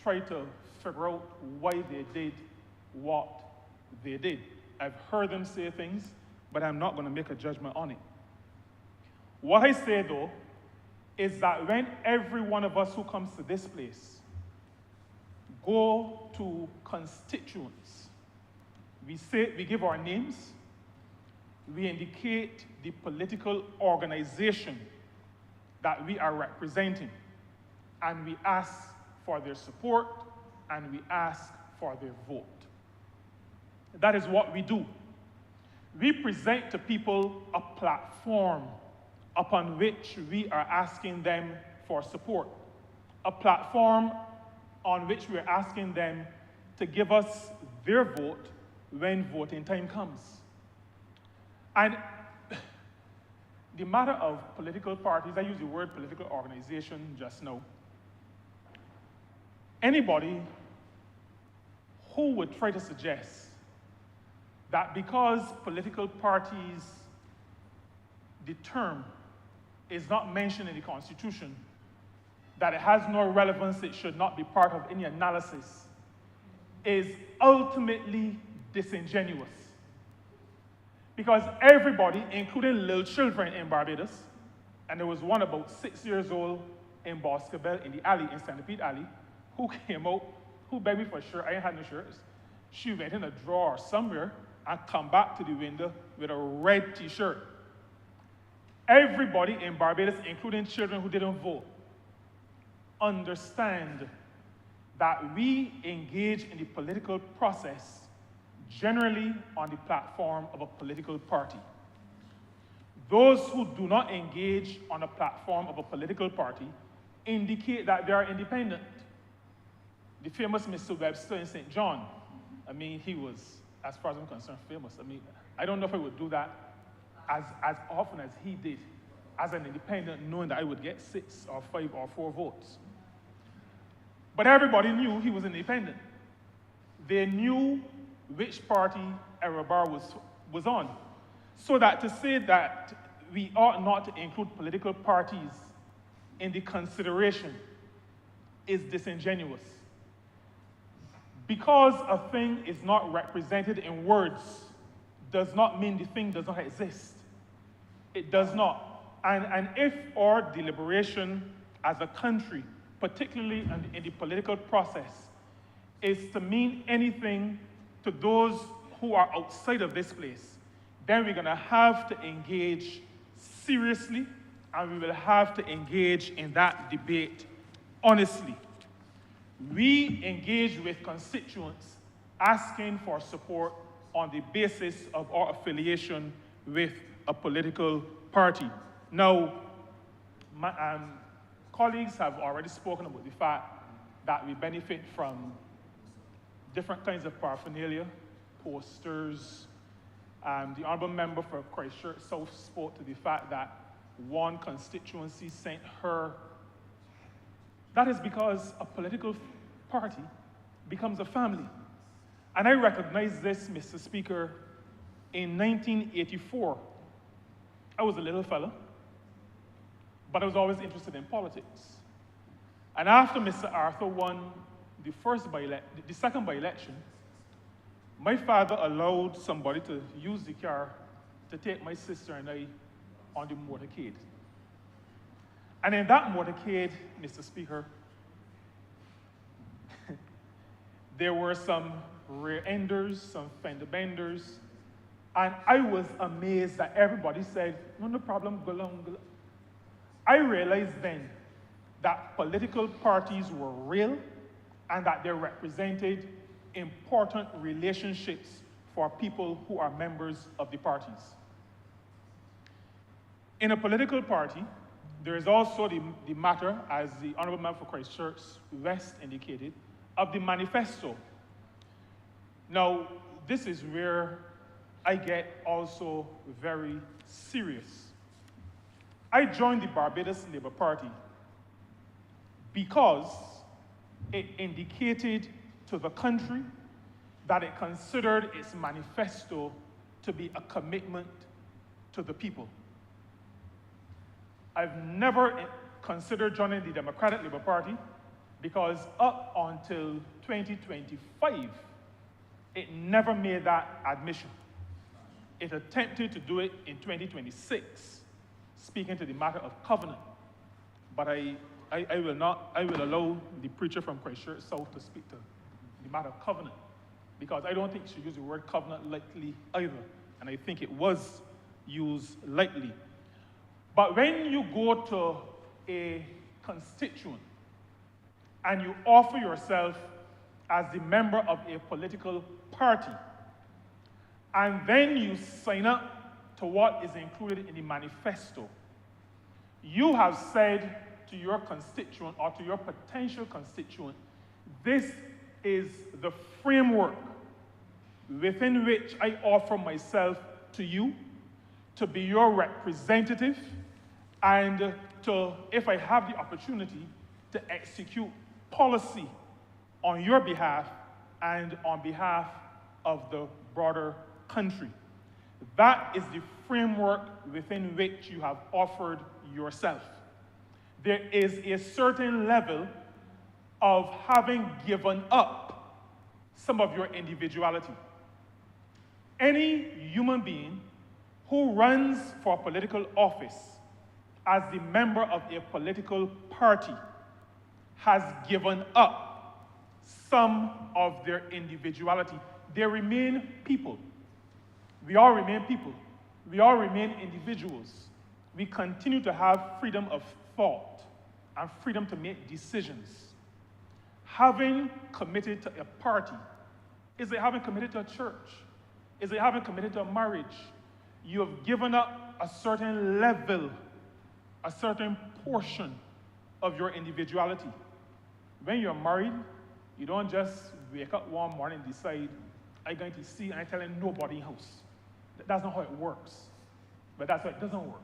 try to figure out why they did what they did. I've heard them say things, but I'm not going to make a judgment on it. What I say, though, is that when every one of us who comes to this place go to constituents, we give our names, we indicate the political organization that we are representing, and we ask for their support, and we ask for their vote. That is what we do. We present to people a platform upon which we are asking them for support, a platform on which we're asking them to give us their vote when voting time comes. And the matter of political parties, I use the word political organization just now. Anybody who would try to suggest that because political parties, the term is not mentioned in the Constitution, that it has no relevance, it should not be part of any analysis, is ultimately disingenuous. Because everybody, including little children in Barbados, and there was one about 6 years old in Boscobel in the alley, in Centipede Alley, who came out, who begged me for a shirt. I ain't had no shirts. She went in a drawer somewhere and come back to the window with a red t-shirt. Everybody in Barbados, including children who didn't vote, understand that we engage in the political process generally on the platform of a political party. Those who do not engage on a platform of a political party indicate that they are independent. The famous Mr. Webster in St. John, I mean, he was, as far as I'm concerned, famous. I mean, I don't know if I would do that as often as he did, as an independent, knowing that I would get 6 or 5 or 4 votes. But everybody knew he was independent. They knew which party Arabar was on. So that to say that we ought not to include political parties in the consideration is disingenuous. Because a thing is not represented in words does not mean the thing does not exist. It does not. And if our deliberation as a country, particularly in the political process, is to mean anything to those who are outside of this place, then we're going to have to engage seriously, and we will have to engage in that debate honestly. We engage with constituents asking for support on the basis of our affiliation with a political party. Now, my colleagues have already spoken about the fact that we benefit from different kinds of paraphernalia, posters. The Honourable Member for Christchurch South spoke to the fact that one constituency sent her. That is because a political party becomes a family. And I recognize this, Mr. Speaker, in 1984. I was a little fellow, but I was always interested in politics. And after Mr. Arthur won the second by-election, my father allowed somebody to use the car to take my sister and I on the motorcade. And in that motorcade, Mr. Speaker, there were some rear enders, some fender benders, and I was amazed that everybody said, no problem, go along, go along. I realized then that political parties were real and that they represented important relationships for people who are members of the parties. In a political party, there is also the matter, as the Honourable Member for Christchurch West indicated, of the manifesto. Now, this is where I get also very serious. I joined the Barbados Labour Party because it indicated to the country that it considered its manifesto to be a commitment to the people. I've never considered joining the Democratic Labour Party because up until 2025, it never made that admission. It attempted to do it in 2026, speaking to the matter of covenant. But I will allow the preacher from Christchurch South to speak to the matter of covenant, because I don't think she used the word covenant lightly either, and I think it was used lightly. But when you go to a constituent and you offer yourself as the member of a political party, and then you sign up to what is included in the manifesto, you have said to your constituent or to your potential constituent, this is the framework within which I offer myself to you to be your representative and to, if I have the opportunity, to execute policy on your behalf and on behalf of the broader country. That is the framework within which you have offered yourself. There is a certain level of having given up some of your individuality. Any human being who runs for political office as the member of a political party has given up some of their individuality. They remain people. We all remain people. We all remain individuals. We continue to have freedom of thought and freedom to make decisions. Having committed to a party, is it having committed to a church? Is it having committed to a marriage? You have given up a certain level, a certain portion of your individuality. When you're married, you don't just wake up one morning and decide, I'm going to see and I'm telling nobody in the house. That's not how it works. But that's why it doesn't work.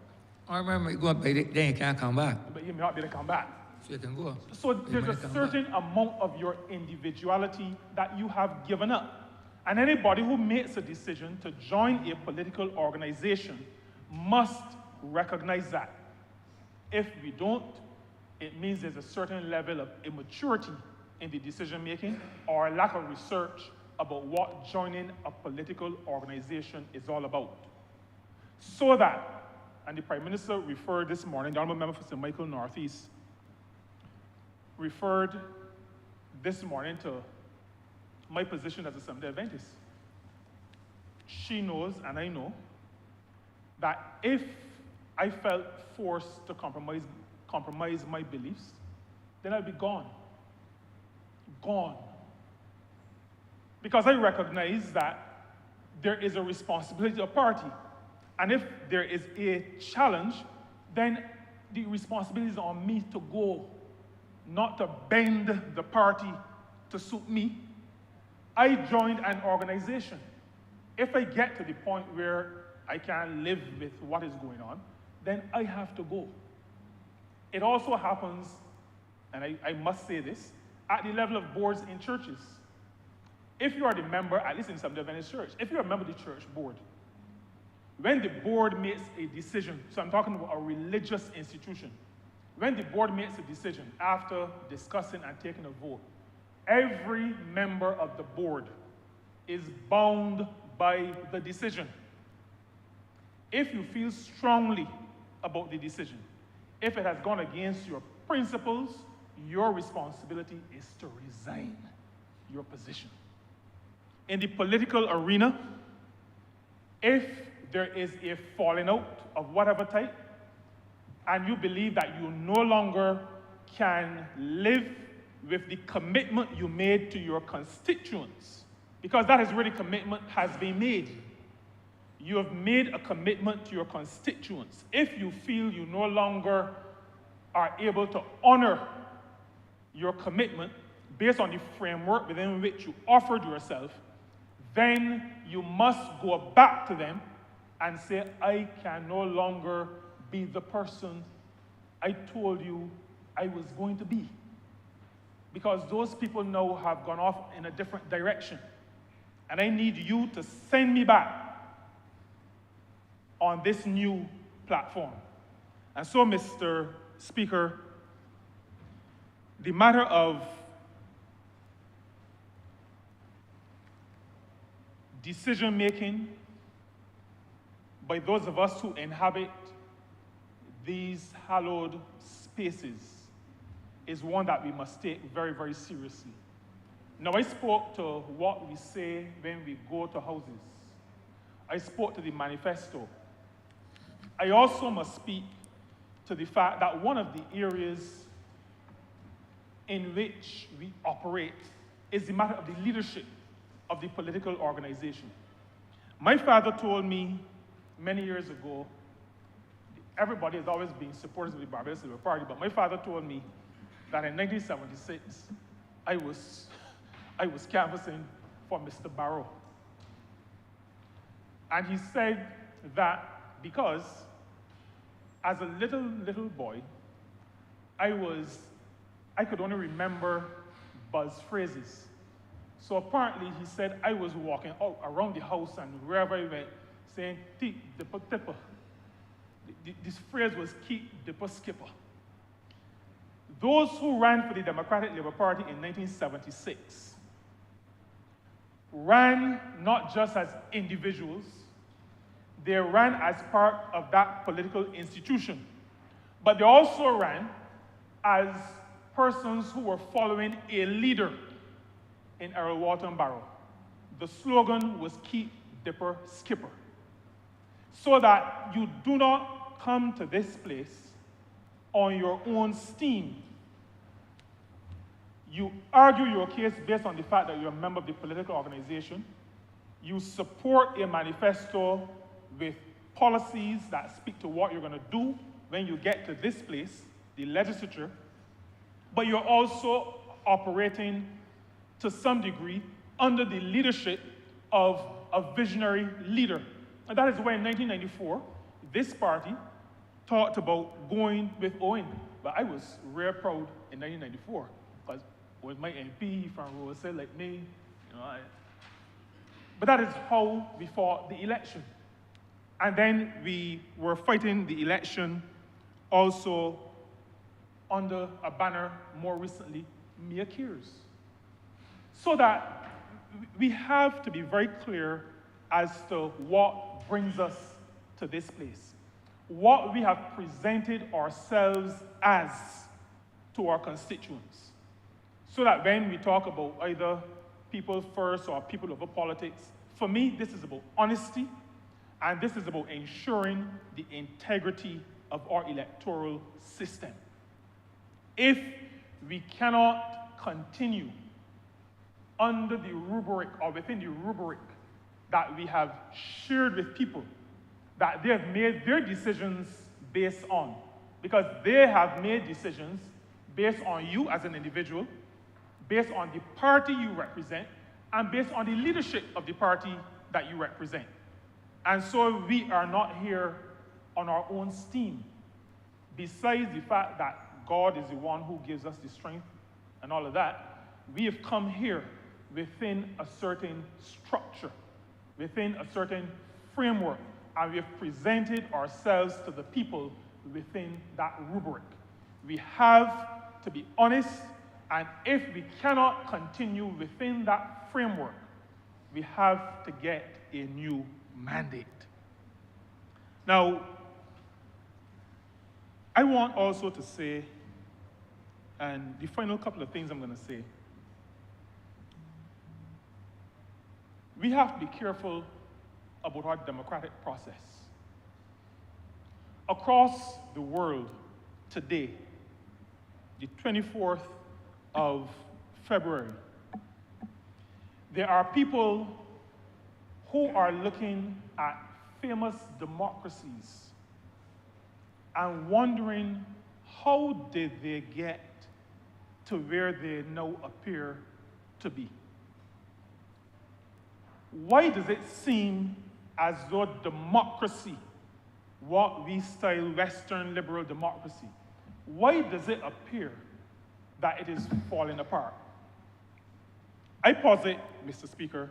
I remember you go up, then you can't come back. But you may not be able to come back. So you can go. So there's a certain amount of your individuality that you have given up. And anybody who makes a decision to join a political organization must recognize that. If we don't, it means there's a certain level of immaturity in the decision making or a lack of research about what joining a political organization is all about. So that, and the Prime Minister referred this morning, the Honourable Member for St. Michael Northeast referred this morning to my position as a Seventh-day Adventist. She knows, and I know, that if I felt forced to compromise my beliefs, then I'd be gone. Gone. Because I recognize that there is a responsibility to a party. And if there is a challenge, then the responsibility is on me to go, not to bend the party to suit me. I joined an organization. If I get to the point where I can't live with what is going on, then I have to go. It also happens, and I must say this, at the level of boards in churches. If you are the member, at least in some Adventist church, if you're a member of the church board, when the board makes a decision, so I'm talking about a religious institution, when the board makes a decision after discussing and taking a vote, every member of the board is bound by the decision. If you feel strongly about the decision, if it has gone against your principles, your responsibility is to resign your position. in the political arena, if there is a falling out of whatever type, and you believe that you no longer can live with the commitment you made to your constituents, because that is where the commitment has been made. You have made a commitment to your constituents. If you feel you no longer are able to honor your commitment based on the framework within which you offered yourself, then you must go back to them and say, I can no longer be the person I told you I was going to be. Because those people now have gone off in a different direction. And I need you to send me back on this new platform. And so, Mr. Speaker, the matter of decision-making by those of us who inhabit these hallowed spaces is one that we must take very, very seriously. Now, I spoke to what we say when we go to houses. I spoke to the manifesto. I also must speak to the fact that one of the areas in which we operate is the matter of the leadership of the political organization. My father told me many years ago, everybody has always been supporters of the Barbados Labour Party, but my father told me that in 1976, I was canvassing for Mr. Barrow. And he said that because as a little boy, I could only remember buzz phrases. So apparently he said I was walking out around the house and wherever I went saying, "Tick, dipper, tipper." This phrase was keep, dipper, skipper. Those who ran for the Democratic Labour Party in 1976 ran not just as individuals, they ran as part of that political institution, but they also ran as persons who were following a leader in Errol Walton Barrow. The slogan was keep, dipper, skipper. So that you do not come to this place on your own steam. You argue your case based on the fact that you're a member of the political organization. You support a manifesto with policies that speak to what you're going to do when you get to this place, the legislature, but you're also operating to some degree under the leadership of a visionary leader. And that is why in 1994, this party talked about going with Owen. But I was real proud in 1994 because with my MP from Rosa like me, but that is how we fought the election. And then we were fighting the election also under a banner more recently, Mia Kears. So that we have to be very clear as to what brings us to this place, what we have presented ourselves as to our constituents. So that when we talk about either people first or people over politics, for me, this is about honesty, and this is about ensuring the integrity of our electoral system. If we cannot continue under the rubric or within the rubric that we have shared with people, that they have made their decisions based on, because they have made decisions based on you as an individual, based on the party you represent, and based on the leadership of the party that you represent. And so we are not here on our own steam. Besides the fact that God is the one who gives us the strength and all of that, we have come here within a certain structure, within a certain framework, and we have presented ourselves to the people within that rubric. We have to be honest, and if we cannot continue within that framework, we have to get a new mandate. Now, I want also to say, and the final couple of things I'm going to say, we have to be careful about our democratic process. Across the world today, the 24th of February, there are people who are looking at famous democracies and wondering how did they get to where they now appear to be. Why does it seem as though democracy, what we style Western liberal democracy, why does it appear that it is falling apart? I posit, Mr. Speaker,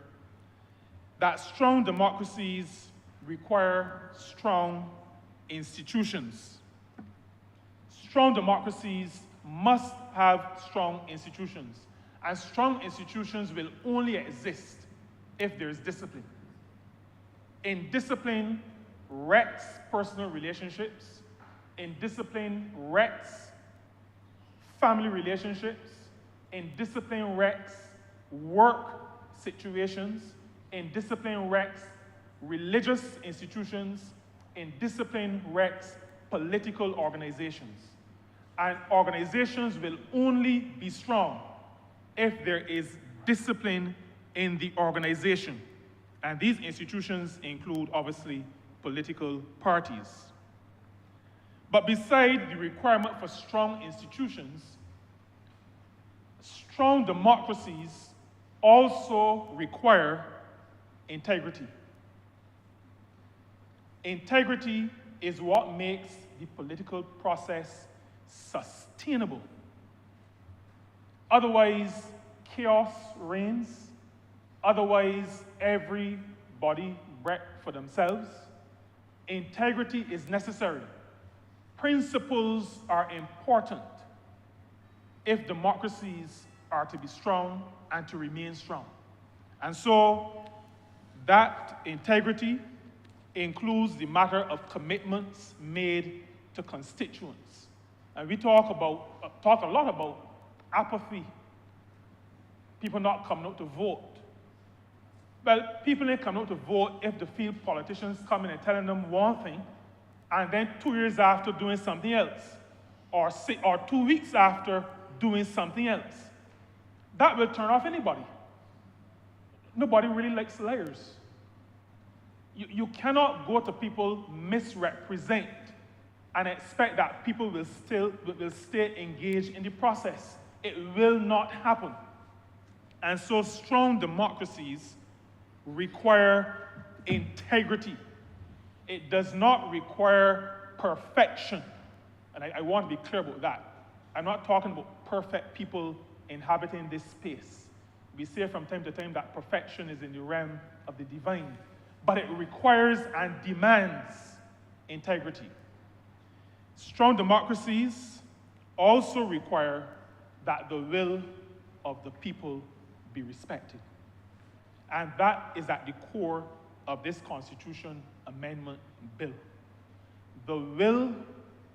that strong democracies require strong institutions. Strong democracies must have strong institutions, and strong institutions will only exist if there is discipline. Indiscipline wrecks personal relationships. Indiscipline wrecks family relationships. Indiscipline wrecks work situations. Indiscipline wrecks religious institutions. Indiscipline wrecks political organizations. And organizations will only be strong if there is discipline in the organization. And these institutions include, obviously, political parties. But beside the requirement for strong institutions, strong democracies also require integrity. Integrity is what makes the political process sustainable. Otherwise, chaos reigns. Otherwise, everybody break for themselves. Integrity is necessary. Principles are important if democracies are to be strong and to remain strong. And so, that integrity includes the matter of commitments made to constituents. And we talk a lot about apathy, people not coming out to vote. Well, people ain't coming out to vote if the field politicians come in and telling them one thing, and then 2 years after doing something else, or 2 weeks after doing something else. That will turn off anybody. Nobody really likes liars. You cannot go to people, misrepresent, and expect that people will stay engaged in the process. It will not happen. And so strong democracies require integrity. It does not require perfection. And I want to be clear about that. I'm not talking about perfect people inhabiting this space. We say from time to time that perfection is in the realm of the divine. But it requires and demands integrity. Strong democracies also require that the will of the people be respected. And that is at the core of this Constitution Amendment Bill. The will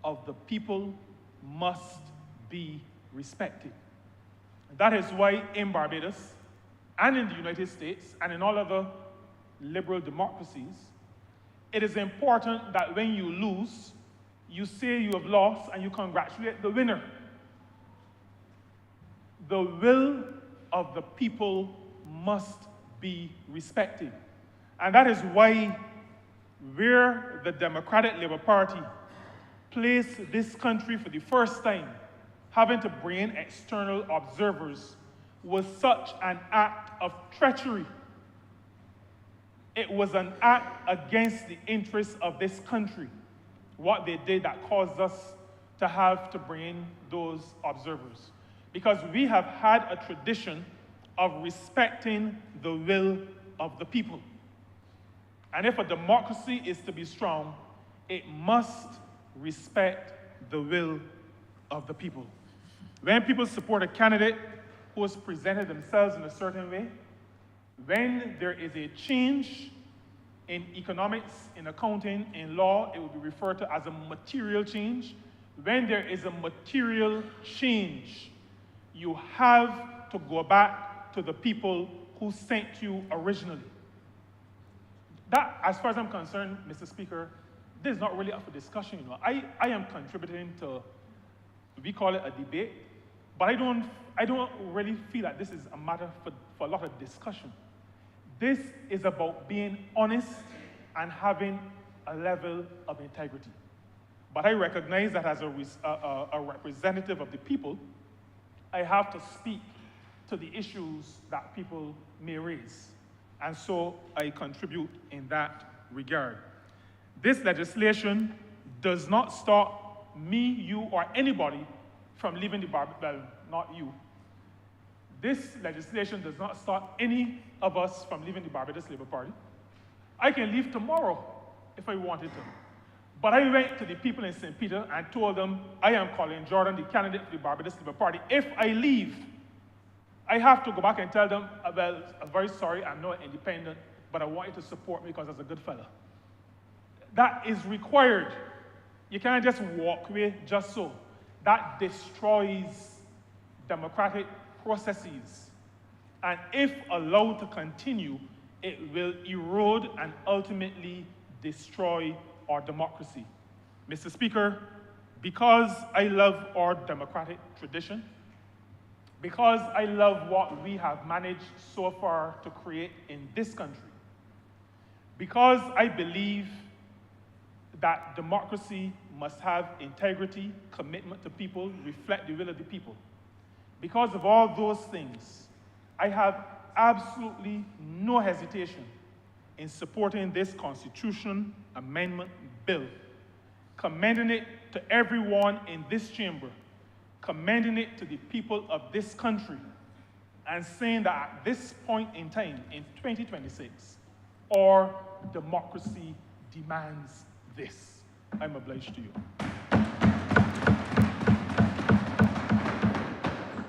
of the people must be respected. That is why in Barbados and in the United States and in all other liberal democracies, it is important that when you lose, you say you have lost and you congratulate the winner. The will of the people must be respected. And that is why where the Democratic Labour Party placed this country for the first time, having to bring in external observers, was such an act of treachery. It was an act against the interests of this country, what they did that caused us to have to bring in those observers. Because we have had a tradition of respecting the will of the people. And if a democracy is to be strong, it must respect the will of the people. When people support a candidate who has presented themselves in a certain way, when there is a change in economics, in accounting, in law, it will be referred to as a material change. When there is a material change, you have to go back to the people who sent you originally. that, as far as I'm concerned, Mr. Speaker, this is not really up for discussion. You know, I am contributing to, we call it a debate, but I don't really feel that this is a matter for a lot of discussion. This is about being honest and having a level of integrity. But I recognize that as a representative of the people, I have to speak to the issues that people may raise. And so I contribute in that regard. This legislation does not stop me, you, or anybody from leaving the well, not you. This legislation does not stop any of us from leaving the Barbados Labour Party. I can leave tomorrow if I wanted to. But I went to the people in St. Peter and told them, I am Colin Jordan, the candidate for the Barbados Labour Party. If I leave, I have to go back and tell them, well, I'm very sorry, I'm not independent, but I want you to support me because I was a good fella. That is required. You can't just walk away just so. That destroys democratic processes. And if allowed to continue, it will erode and ultimately destroy our democracy. Mr. Speaker, because I love our democratic tradition, because I love what we have managed so far to create in this country, because I believe that democracy must have integrity, commitment to people, reflect the will of the people. Because of all those things, I have absolutely no hesitation in supporting this Constitution Amendment Bill, commending it to everyone in this chamber, commending it to the people of this country, and saying that at this point in time, in 2026, our democracy demands this. I'm obliged to you.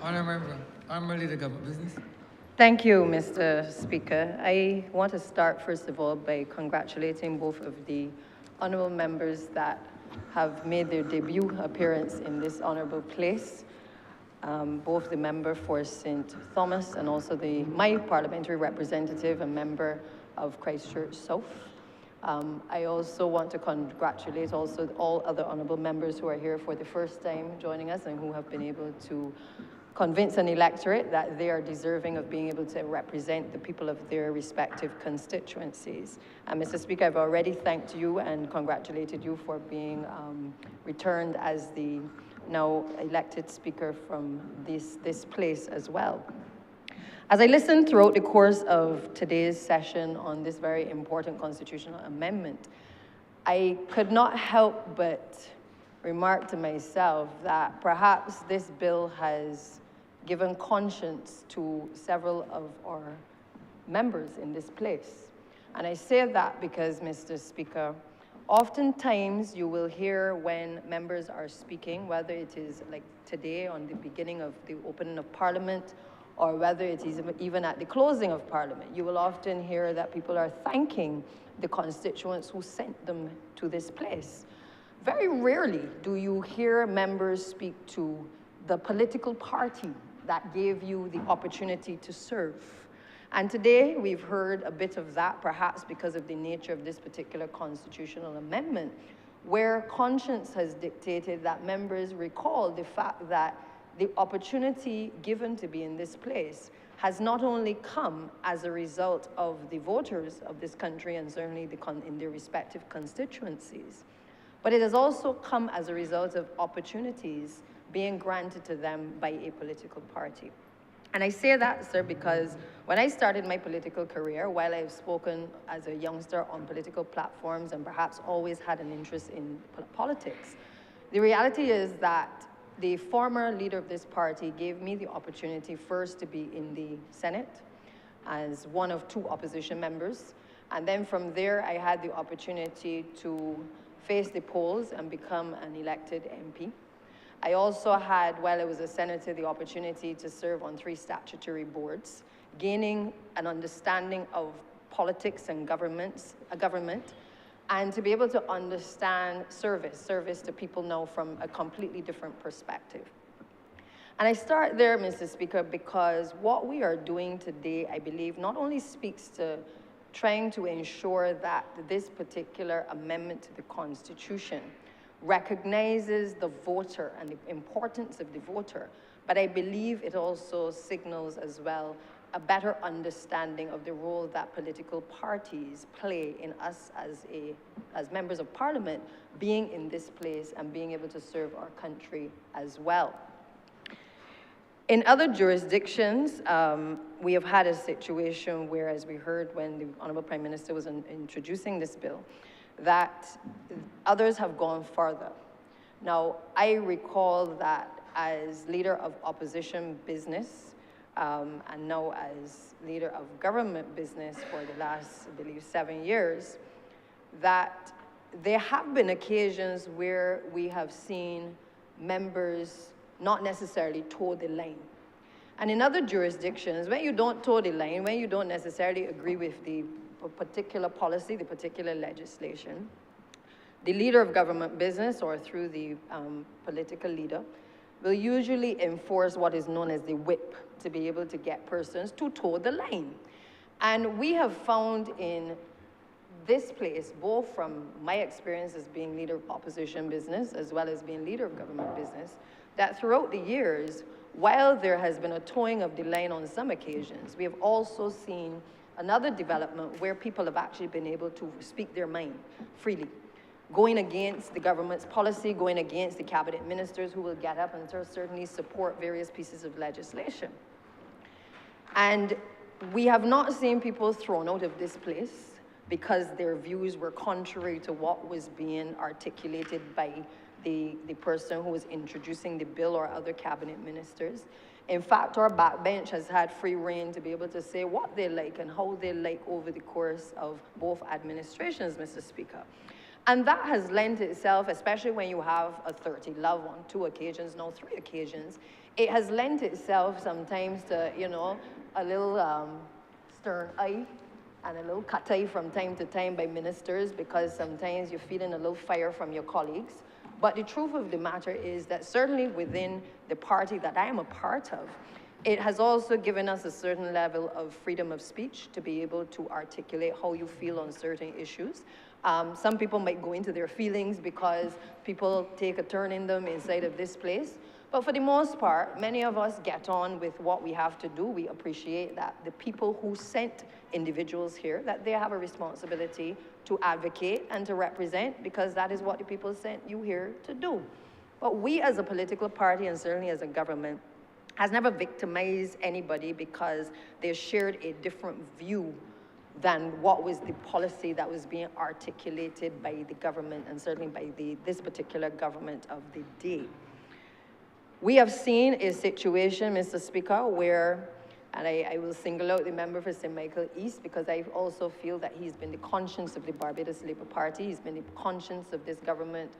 Honourable, I'm ready to government business. Thank you, Mr. Speaker. I want to start, first of all, by congratulating both of the honourable members that have made their debut appearance in this honourable place, both the member for St. Thomas and also my parliamentary representative, a member of Christchurch South. I also want to congratulate also all other honourable members who are here for the first time joining us and who have been able to convince an electorate that they are deserving of being able to represent the people of their respective constituencies. And Mr. Speaker, I've already thanked you and congratulated you for being returned as the now elected speaker from this place as well. As I listened throughout the course of today's session on this very important constitutional amendment, I could not help but remark to myself that perhaps this bill has given conscience to several of our members in this place. And I say that because, Mr. Speaker, oftentimes you will hear when members are speaking, whether it is like today on the beginning of the opening of Parliament, or whether it is even at the closing of Parliament, you will often hear that people are thanking the constituents who sent them to this place. Very rarely do you hear members speak to the political party that gave you the opportunity to serve. And today we've heard a bit of that, perhaps because of the nature of this particular constitutional amendment, where conscience has dictated that members recall the fact that the opportunity given to be in this place has not only come as a result of the voters of this country and certainly in their respective constituencies, but it has also come as a result of opportunities being granted to them by a political party. And I say that, sir, because when I started my political career, while I've spoken as a youngster on political platforms and perhaps always had an interest in politics, the reality is that the former leader of this party gave me the opportunity first to be in the Senate as one of two opposition members. And then from there, I had the opportunity to face the polls and become an elected MP. I also had, while I was a senator, the opportunity to serve on 3 statutory boards, gaining an understanding of politics and government, and to be able to understand service to people now from a completely different perspective. And I start there, Mr. Speaker, because what we are doing today, I believe, not only speaks to trying to ensure that this particular amendment to the Constitution recognizes the voter and the importance of the voter, but I believe it also signals as well a better understanding of the role that political parties play in us as members of parliament being in this place and being able to serve our country as well. In other jurisdictions, we have had a situation where, as we heard when the Honourable Prime Minister was introducing this bill, that others have gone further. Now, I recall that as leader of opposition business, and now as leader of government business for the last, I believe, 7 years, that there have been occasions where we have seen members not necessarily toe the line. And in other jurisdictions, when you don't toe the line, when you don't necessarily agree with the particular policy, the particular legislation, the leader of government business or through the political leader will usually enforce what is known as the whip to be able to get persons to toe the line. And we have found in this place, both from my experience as being leader of opposition business as well as being leader of government business, that throughout the years, while there has been a towing of the line on some occasions, we have also seen another development where people have actually been able to speak their mind freely, going against the government's policy, going against the cabinet ministers who will get up and certainly support various pieces of legislation. And we have not seen people thrown out of this place because their views were contrary to what was being articulated by the person who was introducing the bill or other cabinet ministers. In fact, our backbench has had free rein to be able to say what they like and how they like over the course of both administrations, Mr. Speaker. And that has lent itself, especially when you have a 30 love on 2 occasions, now 3 occasions, it has lent itself sometimes to, you know, a little stern eye and a little cut eye from time to time by ministers because sometimes you're feeling a little fire from your colleagues. But the truth of the matter is that certainly within the party that I am a part of, it has also given us a certain level of freedom of speech to be able to articulate how you feel on certain issues. Some people might go into their feelings because people take a turn in them inside of this place. But for the most part, many of us get on with what we have to do. We appreciate that the people who sent individuals here, that they have a responsibility to advocate and to represent, because that is what the people sent you here to do. But we as a political party, and certainly as a government, has never victimized anybody because they shared a different view than what was the policy that was being articulated by the government, and certainly by this particular government of the day. We have seen a situation, Mr. Speaker, where, and I will single out the member for St. Michael East because I also feel that he's been the conscience of the Barbados Labour Party. He's been the conscience of this government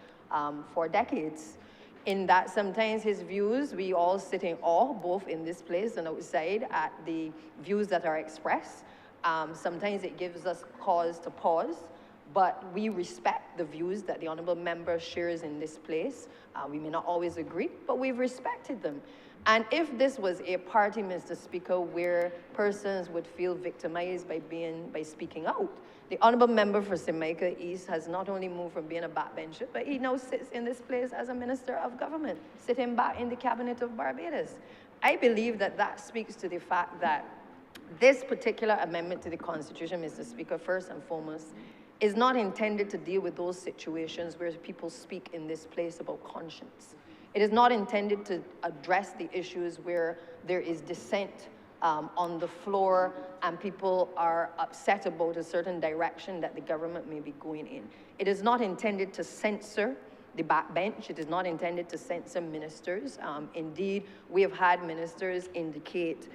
for decades. In that sometimes his views, we all sit in awe, both in this place and outside, at the views that are expressed. Sometimes it gives us cause to pause, but we respect the views that the honourable member shares in this place. We may not always agree, but we've respected them. And if this was a party, Mr. Speaker, where persons would feel victimized by speaking out, the honourable member for St. Michael East has not only moved from being a backbencher, but he now sits in this place as a minister of government, sitting back in the cabinet of Barbados. I believe that that speaks to the fact that this particular amendment to the Constitution, Mr. Speaker, first and foremost, is not intended to deal with those situations where people speak in this place about conscience. It is not intended to address the issues where there is dissent on the floor and people are upset about a certain direction that the government may be going in. It is not intended to censor the backbench. It is not intended to censor ministers. Indeed, we have had ministers indicate,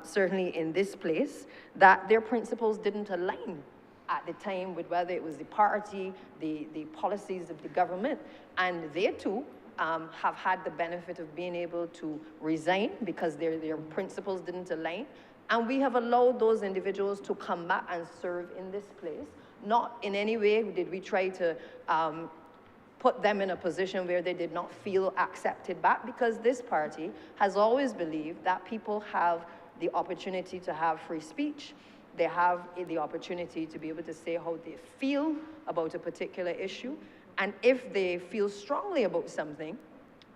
certainly in this place, that their principles didn't align at the time with whether it was the party, the policies of the government, and they too have had the benefit of being able to resign because their principles didn't align. And we have allowed those individuals to come back and serve in this place. Not in any way did we try to put them in a position where they did not feel accepted back, because this party has always believed that people have the opportunity to have free speech. they have the opportunity to be able to say how they feel about a particular issue. And if they feel strongly about something,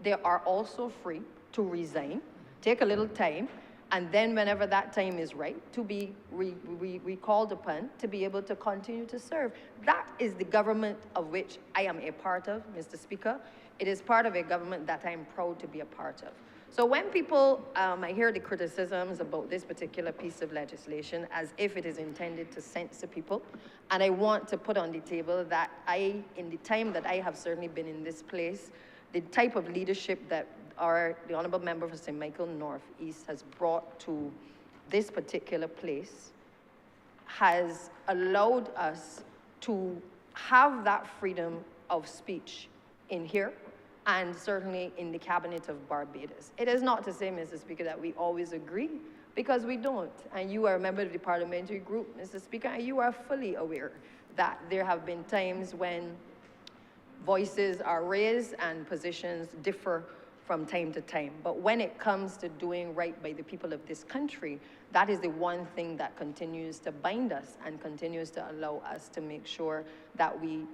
they are also free to resign, take a little time, and then whenever that time is right, to be recalled upon to be able to continue to serve. That is the government of which I am a part of, Mr. Speaker. It is part of a government that I'm proud to be a part of. So when people, I hear the criticisms about this particular piece of legislation as if it is intended to censor people, and I want to put on the table that in the time that I have certainly been in this place, the type of leadership that the Honourable Member for St. Michael Northeast has brought to this particular place has allowed us to have that freedom of speech in here and certainly in the Cabinet of Barbados. It is not to say, Mr. Speaker, that we always agree, because we don't. And you are a member of the parliamentary group, Mr. Speaker, and you are fully aware that there have been times when voices are raised and positions differ from time to time. But when it comes to doing right by the people of this country, that is the one thing that continues to bind us and continues to allow us to make sure that we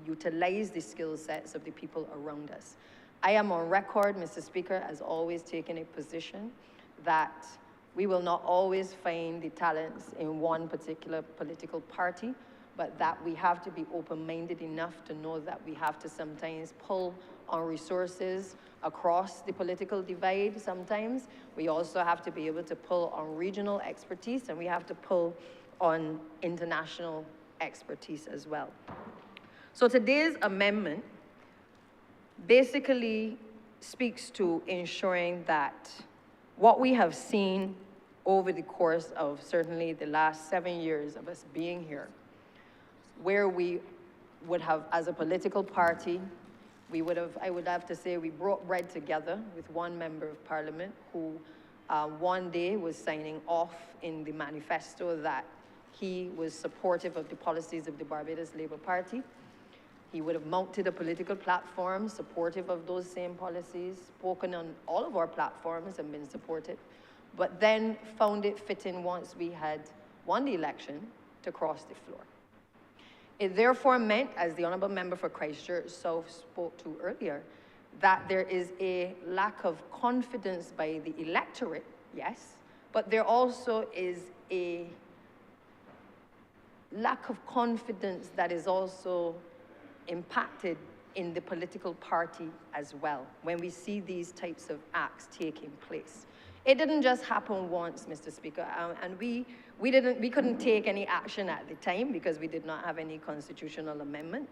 utilize the skill sets of the people around us. I am on record, Mr. Speaker, as always taking a position that we will not always find the talents in one particular political party, but that we have to be open-minded enough to know that we have to sometimes pull on resources across the political divide sometimes. We also have to be able to pull on regional expertise, and we have to pull on international expertise as well. So today's amendment basically speaks to ensuring that what we have seen over the course of certainly the last 7 years of us being here, where we would have, as a political party, I would have to say we brought bread together with one member of parliament who one day was signing off in the manifesto that he was supportive of the policies of the Barbados Labour Party. He would have mounted a political platform supportive of those same policies, spoken on all of our platforms and been supportive, but then found it fitting once we had won the election to cross the floor. It therefore meant, as the Honourable Member for Christchurch South spoke to earlier, that there is a lack of confidence by the electorate, yes, but there also is a lack of confidence that is also impacted in the political party as well, when we see these types of acts taking place. It didn't just happen once, Mr. Speaker, and we couldn't take any action at the time because we did not have any constitutional amendment.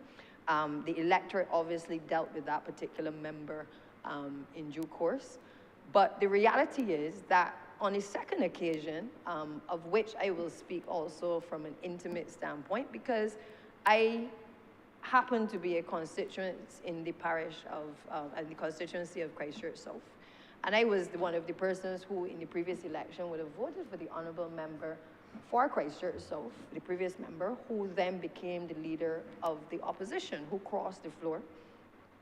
The electorate obviously dealt with that particular member in due course. But the reality is that on a second occasion, of which I will speak also from an intimate standpoint, because I happen to be a constituent in the parish of, and the constituency of Christchurch South. And I was one of the persons who, in the previous election, would have voted for the Honourable Member for Christchurch South, the previous member, who then became the leader of the opposition, who crossed the floor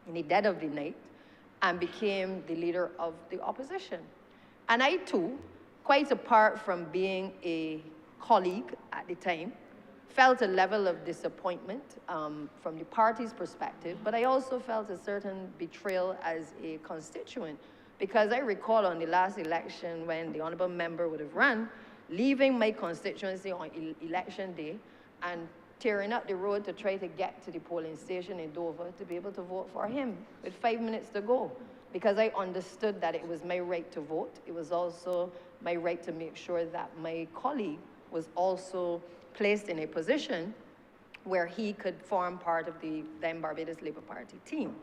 in the dead of the night and became the leader of the opposition. And I, too, quite apart from being a colleague at the time, felt a level of disappointment from the party's perspective, but I also felt a certain betrayal as a constituent, because I recall on the last election when the Honourable Member would have run, leaving my constituency on election day and tearing up the road to try to get to the polling station in Dover to be able to vote for him with 5 minutes to go, because I understood that it was my right to vote. It was also my right to make sure that my colleague was also placed in a position where he could form part of the then Barbados Labour Party team.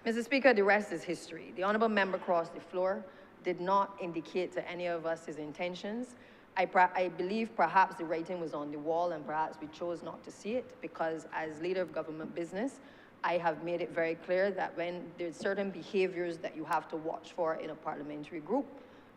Mr. Speaker, the rest is history. The Honourable Member crossed the floor, did not indicate to any of us his intentions. I believe perhaps the writing was on the wall and perhaps we chose not to see it, because as leader of government business, I have made it very clear that when there's certain behaviors that you have to watch for in a parliamentary group,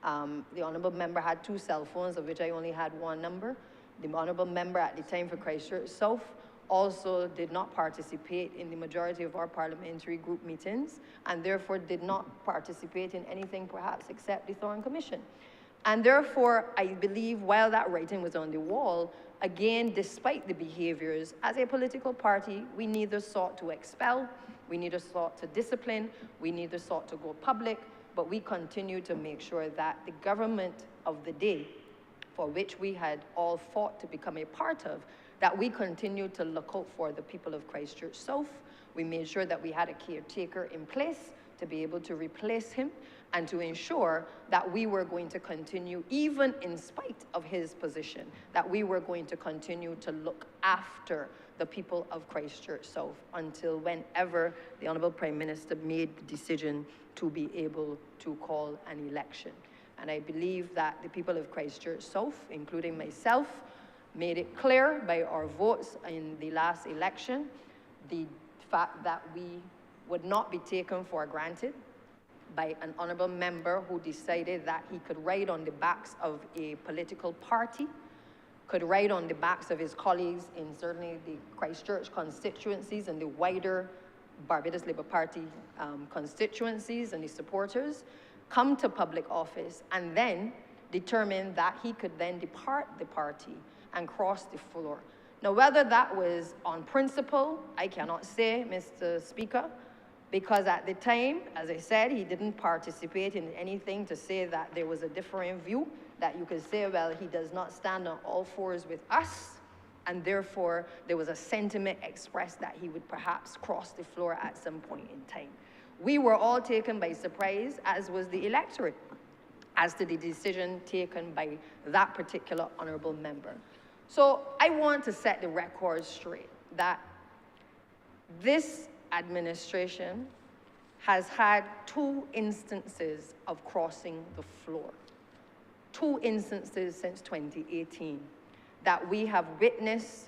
the Honourable Member had 2 cell phones, of which I only had 1 number. The Honourable Member at the time for Christchurch South also did not participate in the majority of our parliamentary group meetings, and therefore did not participate in anything perhaps except the Thorn Commission. And therefore, I believe while that writing was on the wall, again, despite the behaviors, as a political party, we neither sought to expel, we neither sought to discipline, we neither sought to go public, but we continue to make sure that the government of the day, for which we had all fought to become a part of, that we continue to look out for the people of Christchurch South. We made sure that we had a caretaker in place to be able to replace him and to ensure that we were going to continue, even in spite of his position, that we were going to continue to look after the people of Christchurch South until whenever the Honourable Prime Minister made the decision to be able to call an election. And I believe that the people of Christchurch South, including myself, made it clear by our votes in the last election, the fact that we would not be taken for granted by an honourable member who decided that he could ride on the backs of a political party, could ride on the backs of his colleagues in certainly the Christchurch constituencies and the wider Barbados Labour Party constituencies and the supporters, come to public office and then determine that he could then depart the party and cross the floor. Now, whether that was on principle, I cannot say, Mr. Speaker, because at the time, as I said, he didn't participate in anything to say that there was a differing view, that you could say, well, he does not stand on all fours with us, and therefore there was a sentiment expressed that he would perhaps cross the floor at some point in time. We were all taken by surprise, as was the electorate, as to the decision taken by that particular honourable member. So I want to set the record straight that this administration has had 2 instances of crossing the floor. 2 instances since 2018 that we have witnessed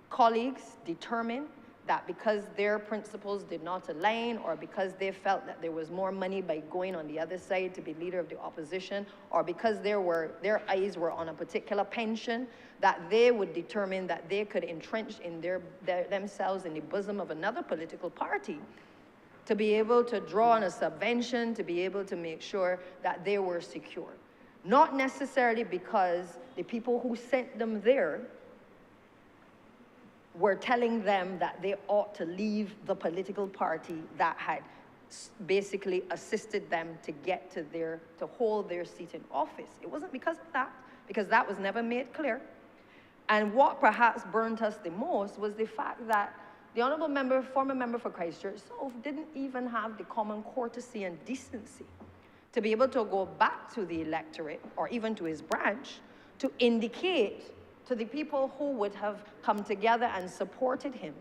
colleagues determine that because their principles did not align, or because they felt that there was more money by going on the other side to be leader of the opposition, or because their eyes were on a particular pension, that they would determine that they could entrench in themselves in the bosom of another political party to be able to draw on a subvention, to be able to make sure that they were secure. Not necessarily because the people who sent them there were telling them that they ought to leave the political party that had basically assisted them to get to hold their seat in office. It wasn't because of that, because that was never made clear. And what perhaps burnt us the most was the fact that the honourable member, former member for Christchurch South, didn't even have the common courtesy and decency to be able to go back to the electorate, or even to his branch, to indicate to the people who would have come together and supported him,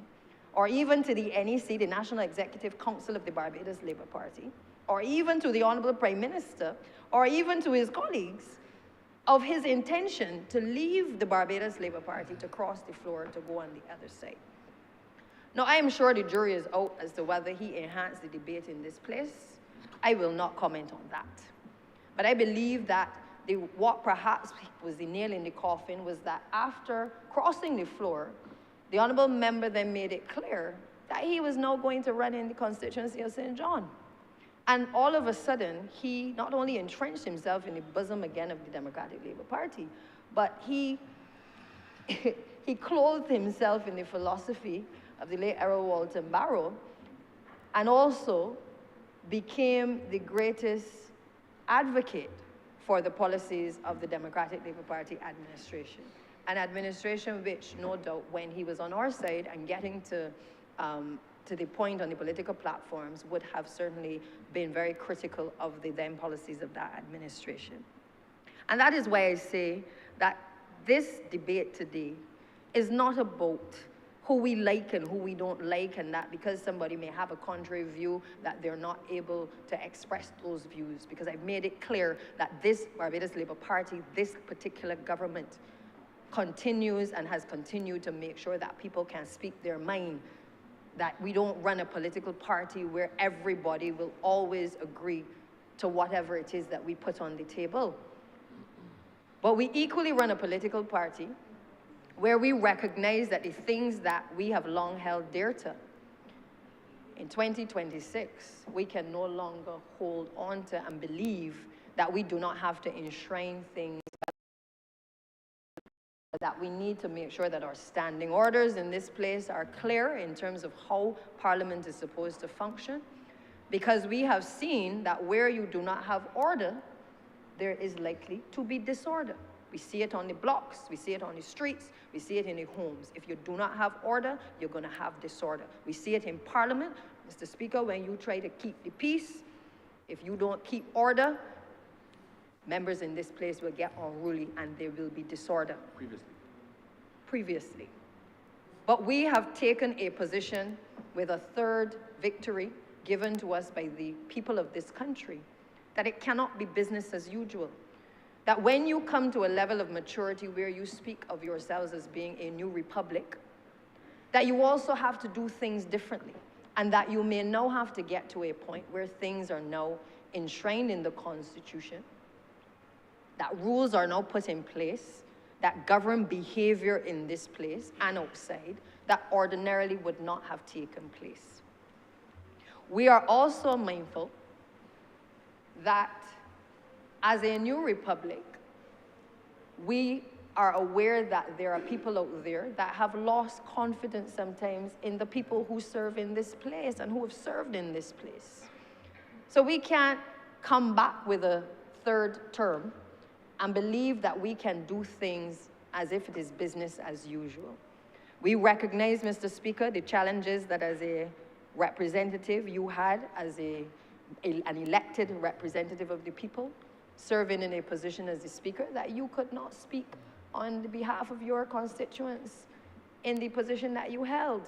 or even to the NEC, the National Executive Council of the Barbados Labour Party, or even to the Honourable Prime Minister, or even to his colleagues, of his intention to leave the Barbados Labour Party, to cross the floor, to go on the other side. Now, I am sure the jury is out as to whether he enhanced the debate in this place. I will not comment on that. But I believe that what perhaps was the nail in the coffin was that after crossing the floor, the honourable member then made it clear that he was now going to run in the constituency of St. John. And all of a sudden, he not only entrenched himself in the bosom again of the Democratic Labour Party, but he clothed himself in the philosophy of the late Errol Walton Barrow, and also became the greatest advocate for the policies of the Democratic Labour Party administration. An administration which, no doubt, when he was on our side and getting to the point on the political platforms, would have certainly been very critical of the then policies of that administration. And that is why I say that this debate today is not about who we like and who we don't like, and that because somebody may have a contrary view that they're not able to express those views, because I've made it clear that this Barbados Labour Party, this particular government, continues and has continued to make sure that people can speak their mind, that we don't run a political party where everybody will always agree to whatever it is that we put on the table. But we equally run a political party where we recognize that the things that we have long held dear to, in 2026, we can no longer hold on to and believe that we do not have to enshrine things, that we need to make sure that our standing orders in this place are clear in terms of how Parliament is supposed to function, because we have seen that where you do not have order, there is likely to be disorder. We see it on the blocks, we see it on the streets, we see it in the homes. If you do not have order, you're going to have disorder. We see it in Parliament, Mr. Speaker, when you try to keep the peace. If you don't keep order, members in this place will get unruly and there will be disorder. Previously. But we have taken a position with a third victory given to us by the people of this country, that it cannot be business as usual. That when you come to a level of maturity where you speak of yourselves as being a new republic, that you also have to do things differently, and that you may now have to get to a point where things are now enshrined in the Constitution, that rules are now put in place that govern behavior in this place and outside that ordinarily would not have taken place. We are also mindful that as a new republic, we are aware that there are people out there that have lost confidence sometimes in the people who serve in this place and who have served in this place. So we can't come back with a third term and believe that we can do things as if it is business as usual. We recognize, Mr. Speaker, the challenges that as a representative you had as an elected representative of the people, serving in a position as the Speaker, that you could not speak on the behalf of your constituents in the position that you held.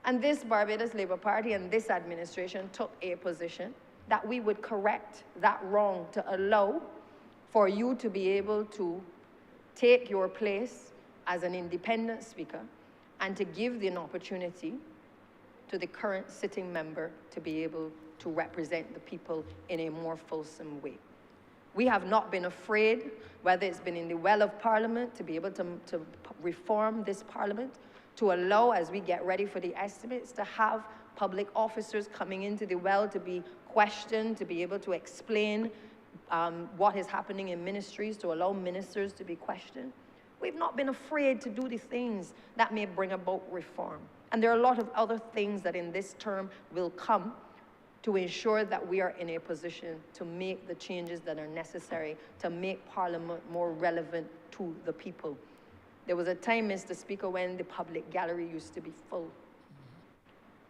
And this Barbados Labour Party and this administration took a position that we would correct that wrong to allow for you to be able to take your place as an independent speaker and to give an opportunity to the current sitting member to be able to represent the people in a more fulsome way. We have not been afraid, whether it's been in the well of Parliament, to be able to reform this Parliament, to allow, as we get ready for the estimates, to have public officers coming into the well to be questioned, to be able to explain what is happening in ministries, to allow ministers to be questioned. We've not been afraid to do the things that may bring about reform. And there are a lot of other things that in this term will come to ensure that we are in a position to make the changes that are necessary to make Parliament more relevant to the people. There was a time, Mr. Speaker, when the public gallery used to be full.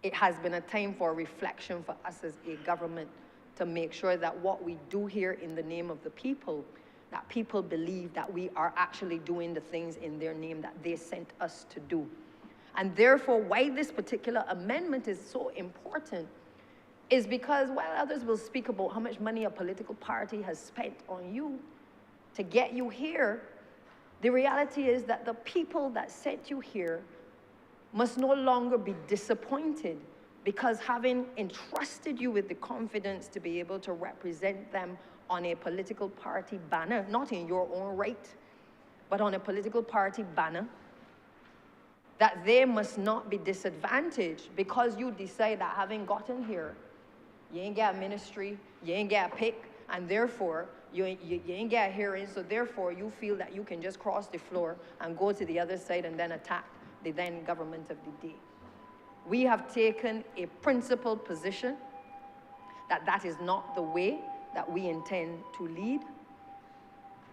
It has been a time for reflection for us as a government to make sure that what we do here in the name of the people, that people believe that we are actually doing the things in their name that they sent us to do. And therefore, why this particular amendment is so important is because while others will speak about how much money a political party has spent on you to get you here, the reality is that the people that sent you here must no longer be disappointed, because having entrusted you with the confidence to be able to represent them on a political party banner, not in your own right, but on a political party banner, that they must not be disadvantaged because you decide that having gotten here, you ain't got a ministry, you ain't got a pick, and therefore you ain't got a hearing, so therefore you feel that you can just cross the floor and go to the other side and then attack the then government of the day. We have taken a principled position that that is not the way that we intend to lead.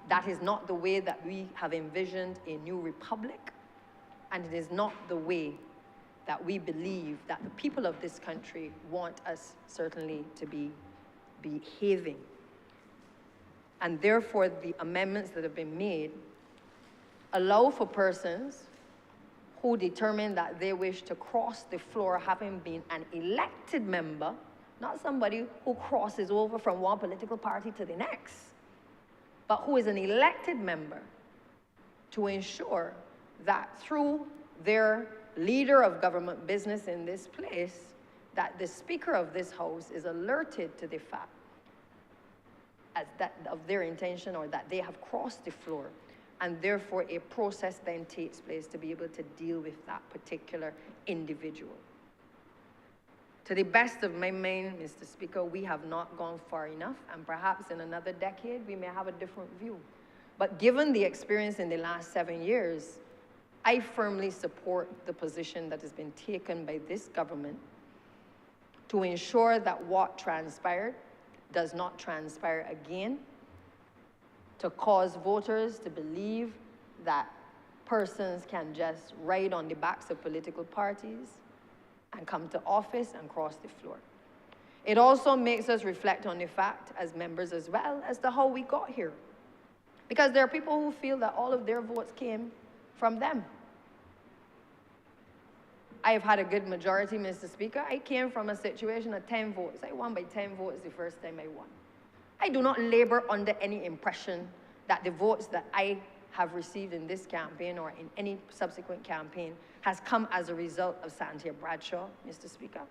That is not the way that we have envisioned a new republic, and it is not the way that we believe that the people of this country want us certainly to be behaving. And therefore, the amendments that have been made allow for persons who determine that they wish to cross the floor having been an elected member, not somebody who crosses over from one political party to the next, but who is an elected member, to ensure that through their leader of government business in this place, that the Speaker of this House is alerted to the fact of their intention, or that they have crossed the floor, and therefore a process then takes place to be able to deal with that particular individual. To the best of my mind, Mr. Speaker, we have not gone far enough, and perhaps in another decade, we may have a different view. But given the experience in the last 7 years, I firmly support the position that has been taken by this government to ensure that what transpired does not transpire again, to cause voters to believe that persons can just ride on the backs of political parties and come to office and cross the floor. It also makes us reflect on the fact, as members as well, as to how we got here. Because there are people who feel that all of their votes came from them. I have had a good majority, Mr. Speaker. I came from a situation of 10 votes. I won by 10 votes the first time I won. I do not labor under any impression that the votes that I have received in this campaign or in any subsequent campaign has come as a result of Santia Bradshaw, Mr. Speaker.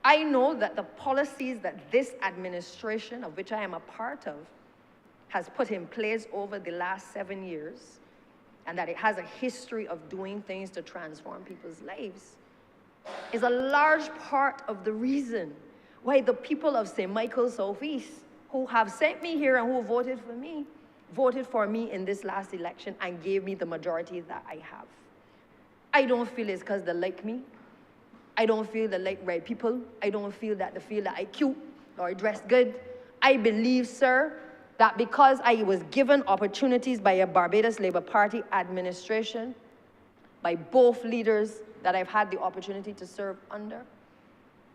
I know that the policies that this administration, of which I am a part of, has put in place over the last 7 years, and that it has a history of doing things to transform people's lives, is a large part of the reason why the people of St. Michael's Southeast, who have sent me here and who voted for me in this last election and gave me the majority that I have. I don't feel it's because they like me. I don't feel they like red people. I don't feel that they feel that I cute or I dress good. I believe, sir, that because I was given opportunities by a Barbados Labour Party administration, by both leaders that I've had the opportunity to serve under,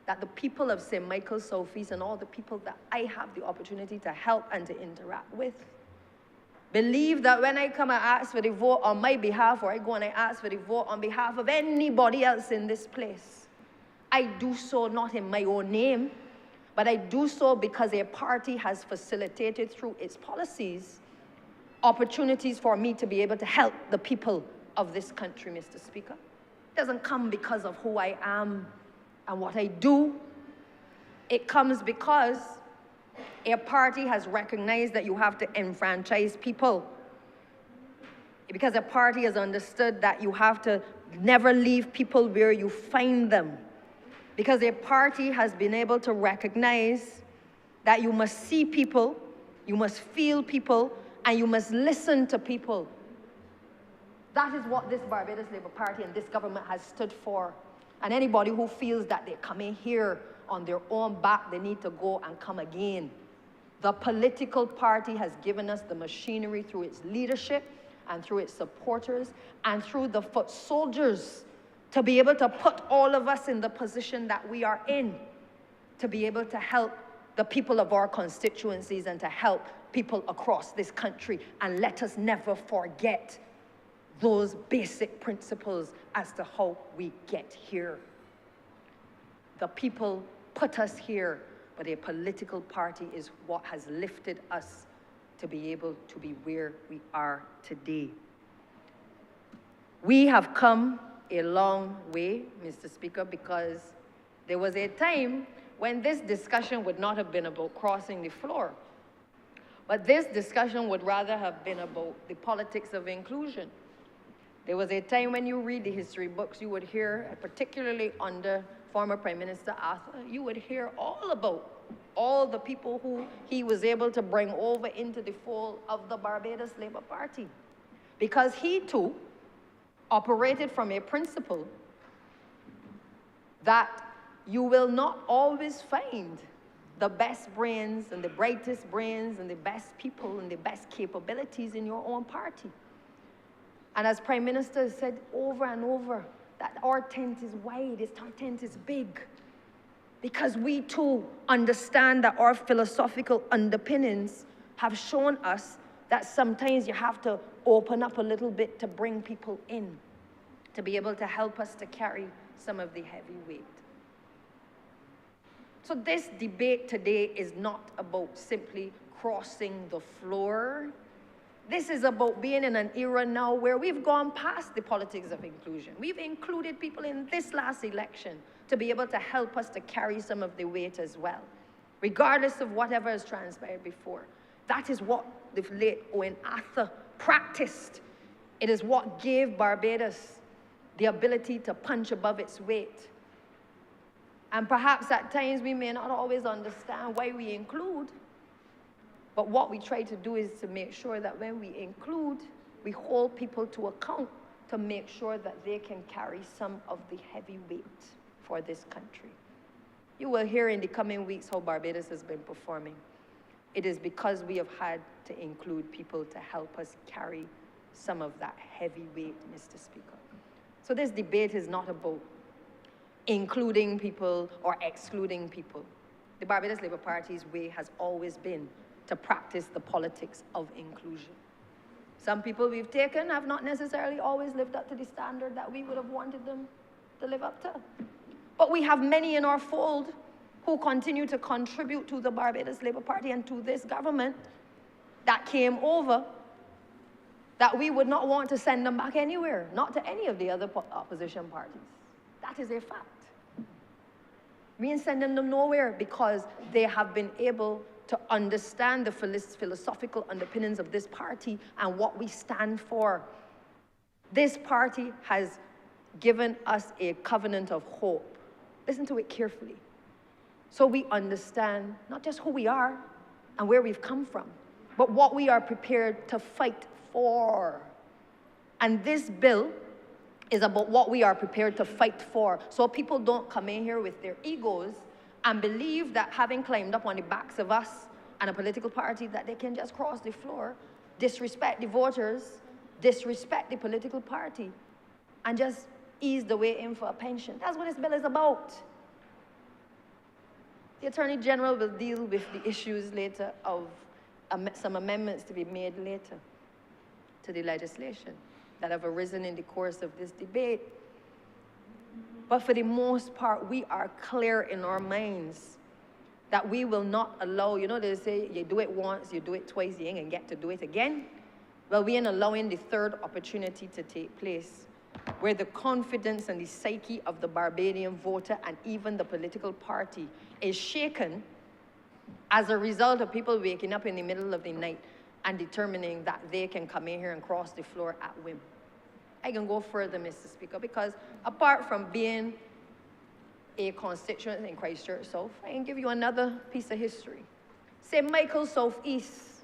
that the people of St. Michael's Southeast and all the people that I have the opportunity to help and to interact with, believe that when I come and ask for the vote on my behalf, or I go and I ask for the vote on behalf of anybody else in this place, I do so not in my own name, but I do so because a party has facilitated through its policies opportunities for me to be able to help the people of this country, Mr. Speaker. It doesn't come because of who I am and what I do. It comes because a party has recognized that you have to enfranchise people. Because a party has understood that you have to never leave people where you find them. Because a party has been able to recognize that you must see people, you must feel people, and you must listen to people. That is what this Barbados Labour Party and this government has stood for. And anybody who feels that they're coming here on their own back, they need to go and come again. The political party has given us the machinery through its leadership and through its supporters and through the foot soldiers to be able to put all of us in the position that we are in, to be able to help the people of our constituencies and to help people across this country. And let us never forget those basic principles as to how we get here. The people put us here, but a political party is what has lifted us to be able to be where we are today. We have come a long way, Mr. Speaker, because there was a time when this discussion would not have been about crossing the floor, but this discussion would rather have been about the politics of inclusion. There was a time when you read the history books, you would hear, particularly under former Prime Minister Arthur, you would hear all about all the people who he was able to bring over into the fold of the Barbados Labour Party. Because he too operated from a principle that you will not always find the best brains and the brightest brains and the best people and the best capabilities in your own party. And as Prime Minister has said over and over, that our tent is wide, our tent is big, because we too understand that our philosophical underpinnings have shown us that sometimes you have to open up a little bit to bring people in, to be able to help us to carry some of the heavy weight. So this debate today is not about simply crossing the floor. This is about being in an era now where we've gone past the politics of inclusion. We've included people in this last election to be able to help us to carry some of the weight as well, regardless of whatever has transpired before. That is what the late Owen Arthur practiced. It is what gave Barbados the ability to punch above its weight. And perhaps at times we may not always understand why we include, but what we try to do is to make sure that when we include, we hold people to account to make sure that they can carry some of the heavy weight for this country. You will hear in the coming weeks how Barbados has been performing. It is because we have had to include people to help us carry some of that heavy weight, Mr. Speaker. So this debate is not about including people or excluding people. The Barbados Labour Party's way has always been to practice the politics of inclusion. Some people we've taken have not necessarily always lived up to the standard that we would have wanted them to live up to. But we have many in our fold who continue to contribute to the Barbados Labour Party and to this government that came over, that we would not want to send them back anywhere, not to any of the other opposition parties. That is a fact. We ain't sending them nowhere because they have been able to understand the philosophical underpinnings of this party and what we stand for. This party has given us a covenant of hope. Listen to it carefully. So we understand not just who we are and where we've come from, but what we are prepared to fight for. And this bill is about what we are prepared to fight for. So people don't come in here with their egos and believe that having climbed up on the backs of us and a political party that they can just cross the floor, disrespect the voters, disrespect the political party, and just ease the way in for a pension. That's what this bill is about. The Attorney General will deal with the issues later of some amendments to be made later to the legislation that have arisen in the course of this debate. But for the most part, we are clear in our minds that we will not allow, you know, they say you do it once, you do it twice, you ain't gonna get to do it again. Well, we ain't allowing the third opportunity to take place, where the confidence and the psyche of the Barbadian voter and even the political party is shaken as a result of people waking up in the middle of the night and determining that they can come in here and cross the floor at whim. I can go further, Mr. Speaker, because apart from being a constituent in Christchurch South, I can give you another piece of history. St. Michael Southeast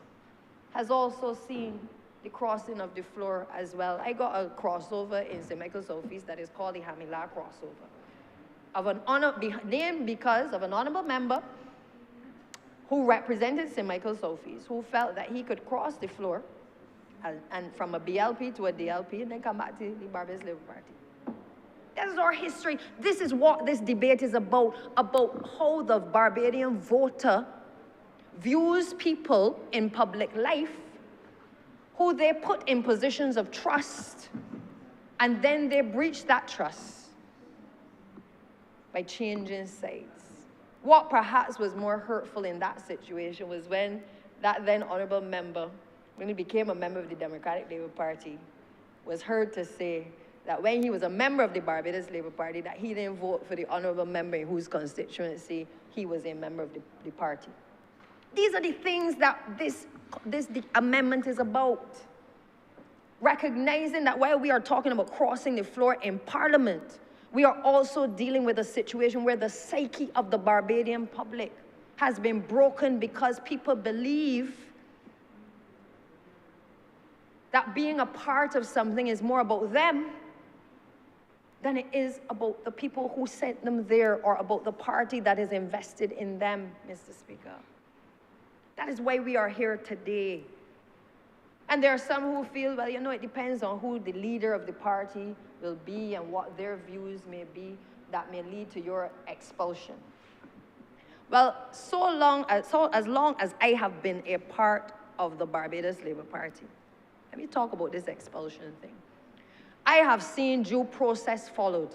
has also seen the crossing of the floor as well. I got a crossover in St. Michael Southeast that is called the Hamila crossover, named because of an honourable member who represented St. Michael Southeast, who felt that he could cross the floor and from a BLP to a DLP and then come back to the Barbados Labour Party. This is our history. This is what this debate is about how the Barbadian voter views people in public life who they put in positions of trust, and then they breach that trust by changing sides. What perhaps was more hurtful in that situation was when that then honourable member, when he became a member of the Democratic Labour Party, was heard to say that when he was a member of the Barbados Labour Party, that he didn't vote for the honourable member in whose constituency he was a member of the party. These are the things that the amendment is about. Recognizing that while we are talking about crossing the floor in Parliament, we are also dealing with a situation where the psyche of the Barbadian public has been broken because people believe that being a part of something is more about them than it is about the people who sent them there or about the party that is invested in them, Mr. Speaker. That is why we are here today. And there are some who feel, well, you know, it depends on who the leader of the party will be and what their views may be that may lead to your expulsion. Well, as long as I have been a part of the Barbados Labour Party, let me talk about this expulsion thing. I have seen due process followed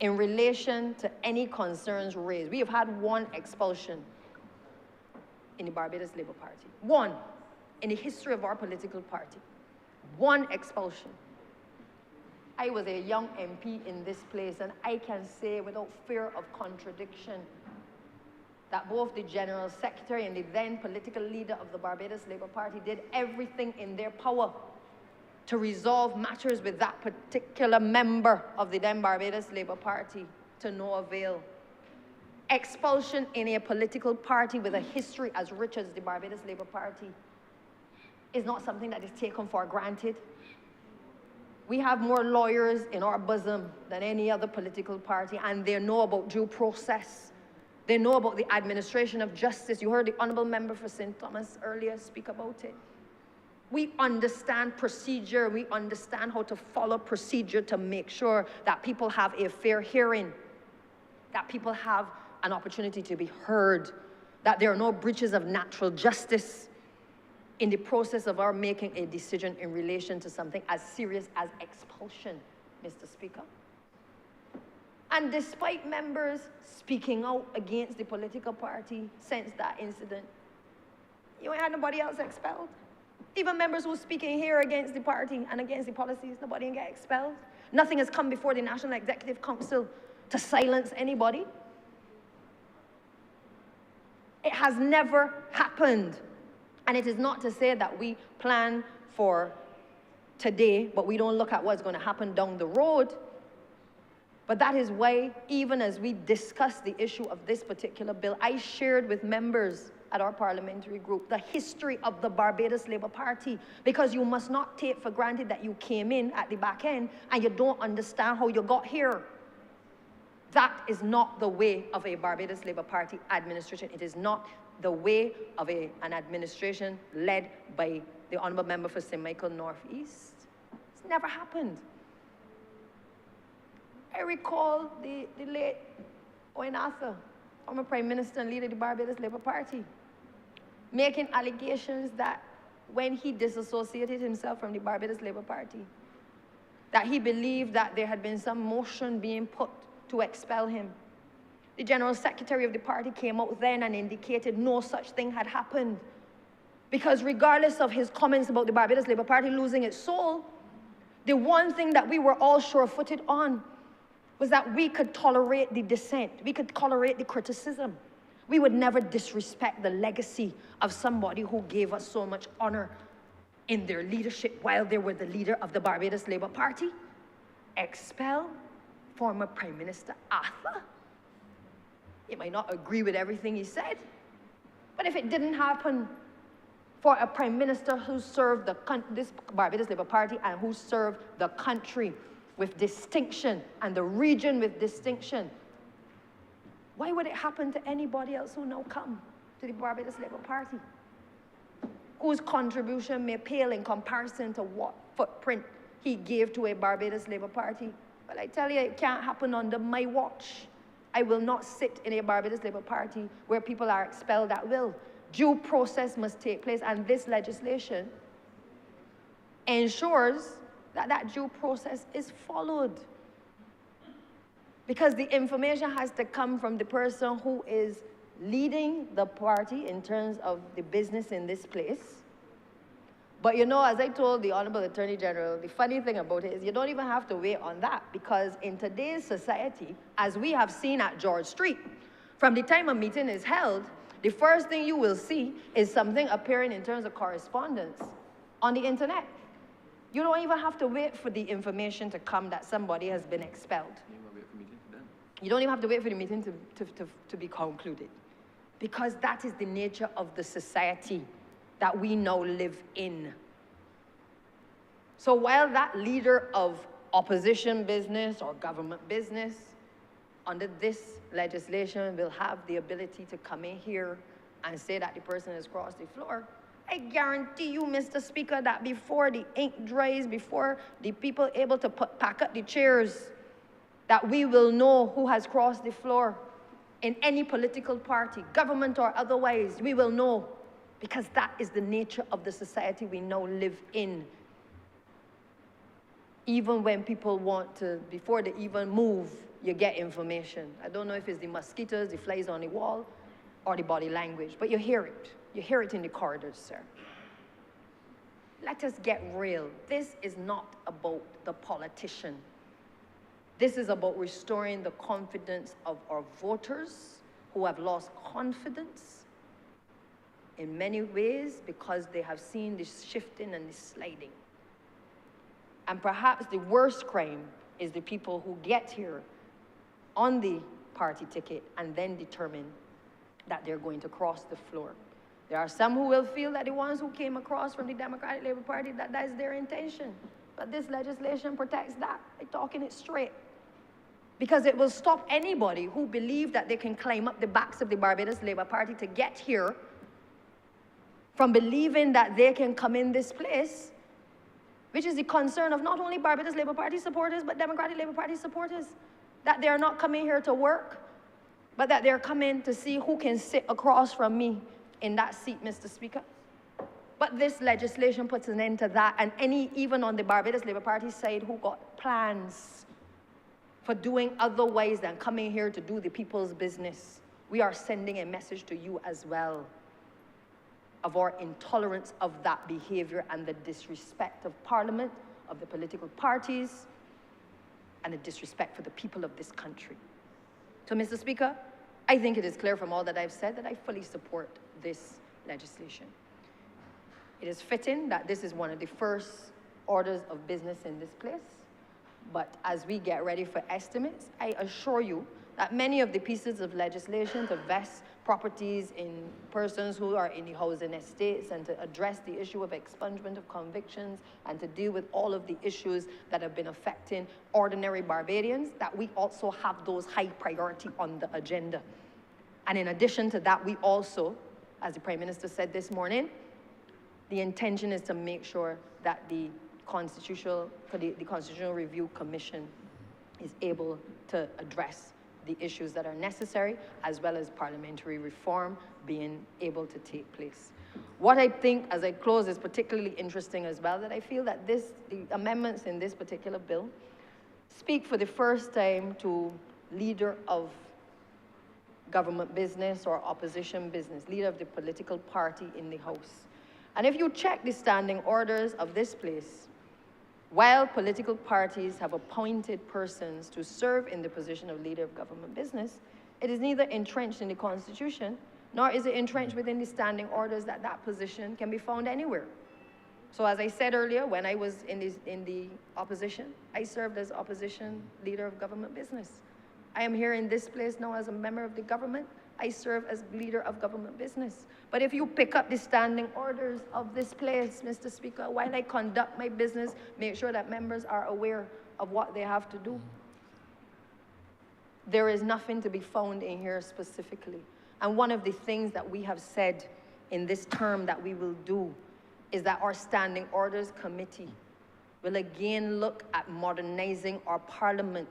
in relation to any concerns raised. We have had one expulsion in the Barbados Labour Party. One in the history of our political party. One expulsion. I was a young MP in this place, and I can say without fear of contradiction that both the General Secretary and the then political leader of the Barbados Labour Party did everything in their power to resolve matters with that particular member of the then Barbados Labour Party to no avail. Expulsion in a political party with a history as rich as the Barbados Labour Party is not something that is taken for granted. We have more lawyers in our bosom than any other political party, and they know about due process. They know about the administration of justice. You heard the Honourable Member for St. Thomas earlier speak about it. We understand procedure. We understand how to follow procedure to make sure that people have a fair hearing, that people have an opportunity to be heard, that there are no breaches of natural justice in the process of our making a decision in relation to something as serious as expulsion, Mr. Speaker. And despite members speaking out against the political party since that incident, you ain't had nobody else expelled. Even members who are speaking here against the party and against the policies, nobody can get expelled. Nothing has come before the National Executive Council to silence anybody. It has never happened. And it is not to say that we plan for today, but we don't look at what's going to happen down the road. But that is why, even as we discuss the issue of this particular bill, I shared with members at our parliamentary group the history of the Barbados Labour Party, because you must not take for granted that you came in at the back end and you don't understand how you got here. That is not the way of a Barbados Labour Party administration. It is not the way of an administration led by the Honourable Member for St. Michael Northeast. It's never happened. I recall the late Owen Arthur, former Prime Minister and leader of the Barbados Labour Party, making allegations that when he disassociated himself from the Barbados Labour Party, that he believed that there had been some motion being put to expel him. The General Secretary of the party came out then and indicated no such thing had happened. Because regardless of his comments about the Barbados Labour Party losing its soul, the one thing that we were all sure-footed on was that we could tolerate the dissent, we could tolerate the criticism. We would never disrespect the legacy of somebody who gave us so much honor in their leadership while they were the leader of the Barbados Labour Party. Expel former Prime Minister Arthur? You might not agree with everything he said, but if it didn't happen for a Prime Minister who served this Barbados Labour Party and who served the country with distinction and the region with distinction, why would it happen to anybody else who now come to the Barbados Labour Party, whose contribution may pale in comparison to what footprint he gave to a Barbados Labour Party? Well, I tell you, it can't happen under my watch. I will not sit in a Barbados Labour Party where people are expelled at will. Due process must take place, and this legislation ensures that that due process is followed. Because the information has to come from the person who is leading the party in terms of the business in this place. But you know, as I told the Honourable Attorney General, the funny thing about it is you don't even have to wait on that, because in today's society, as we have seen at George Street, from the time a meeting is held, the first thing you will see is something appearing in terms of correspondence on the internet. You don't even have to wait for the information to come that somebody has been expelled. You don't even have to wait for the meeting to be concluded, because that is the nature of the society that we now live in. So while that leader of opposition business or government business under this legislation will have the ability to come in here and say that the person has crossed the floor, I guarantee you, Mr. Speaker, that before the ink dries, before the people able to pack up the chairs, that we will know who has crossed the floor in any political party, government or otherwise. We will know, because that is the nature of the society we now live in. Even when people want to, before they even move, you get information. I don't know if it's the mosquitoes, the flies on the wall, or the body language, but you hear it. You hear it in the corridors, sir. Let us get real. This is not about the politician. This is about restoring the confidence of our voters who have lost confidence in many ways because they have seen this shifting and this sliding. And perhaps the worst crime is the people who get here on the party ticket and then determine that they're going to cross the floor. There are some who will feel that the ones who came across from the Democratic Labour Party, that is their intention. But this legislation protects that by talking it straight. Because it will stop anybody who believe that they can climb up the backs of the Barbados Labour Party to get here from believing that they can come in this place, which is the concern of not only Barbados Labour Party supporters, but Democratic Labour Party supporters, that they're not coming here to work, but that they're coming to see who can sit across from me in that seat, Mr. Speaker. But this legislation puts an end to that, and even on the Barbados Labour Party side who got plans for doing other ways than coming here to do the people's business, we are sending a message to you as well of our intolerance of that behavior and the disrespect of Parliament, of the political parties, and the disrespect for the people of this country. So, Mr. Speaker, I think it is clear from all that I've said that I fully support this legislation. It is fitting that this is one of the first orders of business in this place. But as we get ready for estimates, I assure you that many of the pieces of legislation to vest properties in persons who are in the housing estates and to address the issue of expungement of convictions and to deal with all of the issues that have been affecting ordinary Barbadians, that we also have those high priority on the agenda. And in addition to that, we also, as the Prime Minister said this morning, the intention is to make sure that the Constitutional Review Commission is able to address the issues that are necessary, as well as parliamentary reform being able to take place. What I think, as I close, is particularly interesting as well, that I feel that the amendments in this particular bill speak for the first time to leader of government business or opposition business, leader of the political party in the House. And if you check the standing orders of this place, while political parties have appointed persons to serve in the position of leader of government business, it is neither entrenched in the Constitution, nor is it entrenched within the standing orders that that position can be found anywhere. So as I said earlier, when I was in the opposition, I served as opposition leader of government business. I am here in this place now as a member of the government. I serve as leader of government business. But if you pick up the standing orders of this place, Mr. Speaker, while I conduct my business, make sure that members are aware of what they have to do. There is nothing to be found in here specifically. And one of the things that we have said in this term that we will do is that our Standing Orders Committee will again look at modernizing our Parliament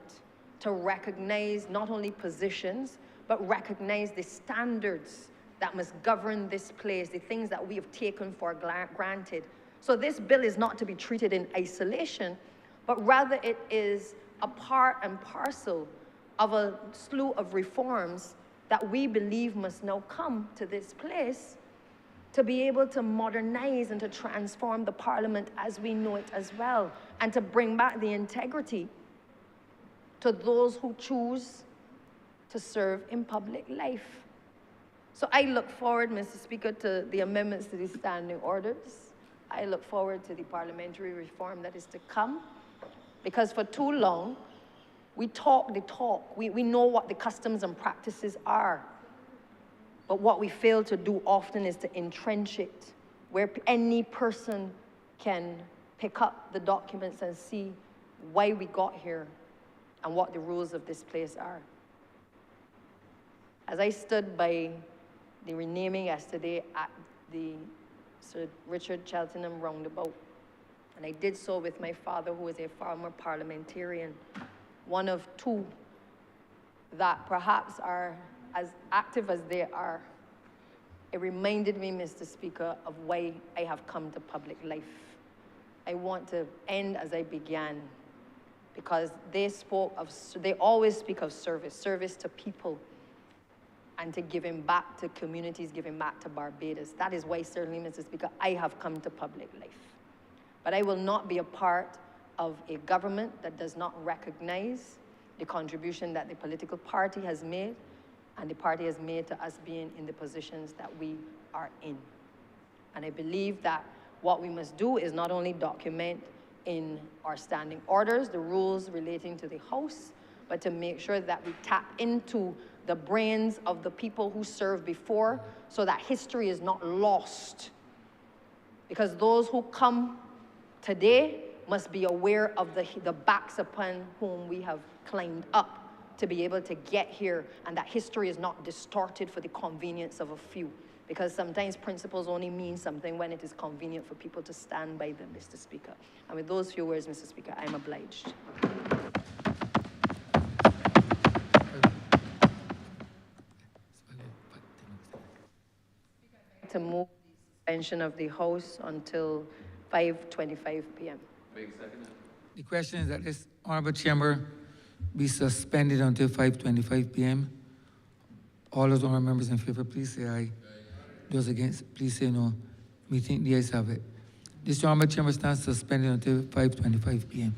to recognize not only positions, but recognize the standards that must govern this place, the things that we have taken for granted. So this bill is not to be treated in isolation, but rather it is a part and parcel of a slew of reforms that we believe must now come to this place to be able to modernize and to transform the Parliament as we know it as well, and to bring back the integrity to those who choose to serve in public life. So I look forward, Mr. Speaker, to the amendments to the standing orders. I look forward to the parliamentary reform that is to come, because for too long, we talk the talk. We know what the customs and practices are, but what we fail to do often is to entrench it, where any person can pick up the documents and see why we got here and what the rules of this place are. As I stood by the renaming yesterday at the Sir Richard Cheltenham roundabout, and I did so with my father, who is a former parliamentarian, one of two that perhaps are as active as they are, it reminded me, Mr. Speaker, of why I have come to public life. I want to end as I began, because they always speak of service to people, and to giving back to communities, giving back to Barbados. That is why, certainly, Mr. Speaker, I have come to public life. But I will not be a part of a government that does not recognize the contribution that the political party has made, and the party has made to us being in the positions that we are in. And I believe that what we must do is not only document in our standing orders the rules relating to the House, but to make sure that we tap into the brains of the people who served before so that history is not lost. Because those who come today must be aware of the backs upon whom we have climbed up to be able to get here, and that history is not distorted for the convenience of a few. Because sometimes principles only mean something when it is convenient for people to stand by them, Mr. Speaker. And with those few words, Mr. Speaker, I'm obliged. To move the suspension of the House until 5:25 p.m. The question is that this honorable chamber be suspended until 5:25 p.m. All those honorable members in favor, please say aye. Those against, please say no. We think the ayes have it. This honorable chamber stands suspended until 5:25 p.m.